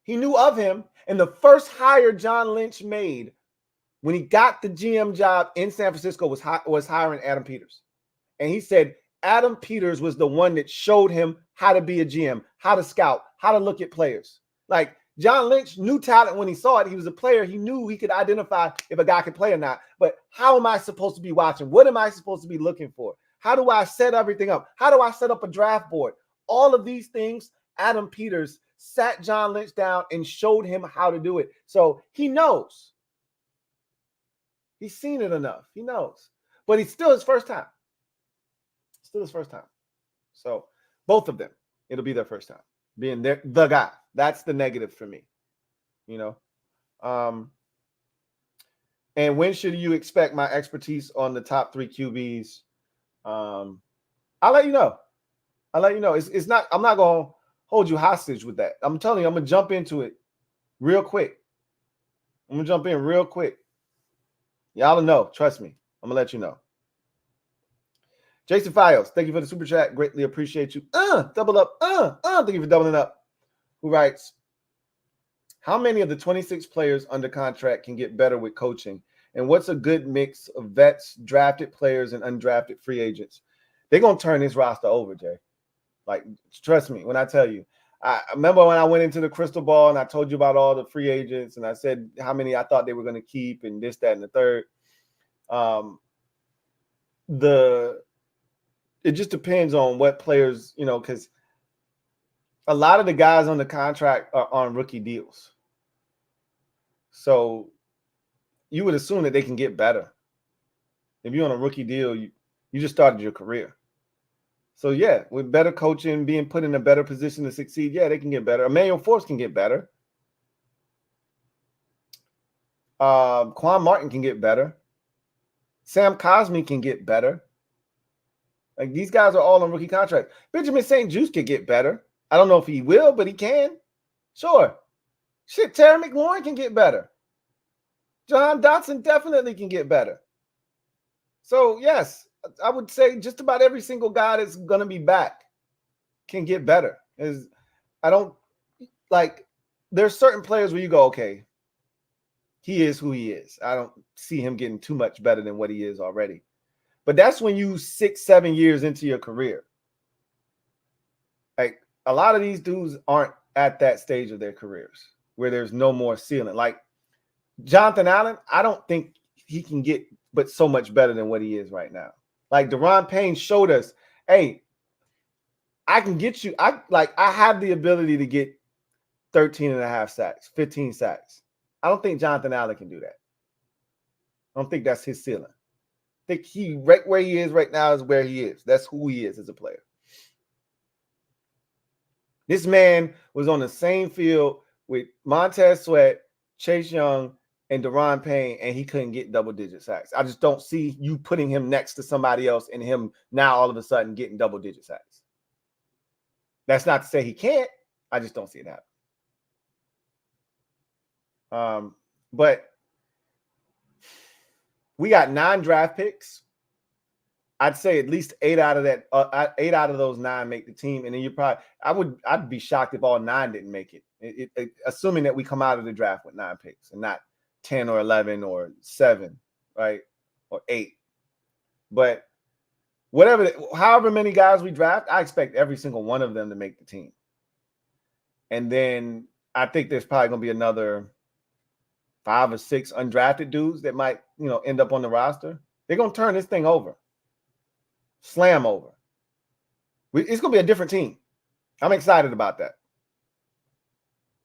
he knew of him. And the first hire John Lynch made when he got the GM job in San Francisco was hiring Adam Peters. And he said Adam Peters was the one that showed him how to be a GM, how to scout, how to look at players. Like, John Lynch knew talent when he saw it. He was a player. He knew he could identify if a guy could play or not. But how am I supposed to be watching? What am I supposed to be looking for? How do I set everything up? How do I set up a draft board? All of these things, Adam Peters sat John Lynch down and showed him how to do it. So he knows. He's seen it enough. He knows. But it's still his first time. Still his first time. So both of them, it'll be their first time being the guy. That's the negative for me, you know. And when should you expect my expertise on the top 3 QBs? I'll let you know. I'll let you know. It's not. I'm not gonna hold you hostage with that. I'm telling you, I'm gonna jump into it real quick. I'm gonna jump in real quick. Y'all know. Trust me. I'm gonna let you know. Jason Files, thank you for the super chat. Greatly appreciate you. Double up. Thank you for doubling up. Who writes, how many of the 26 players under contract can get better with coaching? And what's a good mix of vets, drafted players, and undrafted free agents? They're going to turn this roster over, Jay. Like, trust me when I tell you. I remember when I went into the crystal ball and I told you about all the free agents and I said how many I thought they were going to keep and this, that, and the third. It just depends on what players, you know, because a lot of the guys on the contract are on rookie deals. So you would assume that they can get better. If you're on a rookie deal, you just started your career. So, yeah, with better coaching, being put in a better position to succeed, yeah, they can get better. Emmanuel Forbes can get better. Quan Martin can get better. Sam Cosmi can get better. Like, these guys are all on rookie contracts. Benjamin St. Juste can get better. I don't know if he will, but he can. Sure. Shit, Terry McLaurin can get better. John Dotson definitely can get better. So, yes, I would say just about every single guy that's going to be back can get better. There's certain players where you go, okay, he is who he is. I don't see him getting too much better than what he is already. But that's when you 6-7 years into your career. Like, a lot of these dudes aren't at that stage of their careers where there's no more ceiling. Like Jonathan Allen, I don't think he can get but so much better than what he is right now. Like Daron Payne showed us, hey, I can get you. I have the ability to get 13.5 sacks, 15 sacks. I don't think Jonathan Allen can do that. I don't think that's his ceiling. I think he right where he is right now is where he is. That's who he is as a player. This man was on the same field with Montez Sweat, Chase Young, and Daron Payne, and he couldn't get double-digit sacks. I just don't see you putting him next to somebody else and him now all of a sudden getting double-digit sacks. That's not to say he can't. I just don't see it happen. But we got 9 draft picks. I'd say at least 8 out of those 9 make the team, and then I'd be shocked if all 9 didn't make it. Assuming that we come out of the draft with 9 picks and not 10 or 11 or 7, right, or 8. But however many guys we draft, I expect every single one of them to make the team. And then I think there's probably going to be another 5 or 6 undrafted dudes that might, end up on the roster. They're going to turn this thing over. Slam over. It's going to be a different team. I'm excited about that.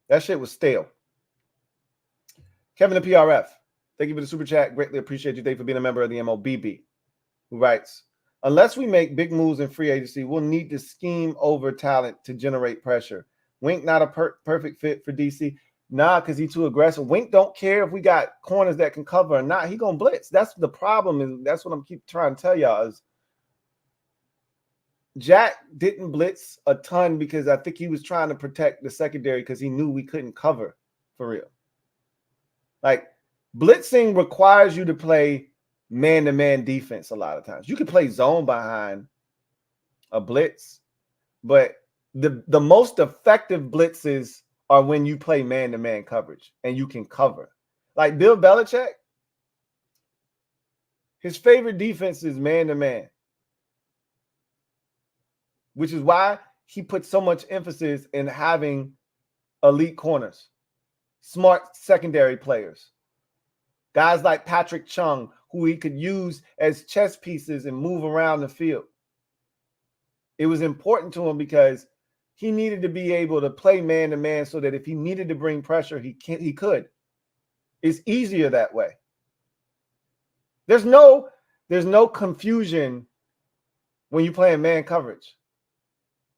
That shit was stale. Kevin the PRF, thank you for the super chat. Greatly appreciate you. Thank you for being a member of the MOBB. Who writes, unless we make big moves in free agency, we'll need to scheme over talent to generate pressure. Wink not a perfect fit for DC. Nah, because he's too aggressive. Wink don't care if we got corners that can cover or not. He going to blitz. That's the problem. And that's what I'm keep trying to tell y'all is Jack didn't blitz a ton because I think he was trying to protect the secondary because he knew we couldn't cover for real. Like, blitzing requires you to play man-to-man defense a lot of times. You can play zone behind a blitz, but the most effective blitzes are when you play man-to-man coverage and you can cover. Like Bill Belichick, his favorite defense is man-to-man, which is why he puts so much emphasis in having elite corners, smart secondary players, guys like Patrick Chung, who he could use as chess pieces and move around the field. It was important to him because he needed to be able to play man-to-man so that if he needed to bring pressure, he could. It's easier that way. There's no confusion when you play in man coverage.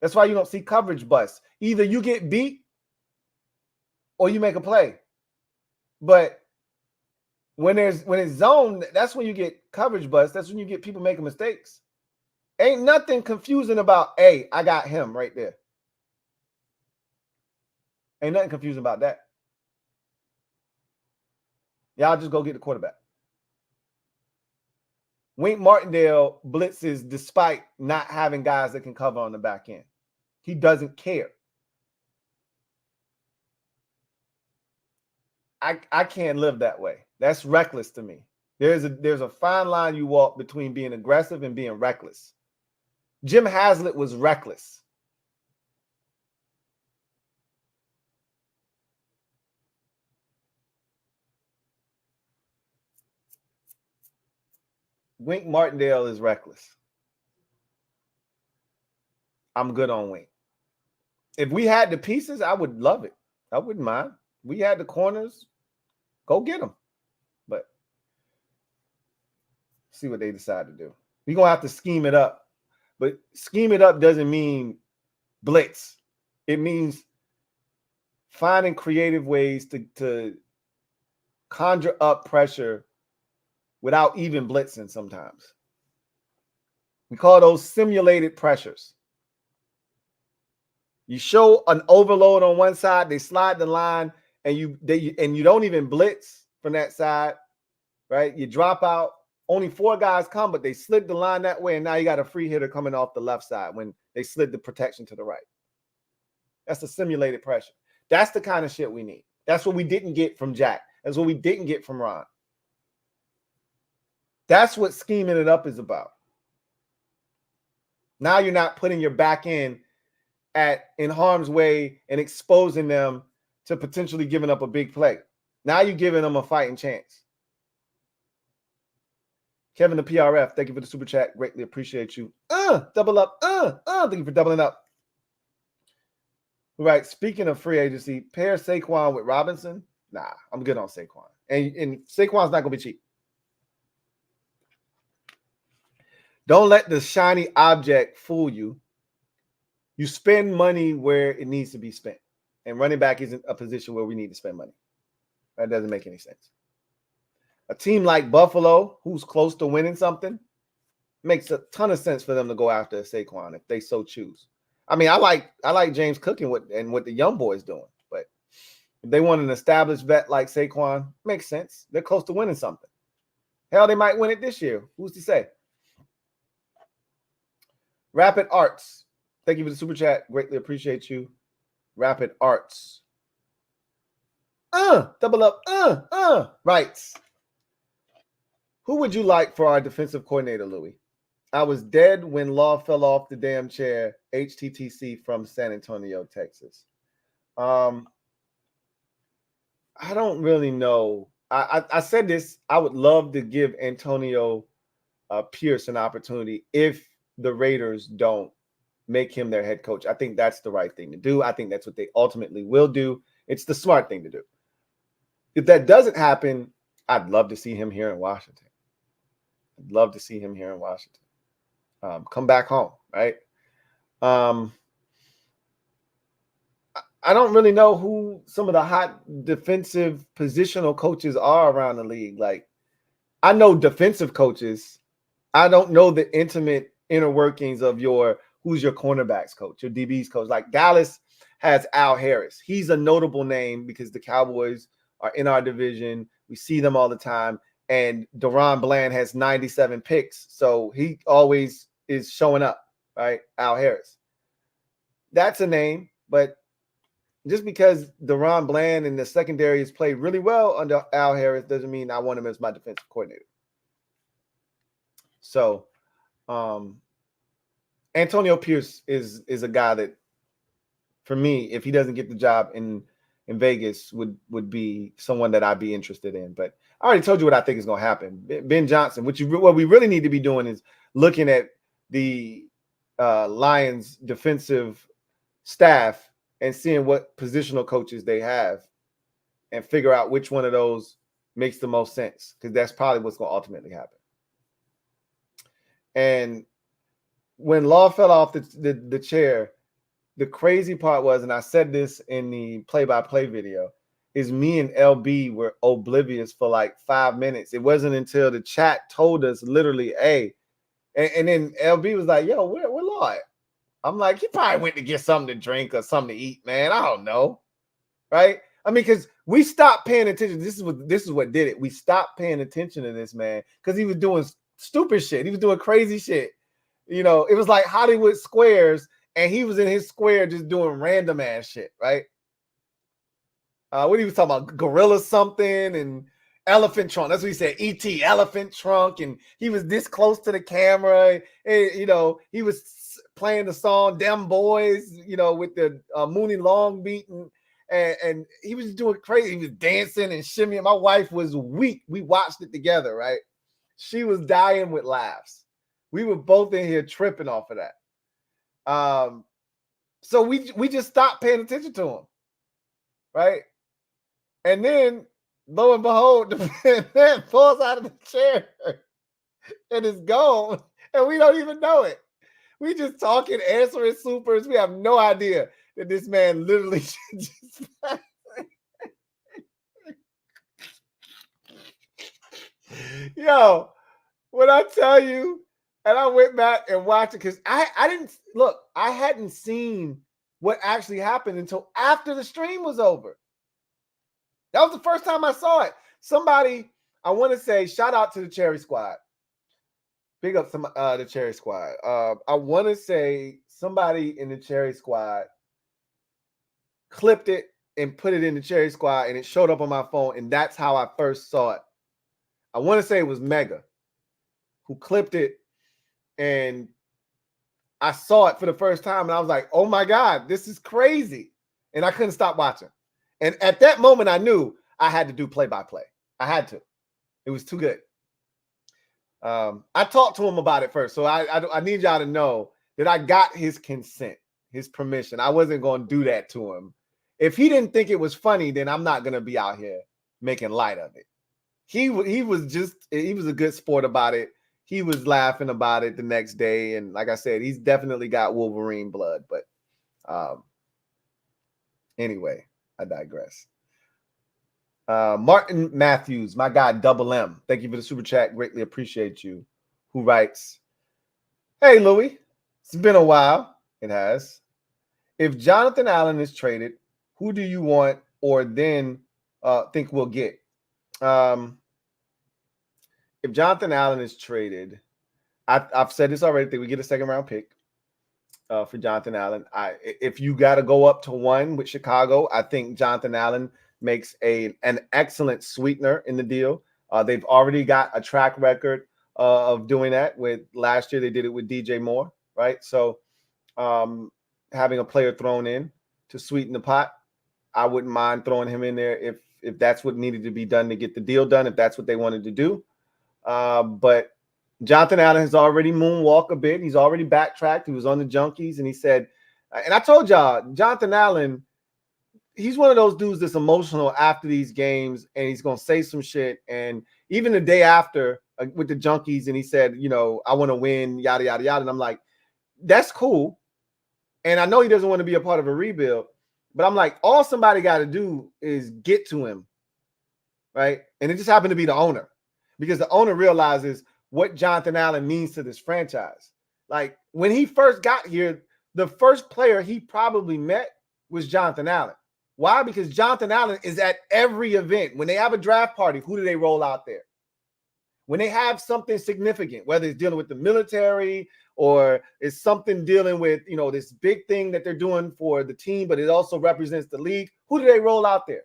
That's why you don't see coverage busts. Either you get beat or you make a play. But when it's zone, that's when you get coverage busts. That's when you get people making mistakes. Ain't nothing confusing about, hey, I got him right there. Ain't nothing confusing about that. Y'all just go get the quarterback. Wink Martindale blitzes despite not having guys that can cover on the back end. He doesn't care. I can't live that way. That's reckless to me. There's a fine line you walk between being aggressive and being reckless. Jim Haslett was reckless. Wink Martindale is reckless. I'm good on Wink. If we had the pieces, I would love it. I wouldn't mind. We had the corners. Go get them. But see what they decide to do. We're going to have to scheme it up. But scheme it up doesn't mean blitz. It means finding creative ways to conjure up pressure without even blitzing sometimes. We call those simulated pressures. You show an overload on one side, they slide the line, and you don't even blitz from that side, right? You drop out. Only 4 guys come, but they slid the line that way, and now you got a free hitter coming off the left side when they slid the protection to the right. That's a simulated pressure. That's the kind of shit we need. That's what we didn't get from Jack. That's what we didn't get from Ron. That's what scheming it up is about. Now you're not putting your back end in harm's way and exposing them to potentially giving up a big play. Now you're giving them a fighting chance. Kevin the PRF, thank you for the super chat. Greatly appreciate you. Double up. Thank you for doubling up. Right. Speaking of free agency, pair Saquon with Robinson. Nah, I'm good on Saquon. And Saquon's not going to be cheap. Don't let the shiny object fool you. You spend money where it needs to be spent. And running back isn't a position where we need to spend money. That doesn't make any sense. A team like Buffalo, who's close to winning something, makes a ton of sense for them to go after Saquon if they so choose. I mean, I like James Cook and what the young boys doing, but if they want an established vet like Saquon, makes sense. They're close to winning something. Hell, they might win it this year. Who's to say? Rapid Arts, thank you for the super chat. Greatly appreciate you. Rapid Arts. Double up. Right. Who would you like for our defensive coordinator, Louie? I was dead when Law fell off the damn chair. HTTC from San Antonio, Texas. I I don't really know. I said this. I would love to give Antonio Pierce an opportunity if the Raiders don't make him their head coach. I think that's the right thing to do. I think that's what they ultimately will do. It's the smart thing to do. If that doesn't happen, I'd love to see him here in Washington. I'd love to see him here in Washington. Come back home, right? I don't really know who some of the hot defensive positional coaches are around the league. Like, I know defensive coaches. I don't know the intimate inner workings of who's your cornerbacks coach, your DBs coach. Like, Dallas has Al Harris. He's a notable name because the Cowboys are in our division. We see them all the time. And Deron Bland has 97 picks. So he always is showing up, right? Al Harris. That's a name, but just because Deron Bland and the secondary has played really well under Al Harris doesn't mean I want him as my defensive coordinator. So Antonio Pierce is a guy that, for me, if he doesn't get the job in Vegas, would be someone that I'd be interested in. But I already told you what I think is going to happen. Ben Johnson, what we really need to be doing is looking at the Lions defensive staff and seeing what positional coaches they have and figure out which one of those makes the most sense, because that's probably what's going to ultimately happen. And when Law fell off the chair, the crazy part was, and I said this in the play-by-play video, is me and LB were oblivious for like 5 minutes. It wasn't until the chat told us literally, hey, and then LB was like, yo, where Law at? I'm like, he probably went to get something to drink or something to eat, man. I don't know. Right? I mean, because we stopped paying attention. This is what did it. We stopped paying attention to this man because he was doing stupid shit. He was doing crazy shit. You know, it was like Hollywood Squares, and he was in his square just doing random ass shit, right? What he was talking about, gorilla something and elephant trunk. That's what he said, E.T. elephant trunk. And he was this close to the camera. And, you know, he was playing the song Dem Boys, you know, with the Mooney Long beating. And he was doing crazy. He was dancing and shimmying. My wife was weak. We watched it together, right? She was dying with laughs. We were both in here tripping off of that. So we just stopped paying attention to him, right? And then, lo and behold, the man falls out of the chair and is gone, and we don't even know it. We just talking, answering supers. We have no idea that this man literally just Yo, when I tell you, and I went back and watched it because I didn't look, I hadn't seen what actually happened until after the stream was over. That was the first time I saw it. Somebody, I want to say, shout out to the Cherry Squad. Big up the Cherry Squad. I want to say somebody in the Cherry Squad clipped it and put it in the Cherry Squad, and it showed up on my phone, and that's how I first saw it. I want to say it was Mega who clipped it, and I saw it for the first time, and I was like, oh my God, this is crazy. And I couldn't stop watching. And at that moment, I knew I had to do play-by-play. I had to. It was too good. I talked to him about it first, so I need y'all to know that I got his consent, his permission. I wasn't going to do that to him. If he didn't think it was funny, then I'm not going to be out here making light of it. He was a good sport about it. He was laughing about it the next day, and like I said, he's definitely got Wolverine blood. But anyway, I digress. Martin Matthews, my guy, Double M. Thank you for the super chat. Greatly appreciate you. Who writes, hey, Louie, it's been a while. It has. If Jonathan Allen is traded, who do you want or then think we'll get? If Jonathan Allen is traded, I've said this already, I think we get a second-round pick for Jonathan Allen. If you got to go up to 1 with Chicago, I think Jonathan Allen makes an excellent sweetener in the deal. They've already got a track record of doing that. With last year, they did it with DJ Moore, right? So having a player thrown in to sweeten the pot, I wouldn't mind throwing him in there that's what needed to be done to get the deal done, if that's what they wanted to do. But Jonathan Allen has already moonwalked a bit. He's already backtracked. He was on the Junkies, and he said, and I told y'all, Jonathan Allen, he's one of those dudes that's emotional after these games, and he's going to say some shit. And even the day after with the Junkies, and he said, I want to win, yada, yada, yada. And I'm like, that's cool. And I know he doesn't want to be a part of a rebuild, but I'm like, all somebody got to do is get to him, right? And it just happened to be the owner, because the owner realizes what Jonathan Allen means to this franchise. Like, when he first got here, the first player he probably met was Jonathan Allen. Why? Because Jonathan Allen is at every event. When they have a draft party, who do they roll out there? When they have something significant, whether it's dealing with the military or it's something dealing with, this big thing that they're doing for the team, but it also represents the league, who do they roll out there?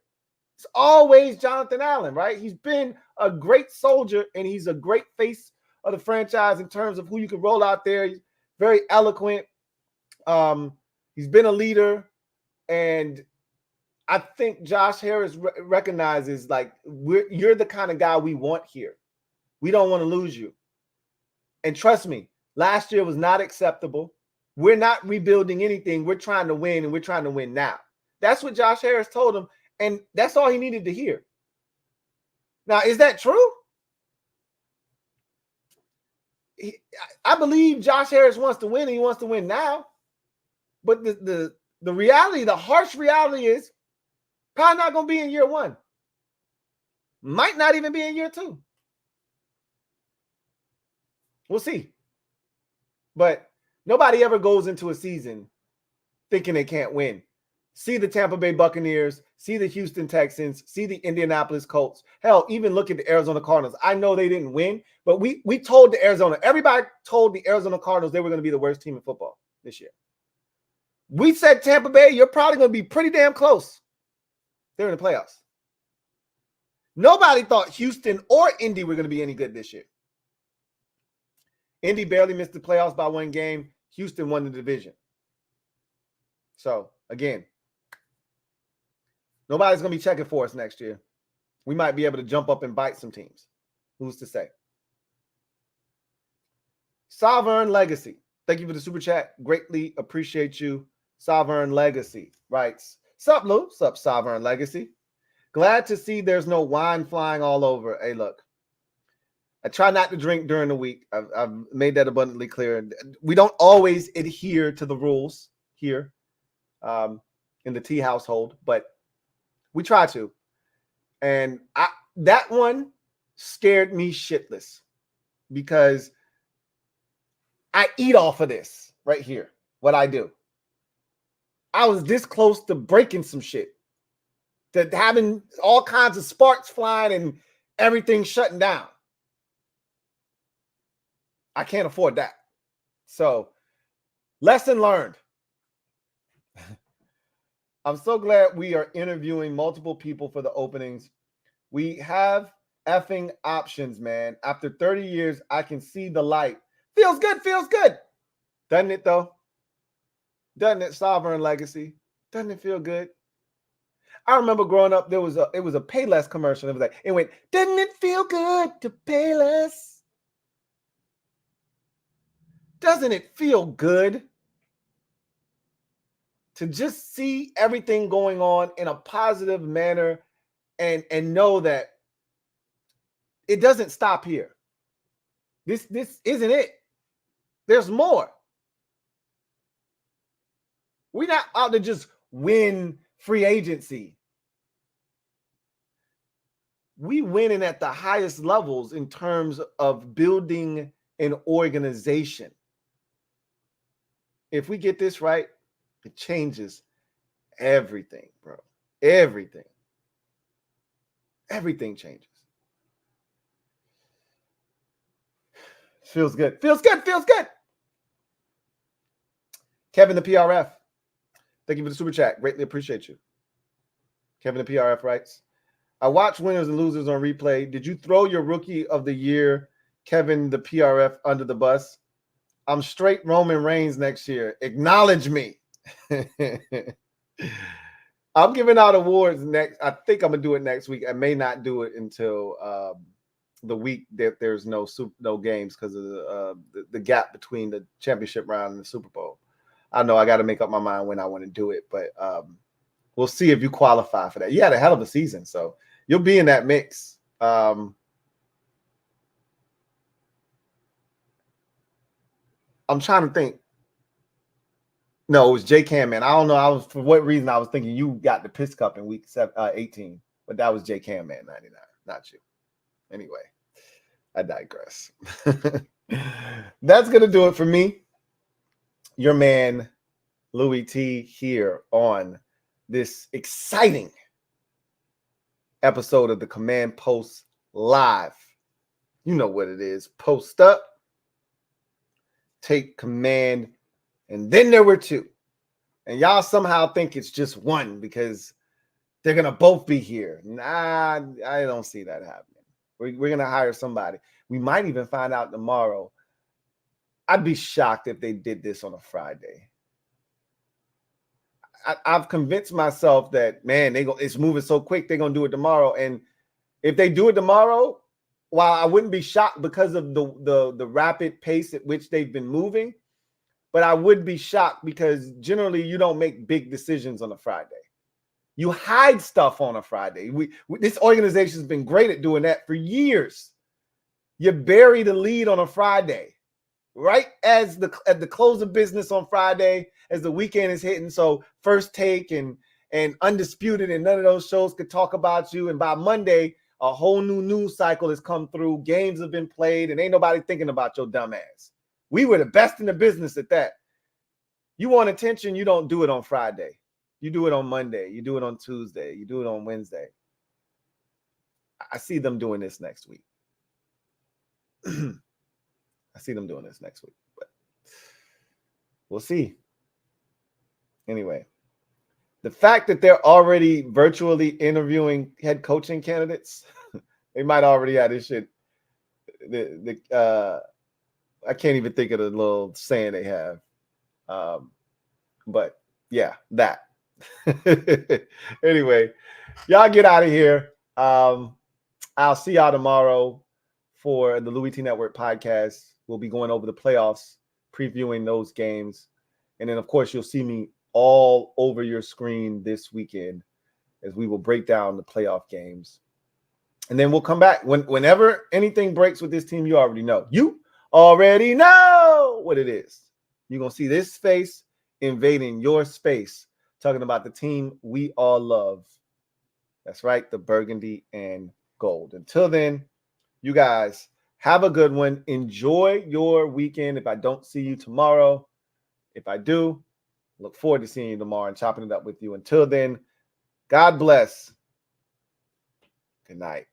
It's always Jonathan Allen, right? He's been a great soldier, and he's a great face of the franchise in terms of who you can roll out there. He's very eloquent. He's been a leader, and I think Josh Harris recognizes, like, you're the kind of guy we want here. We don't want to lose you. And trust me, last year was not acceptable. We're not rebuilding anything. We're trying to win, and we're trying to win now. That's what Josh Harris told him, and that's all he needed to hear. Now, is that true? I believe Josh Harris wants to win, and he wants to win now. But the reality, the harsh reality is probably not going to be in year one. Might not even be in year two. We'll see. But nobody ever goes into a season thinking they can't win. See the Tampa Bay Buccaneers, see the Houston Texans, see the Indianapolis Colts. Hell, even look at the Arizona Cardinals. I know they didn't win, but we told everybody told the Arizona Cardinals they were going to be the worst team in football this year. We said, Tampa Bay, you're probably going to be pretty damn close. They're in the playoffs. Nobody thought Houston or Indy were going to be any good this year. Indy barely missed the playoffs by one game. Houston won the division. So, again, nobody's going to be checking for us next year. We might be able to jump up and bite some teams. Who's to say? Sovereign Legacy. Thank you for the super chat. Greatly appreciate you. Sovereign Legacy writes, sup, Lou? Sup, Sovereign Legacy. Glad to see there's no wine flying all over. Hey, look. I try not to drink during the week. I've made that abundantly clear. We don't always adhere to the rules here in the T household, but we try to. And that one scared me shitless because I eat off of this right here, what I do. I was this close to breaking some shit, to having all kinds of sparks flying and everything shutting down. I can't afford that. So, lesson learned. I'm so glad we are interviewing multiple people for the openings. We have effing options, man. After 30 years, I can see the light. Feels good, feels good. Doesn't it, though? Doesn't it, Sovereign Legacy? Doesn't it feel good? I remember growing up, it was a Payless commercial. It went, doesn't it feel good to pay less? Doesn't it feel good to just see everything going on in a positive manner and know that it doesn't stop here? This isn't it. There's more. We're not out to just win free agency. We winning at the highest levels in terms of building an organization. If we get this right, it changes everything, bro. Everything. Everything changes. Feels good. Feels good. Feels good. Kevin the PRF. Thank you for the super chat. Greatly appreciate you. Kevin the PRF writes, I watch winners and losers on replay. Did you throw your rookie of the year, Kevin the PRF, under the bus? I'm straight Roman Reigns next year. Acknowledge me. I'm giving out awards next. I think I'm gonna do it next week. I may not do it until the week that there's no games because of the gap between the championship round and the Super Bowl. I know I got to make up my mind when I want to do it, but we'll see if you qualify for that. You had a hell of a season, so you'll be in that mix. I'm trying to think. No, it was J Cam, man. I don't know. For what reason I was thinking you got the Piss Cup in week 18, but that was J Cam, man, 99, not you. Anyway, I digress. That's gonna do it for me. Your man, Louie T, here on this exciting episode of the Command Post Live. You know what it is. Post up, take command, and then there were two. And y'all somehow think it's just one because they're going to both be here. Nah, I don't see that happening. We're going to hire somebody. We might even find out tomorrow. I'd be shocked if they did this on a Friday. I've convinced myself that, man, it's moving so quick, they're going to do it tomorrow. And if they do it tomorrow, while I wouldn't be shocked because of the rapid pace at which they've been moving, but I would be shocked because generally you don't make big decisions on a Friday. You hide stuff on a Friday. This organization has been great at doing that for years. You bury the lead on a Friday, right at the close of business on Friday, as the weekend is hitting. So First Take and Undisputed and none of those shows could talk about you. And by Monday, a whole new news cycle has come through. Games have been played, and ain't nobody thinking about your dumb ass. We were the best in the business at that. You want attention, you don't do it on Friday. You do it on Monday. You do it on Tuesday. You do it on Wednesday. I see them doing this next week. I see them doing this next week, but we'll see. Anyway, the fact that they're already virtually interviewing head coaching candidates, they might already have this shit. I can't even think of the little saying they have. But yeah, that. Anyway, y'all get out of here. I'll see y'all tomorrow for the Louie T Network podcast. We'll be going over the playoffs, previewing those games. And then, of course, you'll see me all over your screen this weekend as we will break down the playoff games. And then we'll come back. Whenever anything breaks with this team, you already know. You already know what it is. You're going to see this face invading your space, talking about the team we all love. That's right, the burgundy and gold. Until then, you guys have a good one. Enjoy your weekend. If I don't see you tomorrow, if I do, look forward to seeing you tomorrow and chopping it up with you. Until then, God bless. Good night.